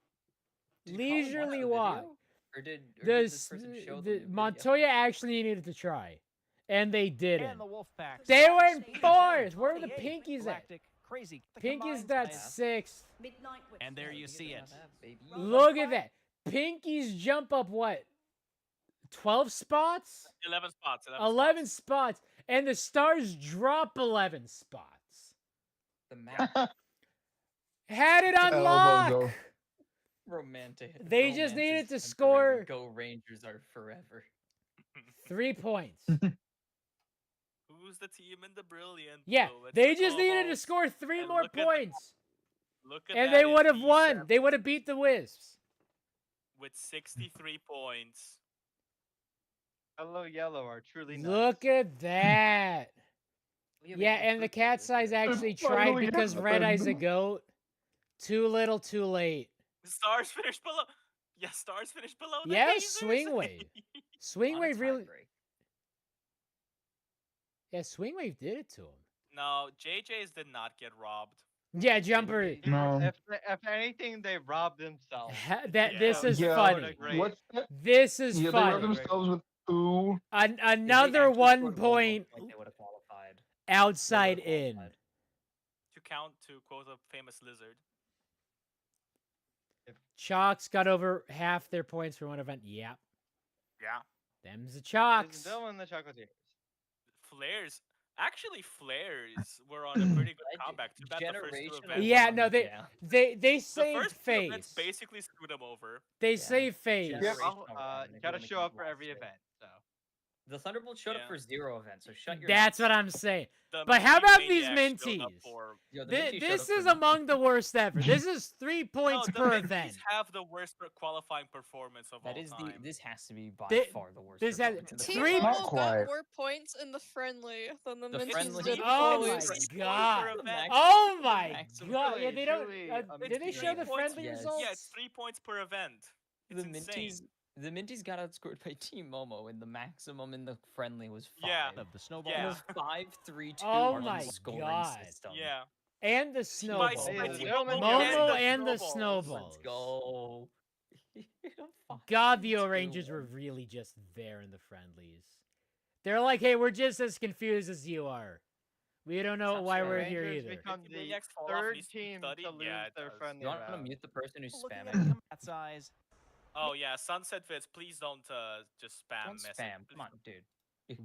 Did Colin watch Leisurely the walk. video? Or did this person show The them the Montoya actually needed to try, and they didn't. And the Wolfpack. They were in Speed fourth. Where were the 28. Pinkies at? Galactic. Crazy. The Pinkies combined got times. sixth. Midnight whip. And there you see it. Look at that. Pinkies jump up what? 12 spots? 11 spots. 11 spots. And the Stars drop 11 spots. The map. Had it Elbow unlocked. go. Romantic. They just romance needed is to temporary. score- Go Rangers are forever. 3 points. Who's the team in the brilliant? Yeah, blue? It's they the just needed to Cobalt. score 3 And more look at points. Look at And that, they would it's have won. E7 They would have beat the Wisps. with 63 points. Hello, yellow are truly nice. Look at that. Yeah, but and the cat size actually tried Finally because happened. Red Eye's a goat. Too little, too late. Stars finished below. Yeah, Stars finished below. The Yeah, Hazers. Swing Wave. Swing On a Wave really. tiebreak. Yeah, Swing Wave did it to him. No, JJ's did not get robbed. Yeah, Jumper. No. If anything, they robbed themselves. This Yeah. is Yeah, funny. What's that? This is Yeah, they rubbed funny. themselves with poo. If they Another actually 1 scored point they would have qualified. outside They would've in. qualified. To count to quote a famous lizard. Chalks got over half their points for one event. Yep. Yeah. Them's the It's Chalks. still in the Chocolatiers. Flares. Actually, Flares were on a pretty good I- comeback. Too bad the first two generational events. Yeah, one, no, they yeah. they The saved first two events FaZe. basically screwed them over. They Yeah. saved FaZe. Yep, Generational run, you if gotta wanna show keep up for every watching. event. So The Thunderbolt showed Yeah. up for 0 events, so shut your That's mouth. what I'm saying. The But how Minty about these Maniacs showed up Minties? for- Yo, the Thi- Minty showed This up for is nothing. among the worst ever. This is 3 No, points the per Minties event. have the worst qualifying performance of That all is time. this has to be by Thi- far the worst. this has- performance in the Team Three- Momo Not quite. got more points in the friendly than the The Minties friendly- did. Oh in my qualies. god. event. Oh my maximum god. Yeah, really, they don't. truly Did they amazing. show the 3 points. friendly Yes. results? Yeah, it's 3 points per event. It's The insane. Minties got outscored by Team Momo, and the maximum in the friendly was 5. Yeah. Of the snowball. Yeah. It was 5-3-2 Oh on my the scoring God. system. Yeah. And the By snowball. Ladies and Team gentlemen, Momo the and the snowballs. snowballs. Let's go. God, the 5-3-2. O'Rangers were really just there in the friendlies. They're like, hey, we're just as confused as you are. We don't know Not why sure. we're here Rangers either. become If the Maniacs fall off, third needs to be team studied? to lose Yeah, it their does. friendly You want to round. mute the person who's Looking at spamming? the cat size. Oh yeah, Sunset Fits, please don't just spam Don't message. spam. Please- Come on, dude.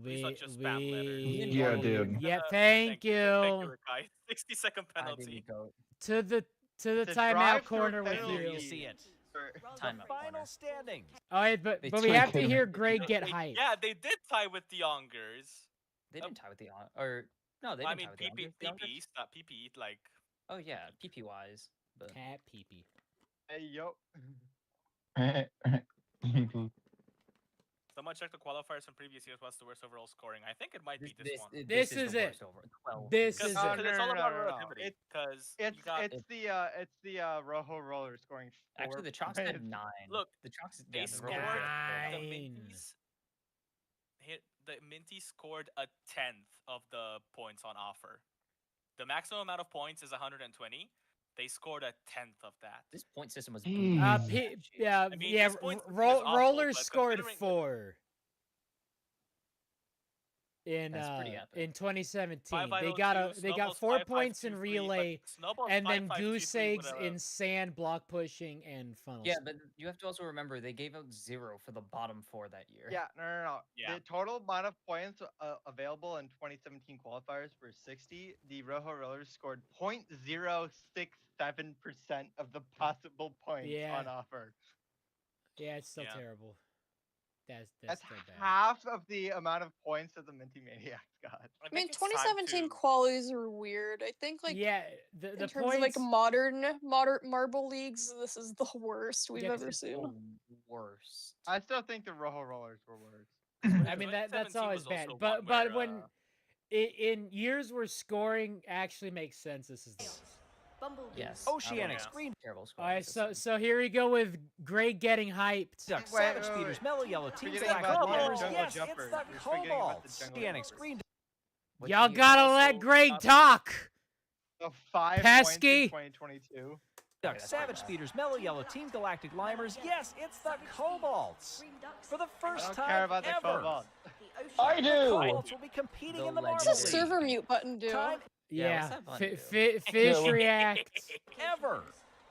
Please not just spam letters. Yeah, dude. Yeah, Thank thank you, you. Rikai. 60-second I penalty. didn't go. To the To timeout drive through corner with penalty. There you you. see it. Timeout Final corner. standings. All right, but They we have to tied. hear Greg get hyped. Yeah, they did tie with the Youngers. They didn't tie with the or no, they I didn't mean, tie with the Youngers. The Youngers- PPE, like Oh yeah, PP wise, but Cat pee-pee. Hey yo. someone check the qualifiers from previous years. What's the worst overall scoring? I think it might be this one. This is the it. worst over 12. This Because is No, it. no, it's no, all no, about no, no. relativity. Because It's you got it's the Rojo roller scoring. Actually, the Chalks had 9. Look, the Chalks they yeah, the scored Rojo the Nine. Minties. The Minties scored a 10th of the points on offer. The maximum amount of points is 120. They scored a 10th of that. This point system was. Jeez. Yeah, I mean, yeah. this point system is awful, Rollers but scored considering- 4 in That's pretty epic. in 2017. Five They idle got two, they got Snowball's 4 5-5-2-3, points in but relay, Snowball's and then 5-5-2-3 goose with eggs a- in sand, block pushing, and funnel. Yeah, spin. but you have to also remember they gave out 0 for the bottom 4 that year. Yeah, no. Yeah. The total amount of points available in 2017 qualifiers were 60. The Rojo Rollers scored 0.067% of the possible points Yeah. on offer. Yeah, it's still Yeah. terrible. That's still bad. half of the amount of points that the Minty Maniacs got. I mean, think it's time 2017 to- qualies are weird. I think like yeah, the in terms points, of like modern marble leagues, this is the worst we've Yeah, ever seen. The worst. I still think the Rojo Rollers were worse. I mean that's 2017 always was bad. also But one where, when in years where scoring actually makes sense, this is the worst. Bumblebee. Yes. Oceanic Yeah. Screen. Terrible score. All right, so here we go with Greg getting hyped. Duck, Wait, Savage wait, Speeders, wait. Mellow Yellow, Team Forgetting Black about the Cobalt. jungle Yes, jumpers. it's the We're forgetting about the Cobalt. jungle Oceanic jumpers. Screen. What Y'all year? gotta also let Greg up- talk. So 5 Pesky. points in 2022. Duck, that's Savage pretty bad. Speeders, Mellow Yellow, Team Galactic Limers. Yes, it's the Cobalts. Green Ducks. For the I first don't time care about the ever. Cobalt. The ocean. I The do. Cobalts will be competing The in the legendary. What's Marble the League. server mute button do? Time Yeah, what's that button do? fish Yeah, react. ever.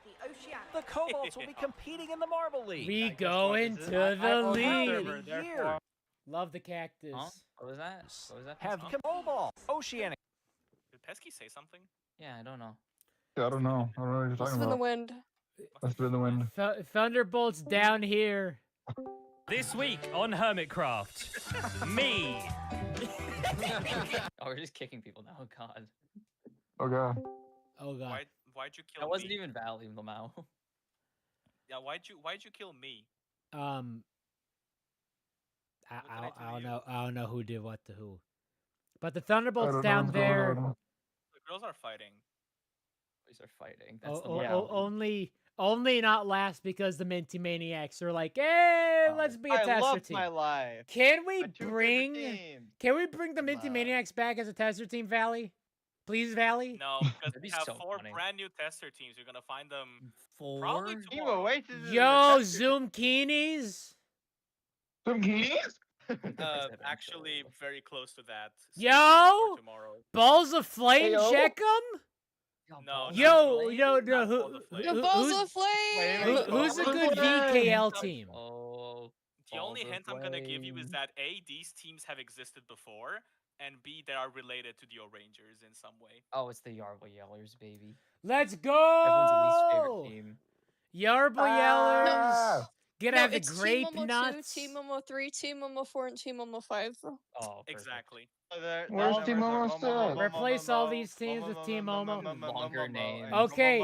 The oceanic. The Cobalts will be competing in the Marble League. We guess go what, is into it? the I own the league. server, therefore- Love the cactus. Huh? What was that? What was that? Have Pesky? Cobalt, Oceanic. Did Pesky say something? Yeah, I don't know. I don't know. I don't know what you're It's talking in the about. wind. Must be in the wind. Thunderbolts down here. This week on Hermitcraft, me. Oh, we're just kicking people now. Oh god. Oh god. Oh god. Why'd you kill That wasn't me? even Valley Lamau. Yeah, why'd you kill me? I, What did I I, do I to don't you? know. I don't know who did what to who. But the I Thunderbolts don't know down what's going there. on. The girls are fighting. Boys are fighting. That's the Yeah. one. Only not last because the Minty Maniacs are like, hey, Oh. let's be a I tester love team. my life. Can we My two favorite bring? teams. Can we bring the Minty Love. Maniacs back as a tester team, Valley? Please, Valley. No, because That'd we be have so 4 funny. brand new tester teams. You're gonna find them Four. probably Emo, tomorrow. wait till the Yo, tester- Zoom Keenies. Some keys? Actually, very close to that. Stay Yo! tuned for tomorrow. Balls of flame, Heyo. check them. No, Yo, not no, Flame, not who, Balls of Flame. The who- balls who's, of flame. who's a Balls of good Flame. VKL team? Oh. The only Balls of hint I'm gonna give you is flame. that A, these teams have existed before, and B, they are related to the O'Rangers in some way. Oh, it's the Yarble Yellers, baby. Let's Everyone's least go. favorite team. Yarble Yellers. Ah! Gonna No, have the it's grape Team Momo nuts. 2, Team Momo 3, Team Momo 4, and Team Momo 5. Oh, perfect. Exactly. Where's Team Momo still? Replace all these teams with Team Momo. Longer names. Okay.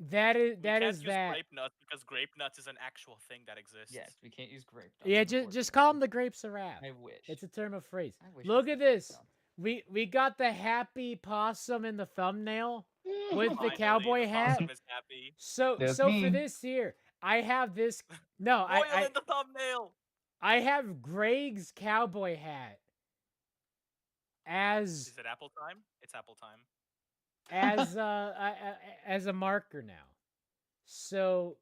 That is We that can't is use that. grape nuts because grape nuts is an actual thing that exists. Yes, we can't use grape. nuts, Yeah, just call them the grapes of rap. I wish. It's a term of phrase. I wish Look we at could do this. some. We got the happy possum in the thumbnail with the Finally, cowboy the hat. possum is happy. So That's for me. this here, I have this. No, Royal I in the thumbnail. I have Greg's cowboy hat as Is it apple time? It's apple time. as a marker now. So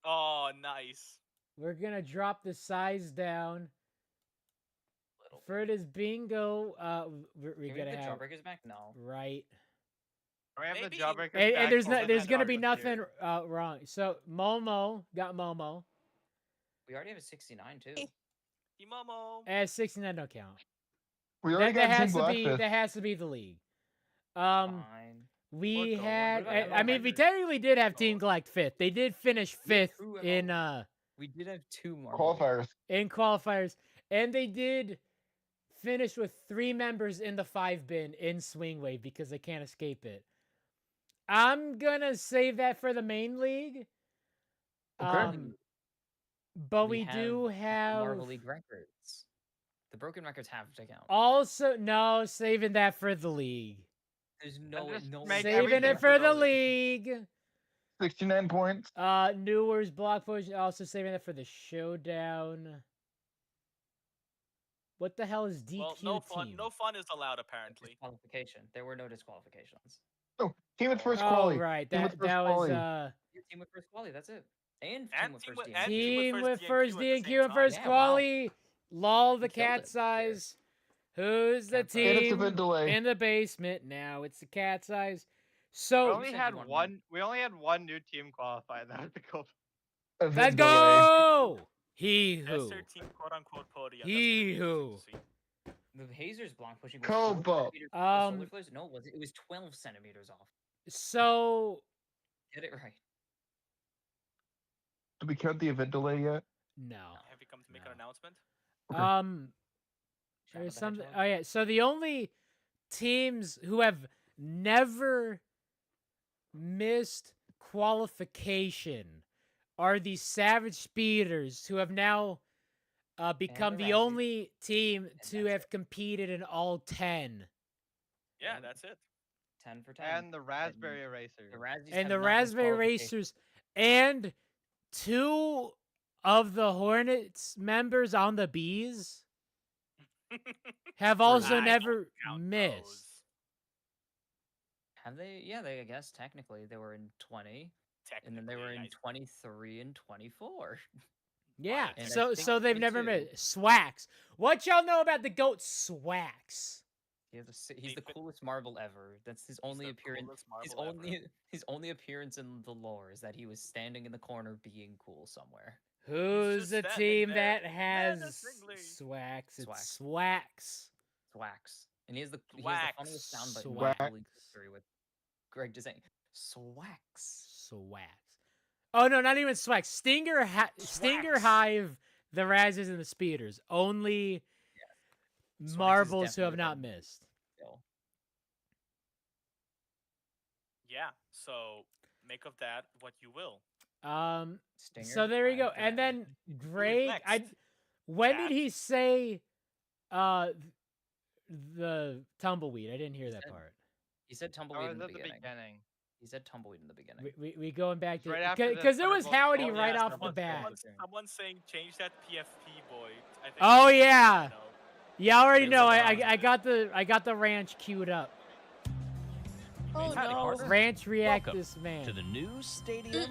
Oh, nice. we're gonna drop the size down. Little. For this bingo, we're Can we gonna get the have Jawbreakers back? No. right, We have the Maybe- Jawbreakers and back, there's but no, we'll there's have gonna be Dark this nothing year. wrong. So Momo got Momo We already have a 69 too. Team Momo. as 69 don't count. We already got That Team has to be Blackfist. that has to be the league. Fine. We Or Gold. had. What about I mean, we Avengers? technically did have Team Gold. Galactic fifth. They did finish fifth true in MLB. We did have 2 more. Qualifiers. in qualifiers, and they did finish with 3 members in the 5 bin in Swing Wave because they can't escape it. I'm gonna save that for the main league. Okay. But we do the have Marvel League records. The broken records have to count. also no saving that for the league. There's no just no make Saving everything it for the league. 69 points. Newer's block push. Also saving that for the showdown. What the hell is DQ Well, no fun. team? No fun is allowed apparently. disqualification. There were no disqualifications. No, team with first Oh quality. right, Team with that first that was quality. Your team with first quality. That's it. And And team with team first with- DM. and team with D&Q first at the DNQ same and first time. Yeah, wow. quality. Lol, the You killed cat it this year. size. Who's the Cat size. And it's a team bit delay. in the basement now? It's the cat size. We So only said had you wanted one. We only had one new team qualify. That was the Copa. A bit let's delay. go. He who. Tester team quote unquote podium. That's He gonna be who. interesting to see. The Hazers block pushing was Cobalt. 4 centimeters off the solar Um, flares? No, was it? It was 12 centimeters off. So Get it right. Did we count the event delay yet? No. Have you come to make an announcement? There's something. Oh yeah. So the only teams who have never missed qualification are the Savage Speeders, who have now become the only team to have competed in all 10. Yeah, that's it. 10 for 10. And the Raspberry Erasers. And the Raspberry Racers, and 2 of the Hornets members on the Bees have also never missed. Have they? Yeah, I guess technically they were in 20, and then they were in 23 and 24. Yeah, And so they've never missed. Swax. What y'all know about the GOAT Swax? He's the coolest marble ever. That's his only appearance. His only appearance in the lore is that he was standing in the corner being cool somewhere. Who's the team that has Swax? It's Swax. Swax. And he has the funniest soundbite in League history with Greg just saying Swax. Swax. Oh no, not even Swax. Stinger Hive, the Razzes and the Speeders. Only marbles who have not missed. Yeah, so make of that what you will. Stinger, so there you go. And then Greg, when did he say the tumbleweed? I didn't hear that part. He said tumbleweed in the beginning. He said tumbleweed in the beginning. We going back to because there was Howdy right off the bat. Someone's saying change that PFP boy. I think oh yeah, you already know. I got the ranch queued up. Oh no! Ranch react Welcome this man to the new stadium.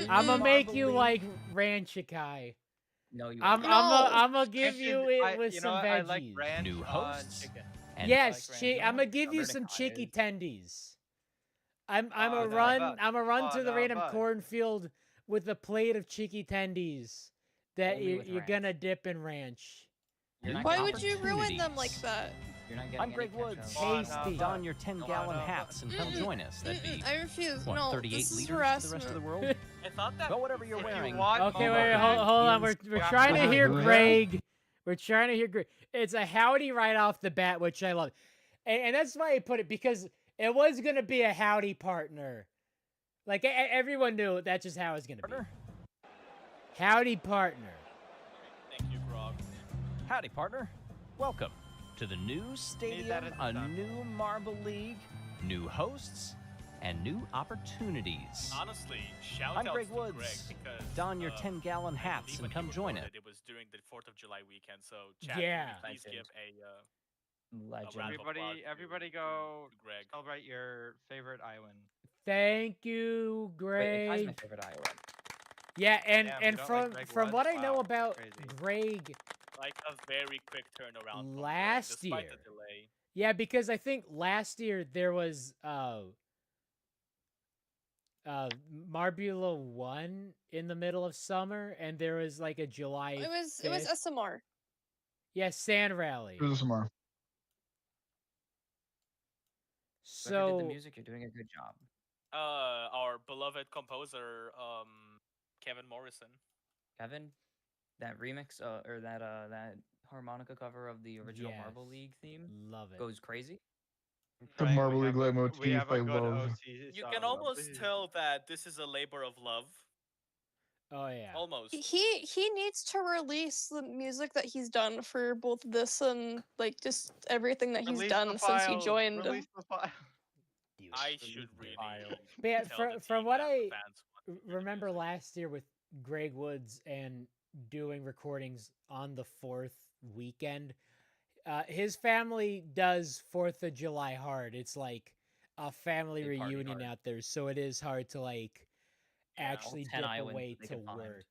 I'm gonna make you like Ranchikai. No, you. I'm gonna give you it with some veggies. I like ranch New hosts. Yes, I'm gonna give you some chicky tendies. I'm a run to the random cornfield with a plate of chicky tendies that you're gonna dip in ranch. Why would you ruin them like that? I'm Greg Woods. Tasty. Don your 10-gallon hats and come join us. That'd be I refuse. what, no, 38 this is liters to the harassment. rest of the world. I thought that. But whatever you're wearing. Okay, wait, hold on. We're trying to hear Greg. We're trying to hear Greg. It's a howdy right off the bat, which I love, and that's why I put it, because it was gonna be a howdy partner. Like everyone knew that's just how it's gonna be. Howdy partner. Thank you, Grog. Howdy, partner. Welcome to the new stadium, a new Marble League, new hosts, and new opportunities. Honestly, shout I'm out Greg to Woods. Greg because Don your 10-gallon hats and come join us. It was during the 4th of July weekend, so chat, please give a legend. Everybody go celebrate your favorite Iowan. Thank you, Greg. Wait, my favorite Iowan. Yeah, and from what I know about Greg, like a very quick turnaround last year. Despite the delay. Yeah, because I think last year there was Marbula 1 in the middle of summer, and there was like a July. It was SMR. Yeah, Sand Rally. It was SMR. So whoever did the music, you're doing a good job. Our beloved composer, Kevin Morrison. Kevin, that remix, or that harmonica cover of the original Marble League theme, love it. Goes crazy. The Marble League motif I love. You can almost tell that this is a labor of love. Oh yeah. Almost. He needs to release the music that he's done for both this and like just everything that he's done since he joined. Release the file. I should really. But yeah, from what I remember last year with Greg Woods and doing recordings on the 4th weekend, his family does 4th of July hard. It's like a family reunion out there, so it is hard to like actually dip away to work.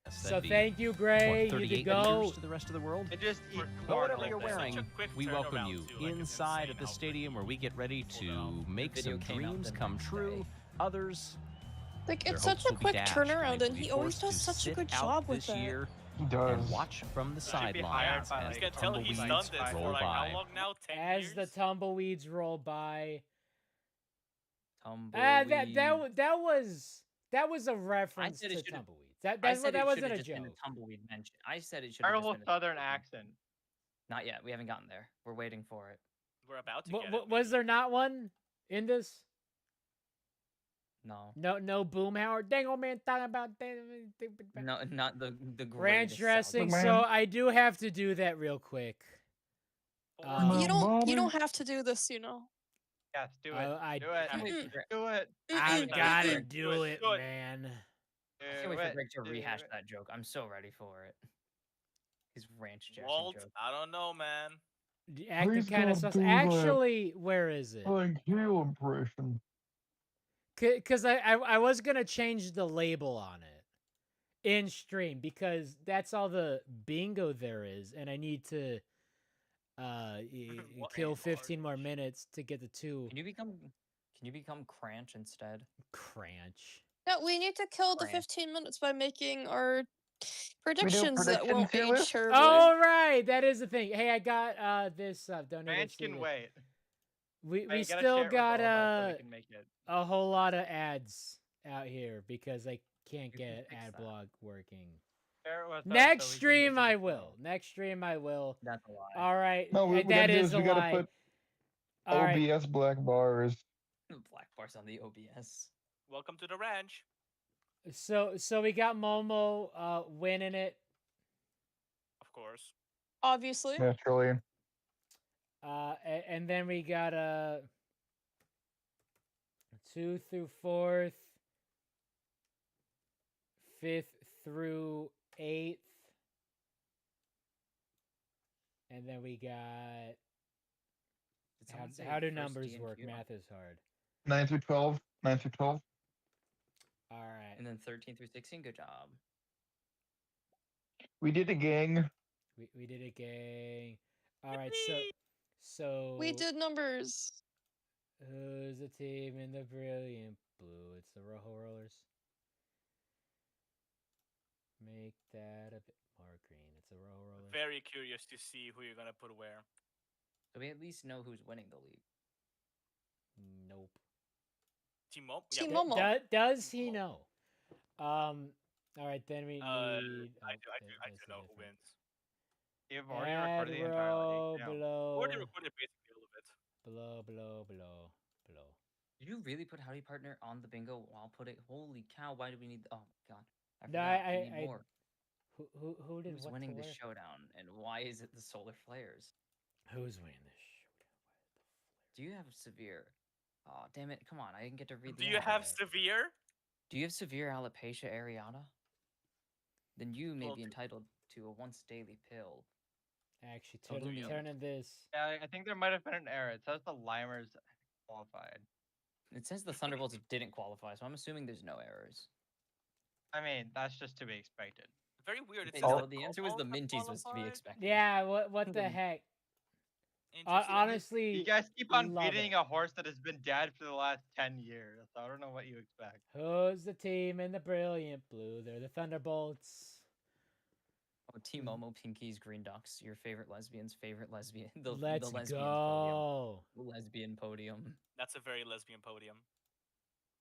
So thank you, Greg. You can go to the rest of the world. Just eat whatever you're wearing, we welcome you inside of the stadium where we get ready to make some dreams come true. Others, like it's such a quick turnaround, and he always does such a good job with that. He does. And watch from the sidelines as the tumbleweeds roll by. As the tumbleweeds roll by. Tumbleweed. That was a reference to tumbleweeds. That I said that it wasn't should a have just been joke. a tumbleweed mention. I said it should have just Terrible been a Southern tumbleweed accent. mention. Not yet. We haven't gotten there. We're waiting for it. We're about to get it. Was there not one in this? No. No Boomhauer. Dang old man talking about No, not the ranch greatest dressing. Look, So man. I do have to do that real quick. You don't have to do this, you know. Yes, do it. I do it. Can't wait for Do it. I've got to Greg. do it, Do it. man. I can't wait for Greg to rehash that joke. I'm so ready for it. His ranch dressing Walt, joke. I don't know, man. Acting Please kind of don't sus. do that. Actually, where is it? Like heel impression. Because I was gonna change the label on it in stream because that's all the bingo there is, and I need to kill 15 more minutes to get the 2. Can you become Cranch instead? Cranch. No, we need to kill the Cranch. 15 minutes by making our predictions that predictions won't here, age Liz? terribly. Oh right, that is the thing. Hey, I got this donated. Ranch can wait. We Hey, still share it with got all of us so we can make it. a whole lot of ads out here because I can't You can get fix ad that. block working. Share it with us so Next we can stream make it I as will. well. Next stream I will. That's a lie. All right. No, we that gotta do is is a we gotta lie. put All right. OBS black bars. Black bars on the OBS. Welcome to the ranch. So we got Momo winning it. Of course. Obviously. Naturally. And then we got 2 through 4th, 5th through 8th, and then we got. How do numbers work? Math is hard. 9 through 12. 9 through 12. All right. And then 13 through 16. Good job. We did a gang. We did it, gang. All right, so We did numbers. who's the team in the brilliant blue? It's the Rojo Rollers. Make that a bit more green. It's the Rojo Rollers. Very curious to see who you're gonna put where. So we at least know who's winning the league. Nope. Team Momo. Team Yeah, Momo. Does he know? All right, then we need. I do know who wins. You've already recorded the entire league. Yeah. Already recorded basically all of it. Below. Did you really put Howdy Partner on the bingo while putting? Holy cow! Why do we need? Oh my god! I No, forgot. We need more. Who did Who's what winning to the where? showdown, and why is it the solar flares? Who's winning this showdown? Do you have severe? Oh damn it! Come on, I didn't get to read. Do you have severe? Do you have severe alopecia areata? Then you may be entitled to a once daily pill. Actually, Aluminum. turning this. Yeah, I think there might have been an error. It says the Limers qualified. It says the Thunderbolts didn't qualify, so I'm assuming there's no errors. I mean, that's just to be expected. Very weird. It's No, the answer was the Minties was to be expected. Yeah. What the heck? Honestly, You guys keep on love beating it. a horse that has been dead for the last 10 years. I don't know what you expect. Who's the team in the brilliant blue? They're the Thunderbolts. Oh, Team Momo, Pinkies, Green Ducks, your favorite lesbian's favorite lesbian. Let's the lesbian go. podium. Lesbian podium. That's a very lesbian podium.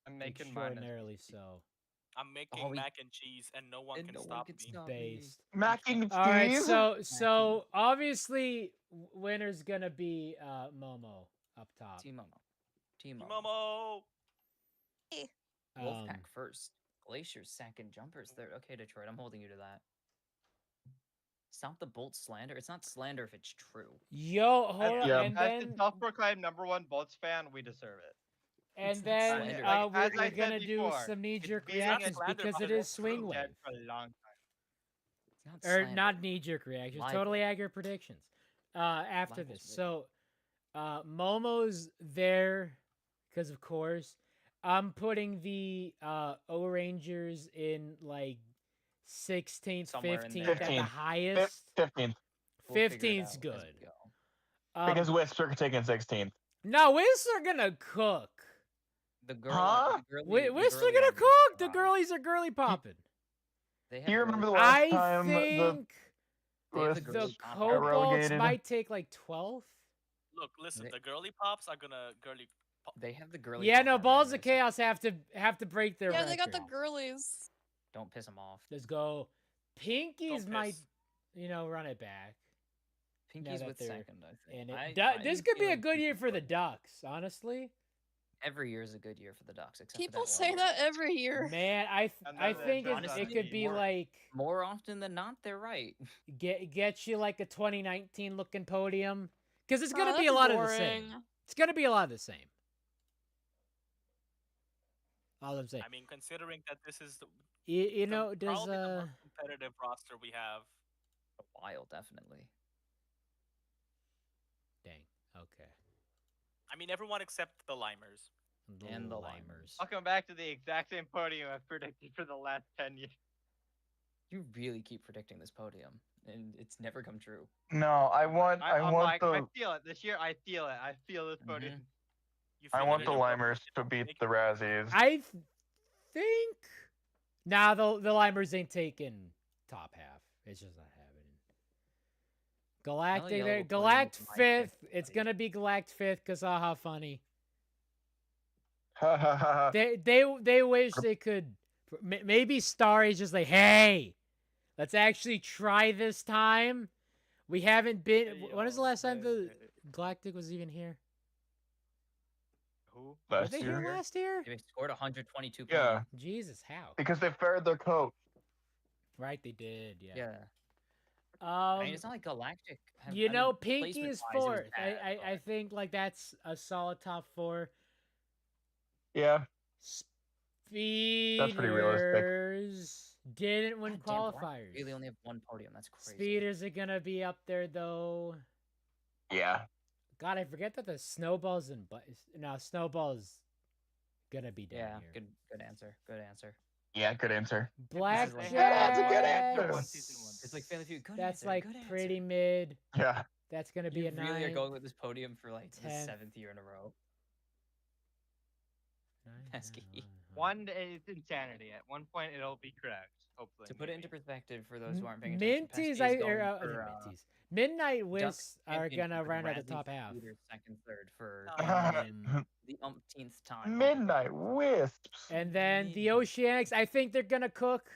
I'm making mine. Extraordinarily so. I'm making mac and cheese, and no one can stop me. Based. Mac and cheese. All right, so obviously winner's gonna be Momo up top. Team Momo. Team Team Momo. Momo. Wolfpack first. Glaciers second. Jumpers third. Okay, Detroit, I'm holding you to that. Stop the Bolt slander. It's not slander if it's true. Yo, hold on, and as the then self-proclaimed #1 Bolts fan, we deserve it. and It's then slander. we're I gonna said do before, some knee-jerk it's being a reactions slander because it because is swing Been wave, dead for a long time. It's not or slander. not knee-jerk reactions, Libel. totally accurate predictions. After Libel's this, written. so Momo's there because of course I'm putting the O Rangers in like 16th, Somewhere in 15th there. at the 15th. highest. 15th. We'll figure it 15th's out as good. we go. Because Whisper taking 16th. No, Whistler gonna cook. The girl. Huh? The girly, Whistler gonna cook. The girlies are girly popping. They have Do you remember the girly- last I time think They have the the the girly pop Cobalts relegated? might take like 12th. Look, listen. They- The girly pops are gonna girly. They have the girly. Yeah, pop no, already, Balls of so Chaos have to break their Yeah, record. they got the girlies. Don't piss them off. Let's go. Pinkies Don't might, piss. run it back. Pinkies that with they're second, I think. And I'm this could be a feeling good year Pinkies for the first. Ducks, honestly. Every year is a good year for the Ducks, except People for that say one year. that every year. Man, And I then think just honestly, it could be more- like More often than not, they're right. get you like a 2019 looking podium, because it's gonna Oh, be a that's lot of the same. boring. It's gonna be a lot of the same. All I'm saying. I mean, considering that this is the, You know, does probably the most competitive roster we have. A while, definitely. dang. Okay. I mean, everyone except the Limers. And the Limers. I'll come back to the exact same podium I've predicted for the last 10 years. You really keep predicting this podium, and it's never come true. No, I want I the feel it. This year, I feel it. I feel this podium. You I feel want like the you're gonna Limers to beat the Razzies. I think. Nah, the Limers ain't taking top half. It's just not happening. Galactic, Yellow will put Galact into my fifth. pick, It's buddy. gonna be Galact fifth, cause haha funny. Ha ha ha. They wish they could. Maybe Starry's just like, hey, let's actually try this time. We haven't been. When was the last time the Galactic was even here? Who? Were Last they here year? last year? They scored 122 points. Yeah, Jesus, how? because they fired their coach. Right, they did. Yeah. Yeah. I mean, Um, it's not like Galactic. you know, Pinky placement-wise, is it was fourth. bad, I but- think like that's a solid top four. Yeah, Speeders pretty realistic. didn't win God damn, Galactic qualifiers. really only have one podium. That's crazy. Speeders are gonna be up there though. yeah. God, I forget that the snowballs and snowballs gonna be down Yeah, here. good answer. Good answer. Yeah, good answer. Blackjack. That's a good answer. One season one. It's like Family Feud. Good That's answer, like good answer. pretty mid. Yeah. That's gonna be You a really are 9. going with this podium for like the 10th. 7th year in a row. Pesky. One is insanity. At one point, it'll be correct. Hopefully. To put it into maybe. perspective for those who aren't paying attention, Minties, Pesky is going Minties. Midnight Ducks Wisps are champion gonna with round out the Razzie top half. Speeders second, third for Um, the umpteenth time. Midnight Wisps. And then the Oceanics, I think they're gonna cook,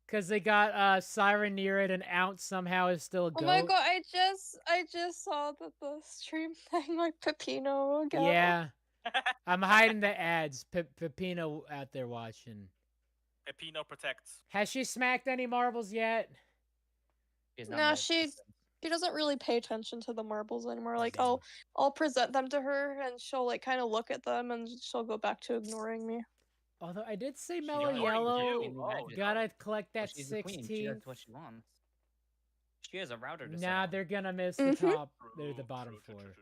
cause they got Siren near it, and Ounce somehow is still a goat. Oh my god, I just saw that the stream thing like Pepino again. Yeah, I'm hiding the ads. Pepino out there watching. Pepino protects. Has she smacked any marbles yet? No, she doesn't really pay attention to the marbles anymore. Like I'll present them to her and she'll like kind of look at them and she'll go back to ignoring me. Although I did say She Mellow does. Yellow, Oh, gotta collect that She's the queen. She 16th. does what she wants. She has a router to Nah, set up. they're gonna miss the Mhm. top. They're the bottom four. One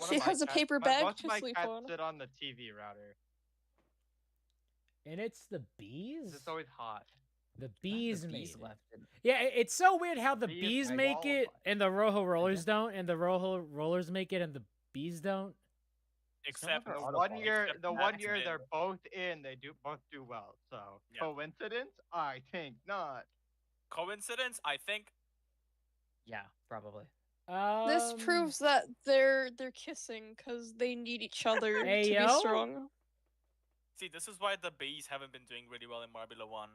She of my has a cats- paper my- bag both to of my sleep cats on. sit on the TV router. And it's the bees. It's always hot. The bees the made bees it. left it. Yeah, it's so weird how the Bees bees are make it qualified. and the Rojo Rollers don't, and the Rojo Rollers make it and the bees don't. Except Some of The our one auto year, except the Max one year did. they're both in, they both do well. So Yeah. coincidence? I think not. Coincidence? I think. Yeah, probably. This proves that they're kissing because they need each other Hey, to yo. be strong. See, this is why the bees haven't been doing really well in Marbella 1.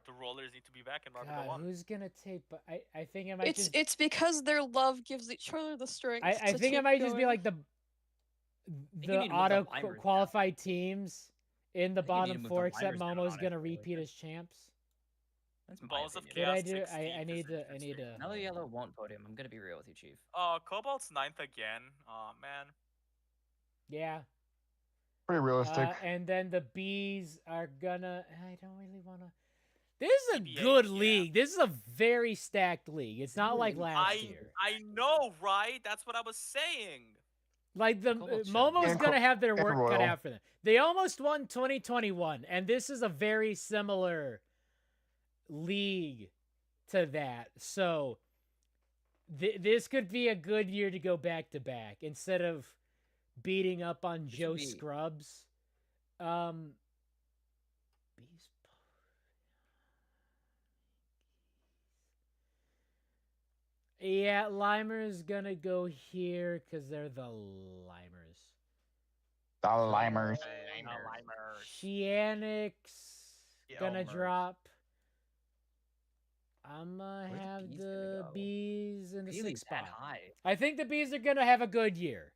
The rollers need to be back in Marbella God, 1. who's gonna take? But I think it might just. It's because their love gives each other the strength. I to think it keep might just be going. like the you need to move the auto Limers down. qualified teams in the I think you need to bottom move four, the except Limers down, Momo's gonna honestly. repeat as champs. That's my Balls of opinion. Did I Chaos do? 16th I is need to. I interesting. need to. Mellow Yellow won't podium. I'm gonna be real with you, Chief. Cobalt's 9th again. Oh man. Yeah. Pretty realistic. And then the bees are gonna. I don't really wanna. This is a TBH, good yeah. league. This is a very stacked league. It's not like last I year. I know, right? That's what I was saying. Like the Cobalt's Momo's And gonna have their and work cut Royal. out for them. They almost won 2021, and this is a very similar league to that. So this could be a good year to go back to back instead of beating up on This Joe would be- Scrubs. Bees. Yeah, Limer's gonna go here because they're the Limers. The Limers. Limers. Oceanics gonna Elmers. drop. I'm gonna Where's have Bees the gonna go? Bees in the Really 6th that spot. high? I think the Bees are gonna have a good year.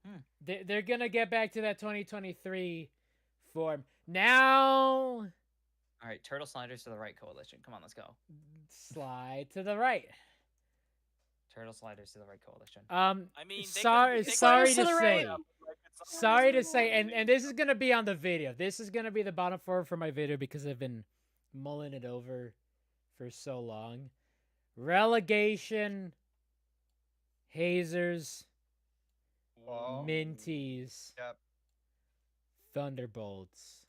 Hmm. They're gonna get back to that 2023 form. Now, All right, Turtle Sliders to the right, Coalition. Come on, let's go. slide to the right. Turtle Sliders to the right, Coalition. I mean, sorry Sliders to to the say. right. Sorry to say, and this is gonna be on the video. This is gonna be the bottom 4 for my video because I've been mulling it over for so long. Relegation, Hazers, Whoa. Minties, Yep. Thunderbolts,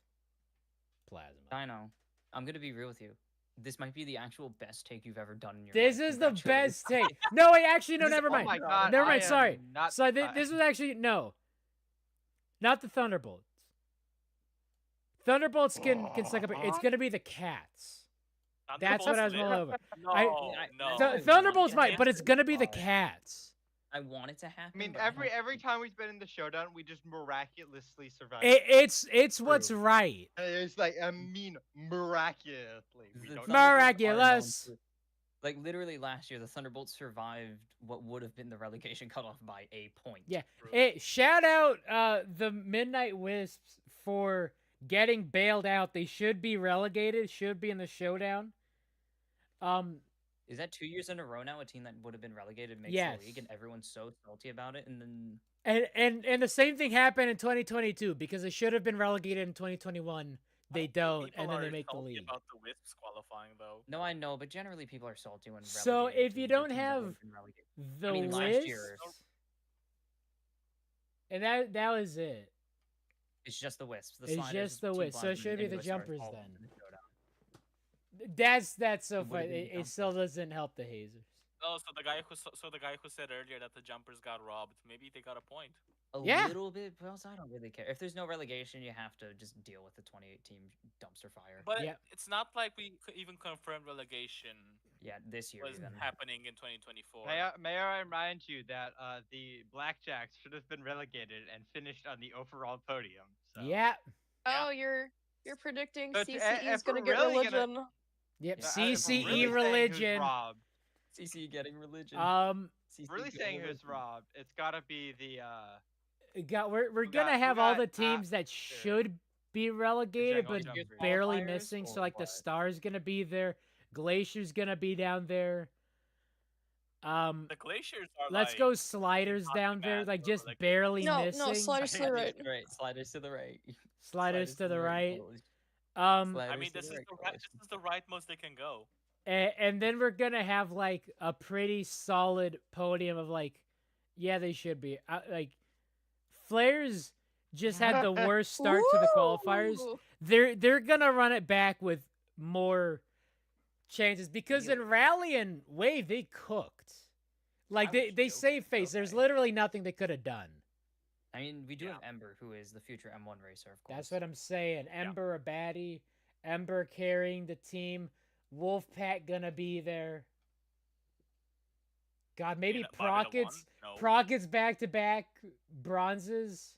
Plasma. I know. I'm gonna be real with you. This might be the actual best take you've ever done in your This life. is the Congratulations. best take. No, wait, actually, no, never Oh mind. my god. Never I mind, am sorry. Not, So this was actually, no. Not the Thunderbolts. Thunderbolts can suck up. It's going to be the Cats. That's what I was mulling over. No. Thunderbolts might, but it's going to be the Cats. I want it to happen. I mean, but every time we've been in the showdown, we just miraculously survive. It's what's right. It's like, I mean, miraculously. We don't Miraculous. Like, literally last year, the Thunderbolts survived what would have been the relegation cutoff by a point. Yeah. Shout out the Midnight Wisps for getting bailed out. They should be relegated, should be in the showdown. Is that 2 years in a row now? A team that would have been relegated makes the league, and everyone's so salty about it. And then and the same thing happened in 2022 because they should have been relegated in 2021. They don't, and then they make the league. About the Wisps qualifying though. No, I know, but generally people are salty when. So if you don't have the Wisps, and that was it. It's just the Wisps. It's just the Wisps. So it should be the Jumpers then. That's so funny. It still doesn't help the Hazers. Oh, so the guy who said earlier that the Jumpers got robbed, maybe they got a point. A little bit, but also I don't really care. If there's no relegation, you have to just deal with the 28-team dumpster fire. But it's not like we could even confirm relegation. Yeah, this year was happening in 2024. May I remind you that the Blackjacks should have been relegated and finished on the overall podium. So. Yeah. Oh, you're predicting So CCE is gonna get really religion. Yep, Yeah, CCE really religion. CCE getting religion. Really saying who's robbed? It's gotta be the. We're gonna have all the teams that should be relegated, but barely missing. So like the Star's gonna be there, Glacier's gonna be down there. The Glaciers are. Let's go Sliders down there, like just barely missing. No, Sliders to the right. Sliders to the right. Sliders to the right. I mean, this is the rightmost they can go. And then we're gonna have like a pretty solid podium of like, yeah, they should be like. Flares just had the worst start to the qualifiers. They're gonna run it back with more chances because in Rally and Wave they cooked. Like they saved face. There's literally nothing they could have done. I mean, we do have Ember, who is the future M1 racer, of course. That's what I'm saying. Ember a baddie. Ember carrying the team. Wolfpack gonna be there. God, maybe Prockets back-to-back bronzes.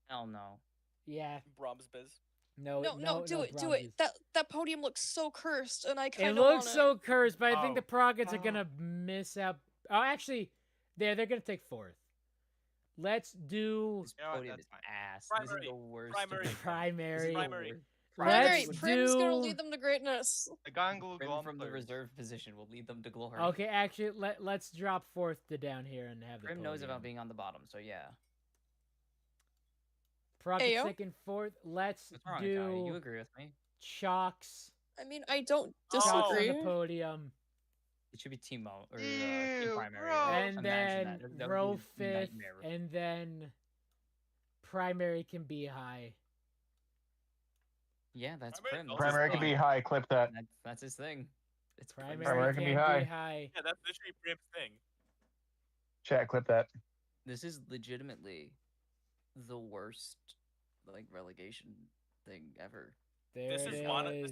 Hell no. Yeah. Bronze biz. No, do it. That podium looks so cursed, and I kind of It looks so cursed, but I think the Prockets are gonna miss out. Oh, actually, they're gonna take 4th. Let's do. This podium is ass. This is the worst. Primary. Prim's gonna lead them to greatness. The Gongul Prim from the reserve position will lead them to glory. Okay, actually, let's drop 4th to down here and have Prim knows about being on the bottom, so yeah. Prockets second, 4th. Let's do. Akai? You agree with me? Chalks. I mean, I don't disagree. On the podium. It should be Team Team Primary. And then row 5th, and then Primary can be high. Yeah, that's Prim. Primary can be high. Clip that. That's his thing. It's Primary can be high. Yeah, that's literally Prim's thing. Chat, clip that. This is legitimately the worst relegation thing ever. This is one of the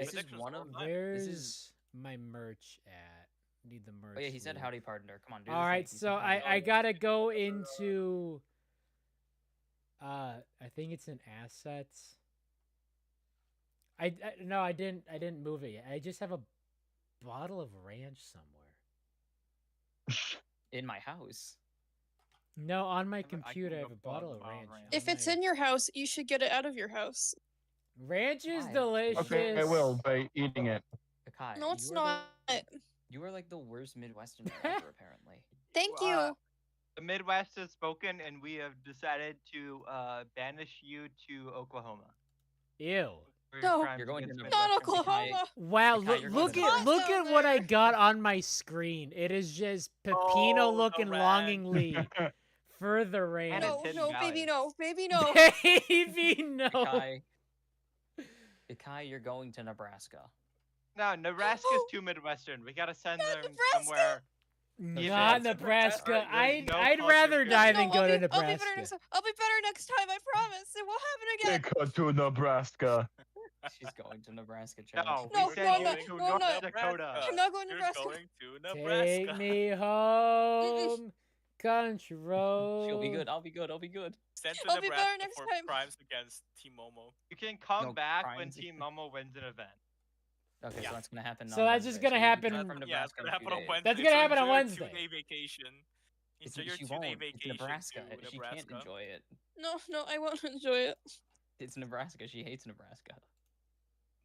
predictions. Where's my merch at? Need the merch. Oh yeah, he said howdy partner. Come on, dude. All right, so I gotta go into I think it's in assets. No, I didn't move it yet. I just have a bottle of ranch somewhere. In my house. No, on my I can computer I go have a pull out bottle the of bottle of ranch. ranch. If it's in your house, you should get it out of your house. Ranch is Why? delicious. Okay, I will by eating it. Akai, No, it's not. You are like the worst Midwesterner ever, apparently. Thank you. The Midwest has spoken, and we have decided to banish you to Oklahoma. Ew. For No. crimes You're going to against Not Midwestern Oklahoma. Wow, Akai, you're going look to at look down at what I there. got on my screen. It is just Pepino Oh, the looking ranch. longingly for the ranch. No, Hidden no, Valley. baby, no, baby, no. Baby, no. Akai, you're going to Nebraska. No, Nebraska's too Midwestern. We gotta send Not them Nebraska. somewhere. Not Even- Nebraska. There's I'd no I'd culture rather fit. die No, than go to I'll be Nebraska. better next time. I'll be better next time. I promise. It won't happen They again. cut to Nebraska. She's going to Nebraska, Chad. No, No, we no, send no, you to no, North no. Dakota. I'm not going to You're Nebraska. going to Nebraska. Take me home, country road. She'll be good. I'll be good. I'll be good. Sent to I'll be Nebraska better next for time. crimes against Team Momo. You can come No, back when crimes Team Momo wins an event. Okay, Yeah. so that's gonna happen. So on that's just Wednesday, gonna you'll be happen- back from Yeah, it's Nebraska gonna in happen 2 on days. Wednesday. That's gonna happen on enjoy a Wednesday. 2-day vacation. Enjoy your She 2-day won't. vacation It's Nebraska. to She Nebraska. can't enjoy it. No, I won't enjoy it. It's Nebraska. She hates Nebraska.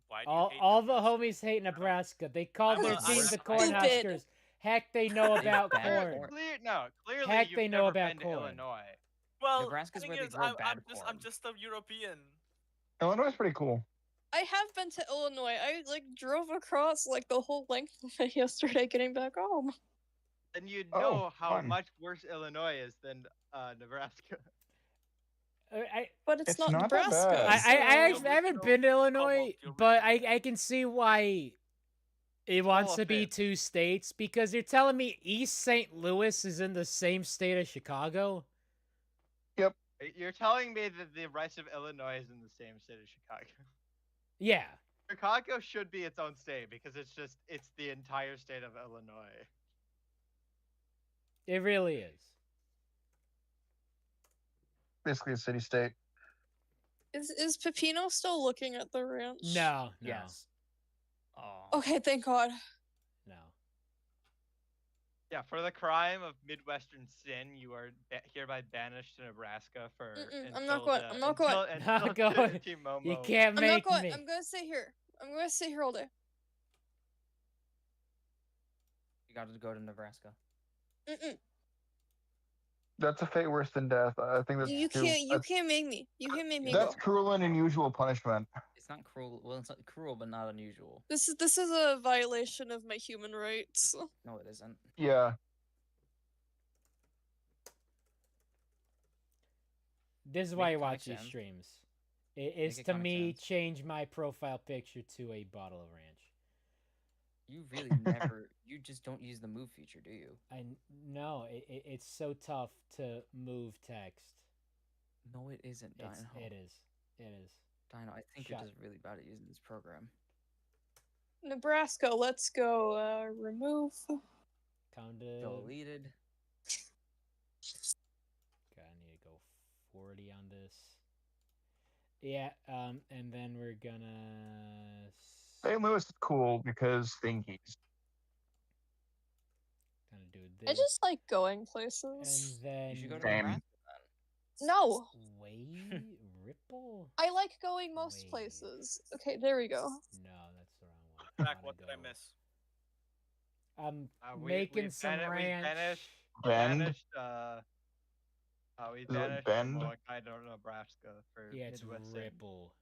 Why do you hate All the Nebraska? homies hate Nebraska. They call I'm their a- teams the I'm a- Cornhuskers. Heck, they know They about bad corn. corn. Clearly Heck, you've they know never about been to corn. Illinois. Well, Nebraska's thing where they is, grow I'm bad just corn. a European. Illinois is pretty cool. I have been to Illinois. I drove across the whole length of it yesterday getting back home. And you'd Oh, know how fun. much worse Illinois is than Nebraska. But it's It's not not that Nebraska. bad. I so- actually haven't been to Illinois, Almost, you're but right. I can see why it wants to be offense. 2 states, because you're telling me East St. Louis is in the same state as Chicago? You're telling me that the rest of Illinois is in the same state as Chicago. Yeah. Chicago should be its own state because it's the entire state of Illinois. It really is. Basically a city state. Is Pepino still looking at the ranch? No. Yes. Oh. Okay, thank God. No. Yeah, for the crime of Midwestern sin, you are hereby banished to Nebraska for. I'm not going. I'm not going. Not going. Team Momo. You can't I'm not make going. me. I'm gonna stay here. I'm gonna stay here all day. You got to go to Nebraska. That's a fate worse than death. I think that's You too- can't. You that's- can't make me. You can't make me That's go. cruel and unusual punishment. It's not cruel. Well, it's not cruel, but not unusual. This is a violation of my human rights. No, it isn't. Yeah. This is why Make you comic watch these sans. streams. It is Make it to comic me sans. change my profile picture to a bottle of ranch. You really never. You just don't use the move feature, do you? No, it's so tough to move text. No, it isn't, Dino. It is. It is. Dino, I think Shut- you're just really bad at using this program. Nebraska. Let's go. Remove. Counted. Deleted. Okay, I need to go 40 on this. Yeah, and then we're gonna St. Louis is cool because thingies. gonna do this. I just like going places. and then You should go to Same. Nebraska then. No, Sway Ripple. I like going most Wait. places. Okay, there we go. No, that's the wrong one. Back, wanna what did I go- miss? I'm We making some ranch. Bend. We Is it banished Bend? I don't know Nebraska for Yeah, it's Midwest sin. Ripple.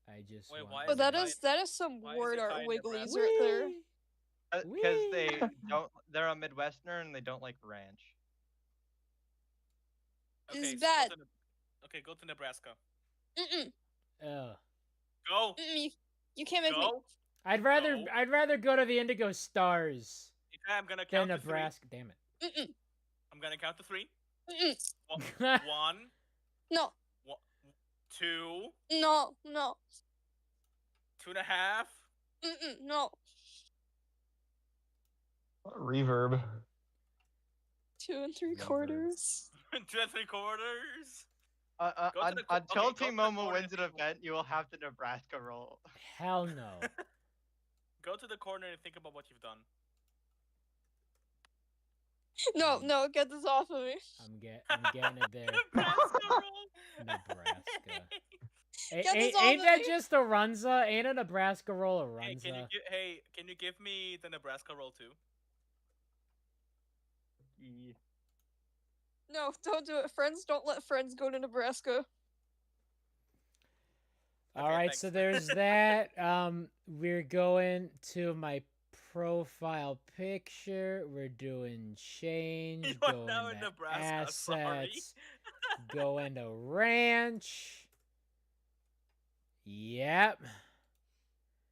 I just. Wait, want why Oh, is it that Kai- is some why is word it art Kai wigglies Nebraska? right there. Because they Whee! don't. They're a Midwesterner and they don't like ranch. Is Okay, so that- go to Nebraska. Ugh. Go. You can't make me. Go. I'd rather No. I'd rather go to the Indigo Stars Okay, I'm gonna than count to 3. Nebraska. Damn I'm gonna count to 3. it. 1, No, 2, no, no, 2.5. no. Reverb. 2 3/4. 2 3/4. Until Team Momo wins an event, you will have the Nebraska roll. Hell no. Go to the corner and think about what you've done. No, get this off of me. I'm getting it there. Nebraska roll. Nebraska. Ain't that just a runza? Ain't a Nebraska roll a runza? Hey, can you give me the Nebraska roll too? No, don't do it. Friends don't let friends go to Nebraska. All right, thanks. so there's that. We're going to my profile picture. We're doing change. You are going now in to Nebraska. assets. Sorry. Going to ranch. Yep.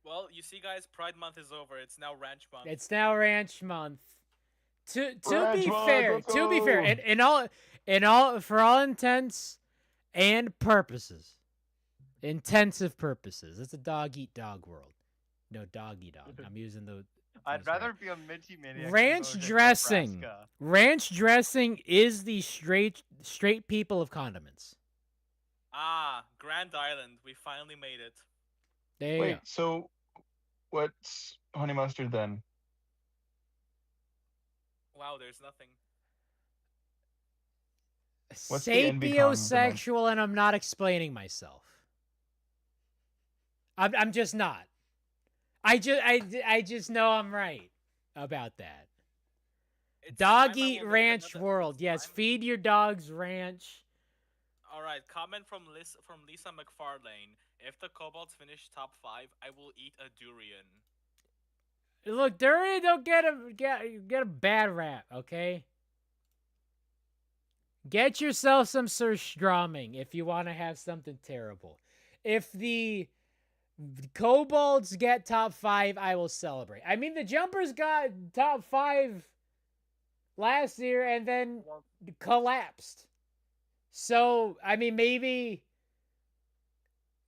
Well, you see, guys, Pride Month is over. It's now Ranch Month. It's now ranch month. To Ranch be month, fair, let's to be fair, go. for all intents and purposes, intensive purposes, it's a dog eat dog world. No, dog eat dog. I'm using the. I'd rather be a Minty Maniac. Ranch dressing. Ranch dressing is the straight people of condiments. Ah, Grand Island. We finally made it. There you Wait, go. so what's honey mustard then? Wow, there's nothing. What's the NB condiment? Sapiosexual, and I'm not explaining myself. I'm just not. I just know I'm right about that. It's Dog time I eat will make ranch another- world. it's Yes, time. feed your dogs ranch. All right, comment from Lisa McFarlane. If the Kobolds finish top 5, I will eat a durian. Look, durian don't get a bad rap, okay? Get yourself some surströmming if you want to have something terrible. If the Kobolds get top 5, I will celebrate. I mean, the Jumpers got top 5 last year and then collapsed. So, I mean, maybe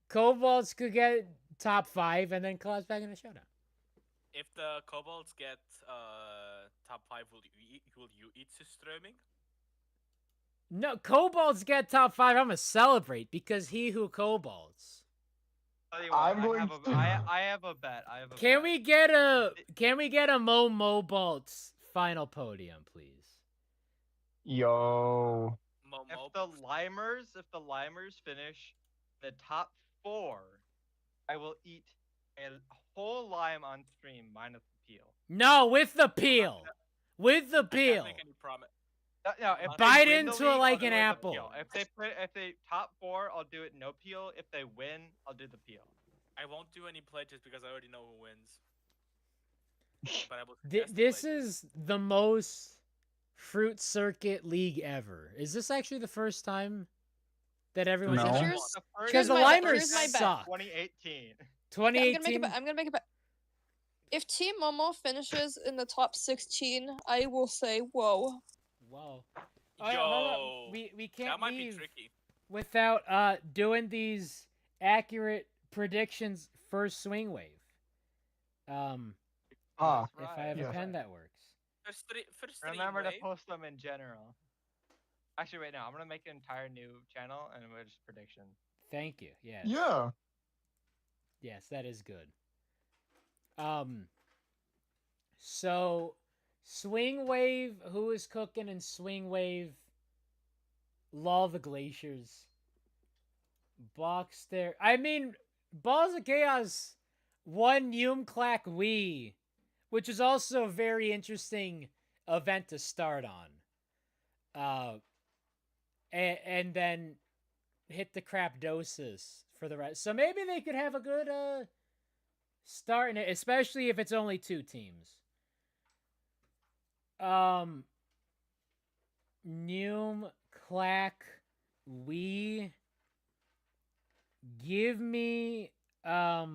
Kobolds could get top 5 and then collapse back in the showdown. If the Kobolds get top 5, will you eat surströmming? No, Kobolds get top 5. I'm gonna celebrate because he who Kobolds. I'm going to. I have a bet. Can we get a Mobolts final podium, please? Yo. If the Limers finish the top 4, I will eat a whole lime on stream minus the peel. No, with the peel. With the I peel. can't make any promise. No, if Bite they win the into league, it like I'll do an with the apple. peel. If they top 4, I'll do it no peel. If they win, I'll do the peel. I won't do any pledges because I already know who wins. But I will This pledges. is the most fruit circuit league ever. Is this actually the first time that everyone's No. in? Here's Because the my bet. Limers Here's my bet. suck. 2018. 2018. I'm gonna make a bet. If Team Momo finishes in the top 16, I will say whoa. Whoa. Yo, hold on. We can't that might be leave tricky. without doing these accurate predictions for swing wave. If I have a pen that works. First Remember to wave. post them in general. Actually, wait, no. I'm gonna make an entire new channel and we're just prediction. Thank you. Yes. Yeah. Yes, that is good. So swing wave, who is cooking in swing wave? Law of the Glaciers. Box there. I mean, Balls of Chaos won Yumclack Wii, which is also a very interesting event to start on. And then hit the crap doses for the rest. So maybe they could have a good start in it, especially if it's only 2 teams. Neum, Clack, Wii. Give me yeah,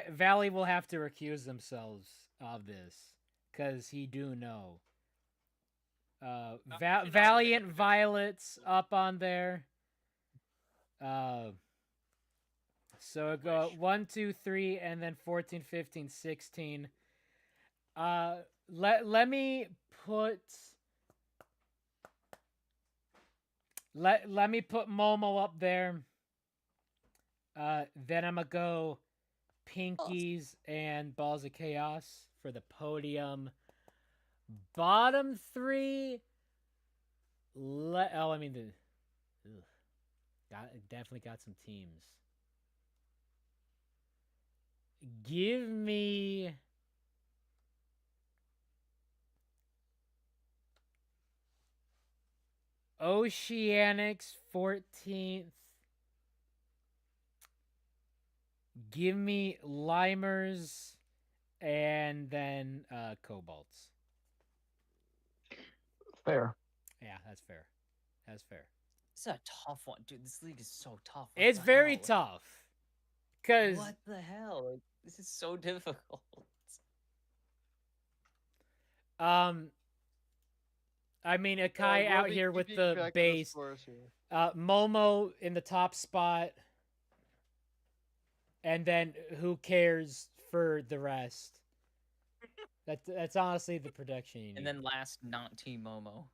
Valley will have to recuse themselves of this because he do know. Valiant Violets up on there. So it go 1, 2, 3, and then 14, 15, 16. Let me put Let me put Momo up there. Then I'm gonna go Pinkies and Balls of Chaos for the podium. Bottom three. Definitely got some teams. Give me Oceanics 14th. Give me Limers and then Cobalts. Fair. Yeah, that's fair. That's fair. It's a tough one, dude. This league is so tough. It's very tough. Cause what the hell? Like, this is so difficult. I mean, Akai out here with the base. Momo in the top spot. And then who cares for the rest? That's honestly the prediction you need. And then last, not Team Momo.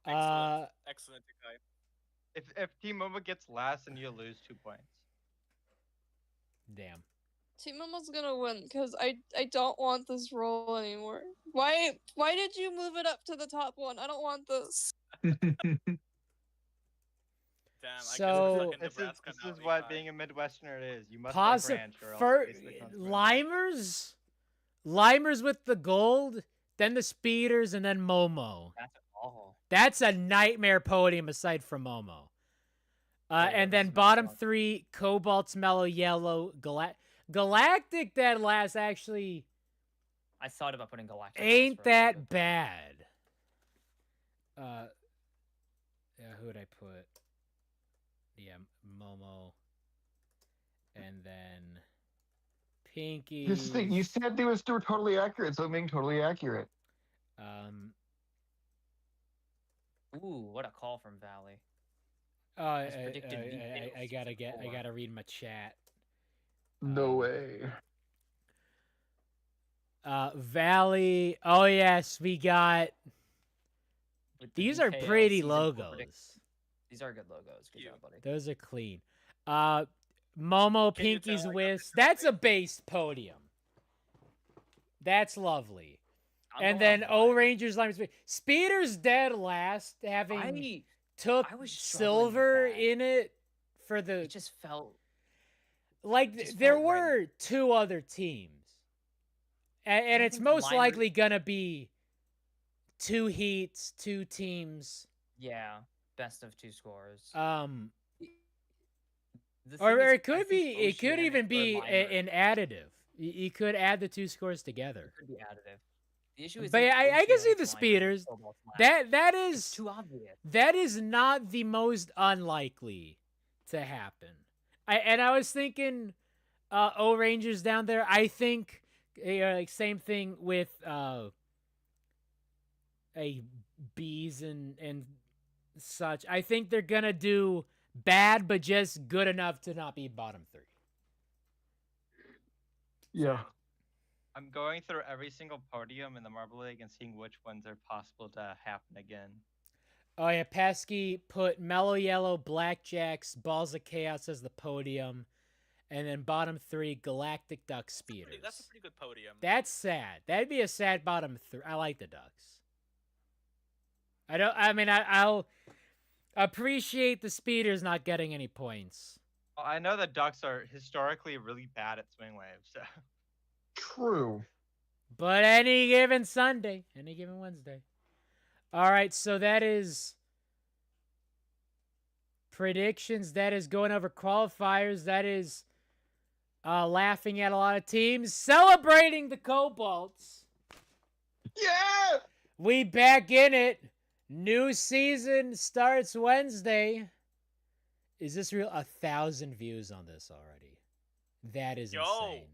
Excellent, Akai. If Team Momo gets last, and you lose 2 points. Damn. Team Momo's gonna win because I don't want this role anymore. Why did you move it up to the top one? I don't want this. Damn, so this is what being a Midwesterner is. You must branch or else Limers with the gold, then the Speeders, and then Momo. That's a nightmare podium aside from Momo. And then bottom three, Cobalt's Mellow Yellow, Galactic dead last actually. I thought about putting Galactic. Ain't that bad. Yeah, who would I put? Yeah, Momo. And then Pinky. Here's the thing, you said they were totally accurate, so I'm being totally accurate. Ooh, what a call from Valley. I gotta read my chat. No way. Valley. Oh yes, we got. These are pretty logos. These are good logos. Good job, buddy. Those are clean. Momo, Pinky's Whisk. That's a base podium. That's lovely. And then O-Rangers, Speeder's dead last, having took silver in it for the... It just felt... Like, there were two other teams. And it's most likely going to be 2 heats, 2 teams. Yeah, best of 2 scores. Or it could be, it could even be an additive. You could add the 2 scores together. It could be additive. The issue is, but I can see the Speeders. That is too obvious. That is not the most unlikely to happen. I was thinking, O-Rangers down there. I think like same thing with bees and such. I think they're gonna do bad, but just good enough to not be bottom 3. Yeah. I'm going through every single podium in the Marble League and seeing which ones are possible to happen again. Oh yeah, Pesky put Mellow Yellow, Blackjacks, Balls of Chaos as the podium, and then bottom 3 Galactic Duck Speeders. That's a pretty good podium. That's sad. That'd be a sad bottom 3. I like the Ducks. I'll appreciate the Speeders not getting any points. Well, I know the Ducks are historically really bad at swing waves, so. True. But any given Sunday, any given Wednesday. All right, so that is predictions. That is going over qualifiers. That is laughing at a lot of teams. Celebrating the Cobalts. Yeah! We back in it. New season starts Wednesday. Is this real? 1,000 views on this already. That is insane.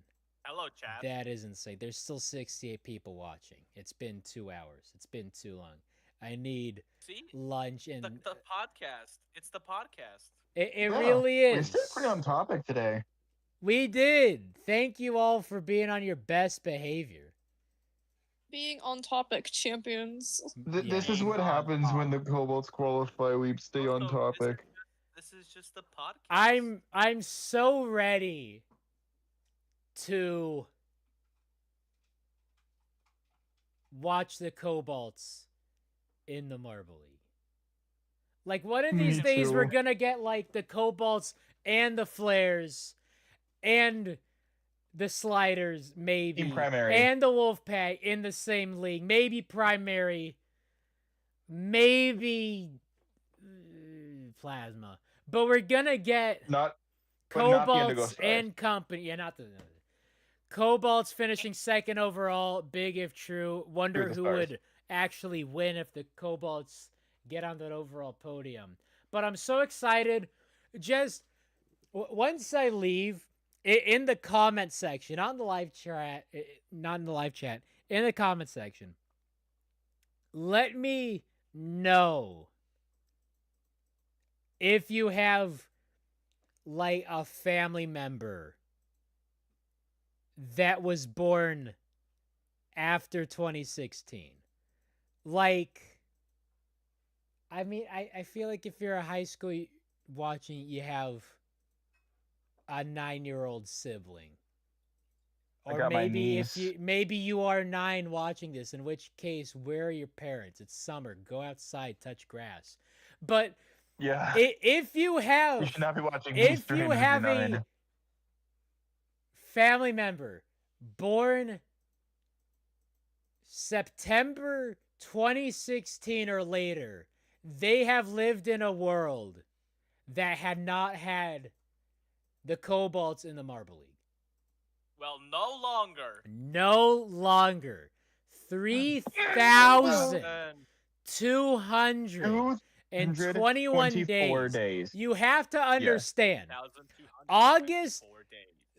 Hello, chat. That is insane. There's still 68 people watching. It's been 2 hours. It's been too long. I need lunch and... The podcast. It's the podcast. It really is. We stayed pretty on topic today. We did. Thank you all for being on your best behavior. Being on topic, champions. This is what happens when the Cobalts qualify. We stay on topic. This is just the podcast. I'm so ready to watch the Cobalts in the Marble League. Like, one of these days we're gonna get like the Cobalts and the Flares and the Sliders, maybe, and the Wolfpack in the same league. Maybe Primary, maybe Plasma. But we're gonna get Cobalts and company. Yeah, not the Cobalts finishing second overall. Big if true. Wonder who would actually win if the Cobalts get on that overall podium. But I'm so excited. Just once I leave, in the comment section, not in the live chat, in the comment section, let me know if you have like a family member that was born after 2016. Like, I mean, I feel like if you're a high school watching, you have a 9-year-old sibling. Or maybe you are 9 watching this, in which case, where are your parents? It's summer. Go outside, touch grass. But if you have, you should not be watching if you have a family member born September 2016 or later, they have lived in a world that had not had the Cobalts in the Marble League. Well, no longer. No longer. 3,221 days. You have to understand. August,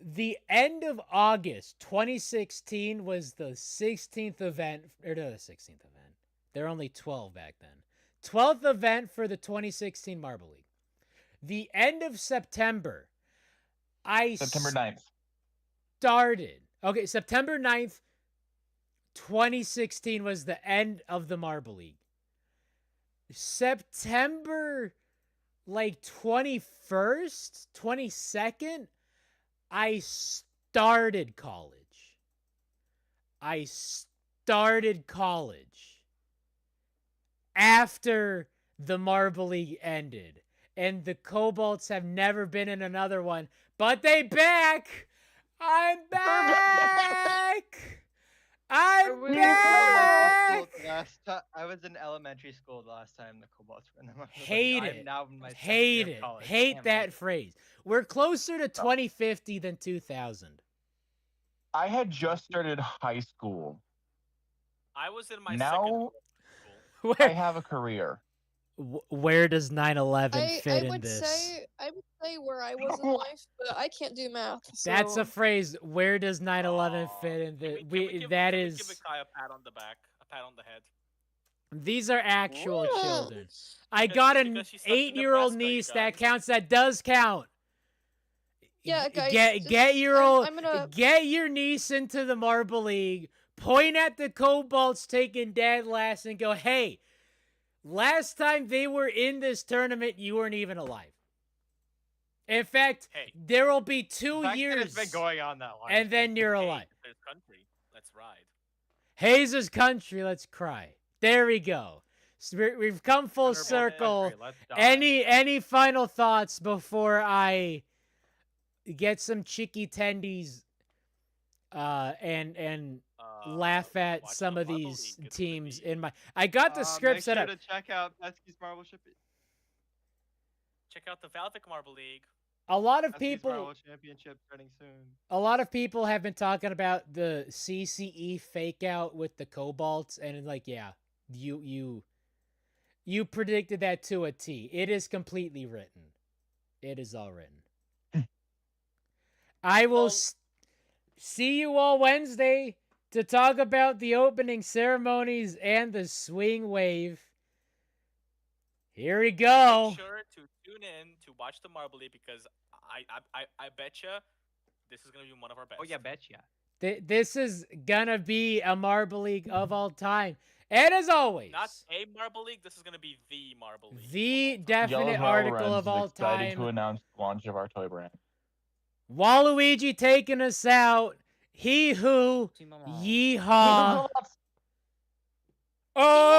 the end of August 2016 was the 16th event, or the 16th event. There were only 12 back then. 12th event for the 2016 Marble League. The end of September, September 9th. September 9th, 2016 was the end of the Marble League. September, like, 21st, 22nd, I started college. After the Marble League ended. And the Cobalts have never been in another one, but they back! I'm back! I'm back! I was in elementary school the last time the Cobalts were in the Hate that phrase. We're closer to 2050 than 2000. I had just started high school. I was in my second school. I have a career. Where does 9/11 fit in this? I would say where I was in life, but I can't do math. So. That's a phrase. Where does 9/11 fit in this? Can we give Kai a pat on the back, a pat on the head. These are actual children. I got an 8-year-old niece that counts. That does count. Yeah, guys. Get your niece into the Marble League. Point at the Cobalts taking dead last and go, hey. Last time they were in this tournament, you weren't even alive. In fact, there will be 2 years. It's been going on that long. And then you're alive. Hayes' country, let's ride. Hayes' country, let's cry. There we go. So we've come full circle. Any final thoughts before I get some chicky tendies and laugh at some of these teams in my... I got the script set up. Make sure to check out Pesky's Marble Ship. Check out the Valdic Marble League. A lot of people... Marble Championship starting soon. A lot of people have been talking about the CCE fake out with the Cobalts, and it's like, yeah, you predicted that to a T. It is completely written. It is all written. I will see you all Wednesday to talk about the opening ceremonies and the swing wave. Here we go. Make sure to tune in to watch the Marble League because I betcha this is gonna be one of our best. Oh yeah, betcha. This is gonna be a Marble League of all time. And as always, not a Marble League, this is going to be the Marble League. The definite article of all time. To announce the launch of our toy brand. Waluigi taking us out. He who, yeehaw. Oh!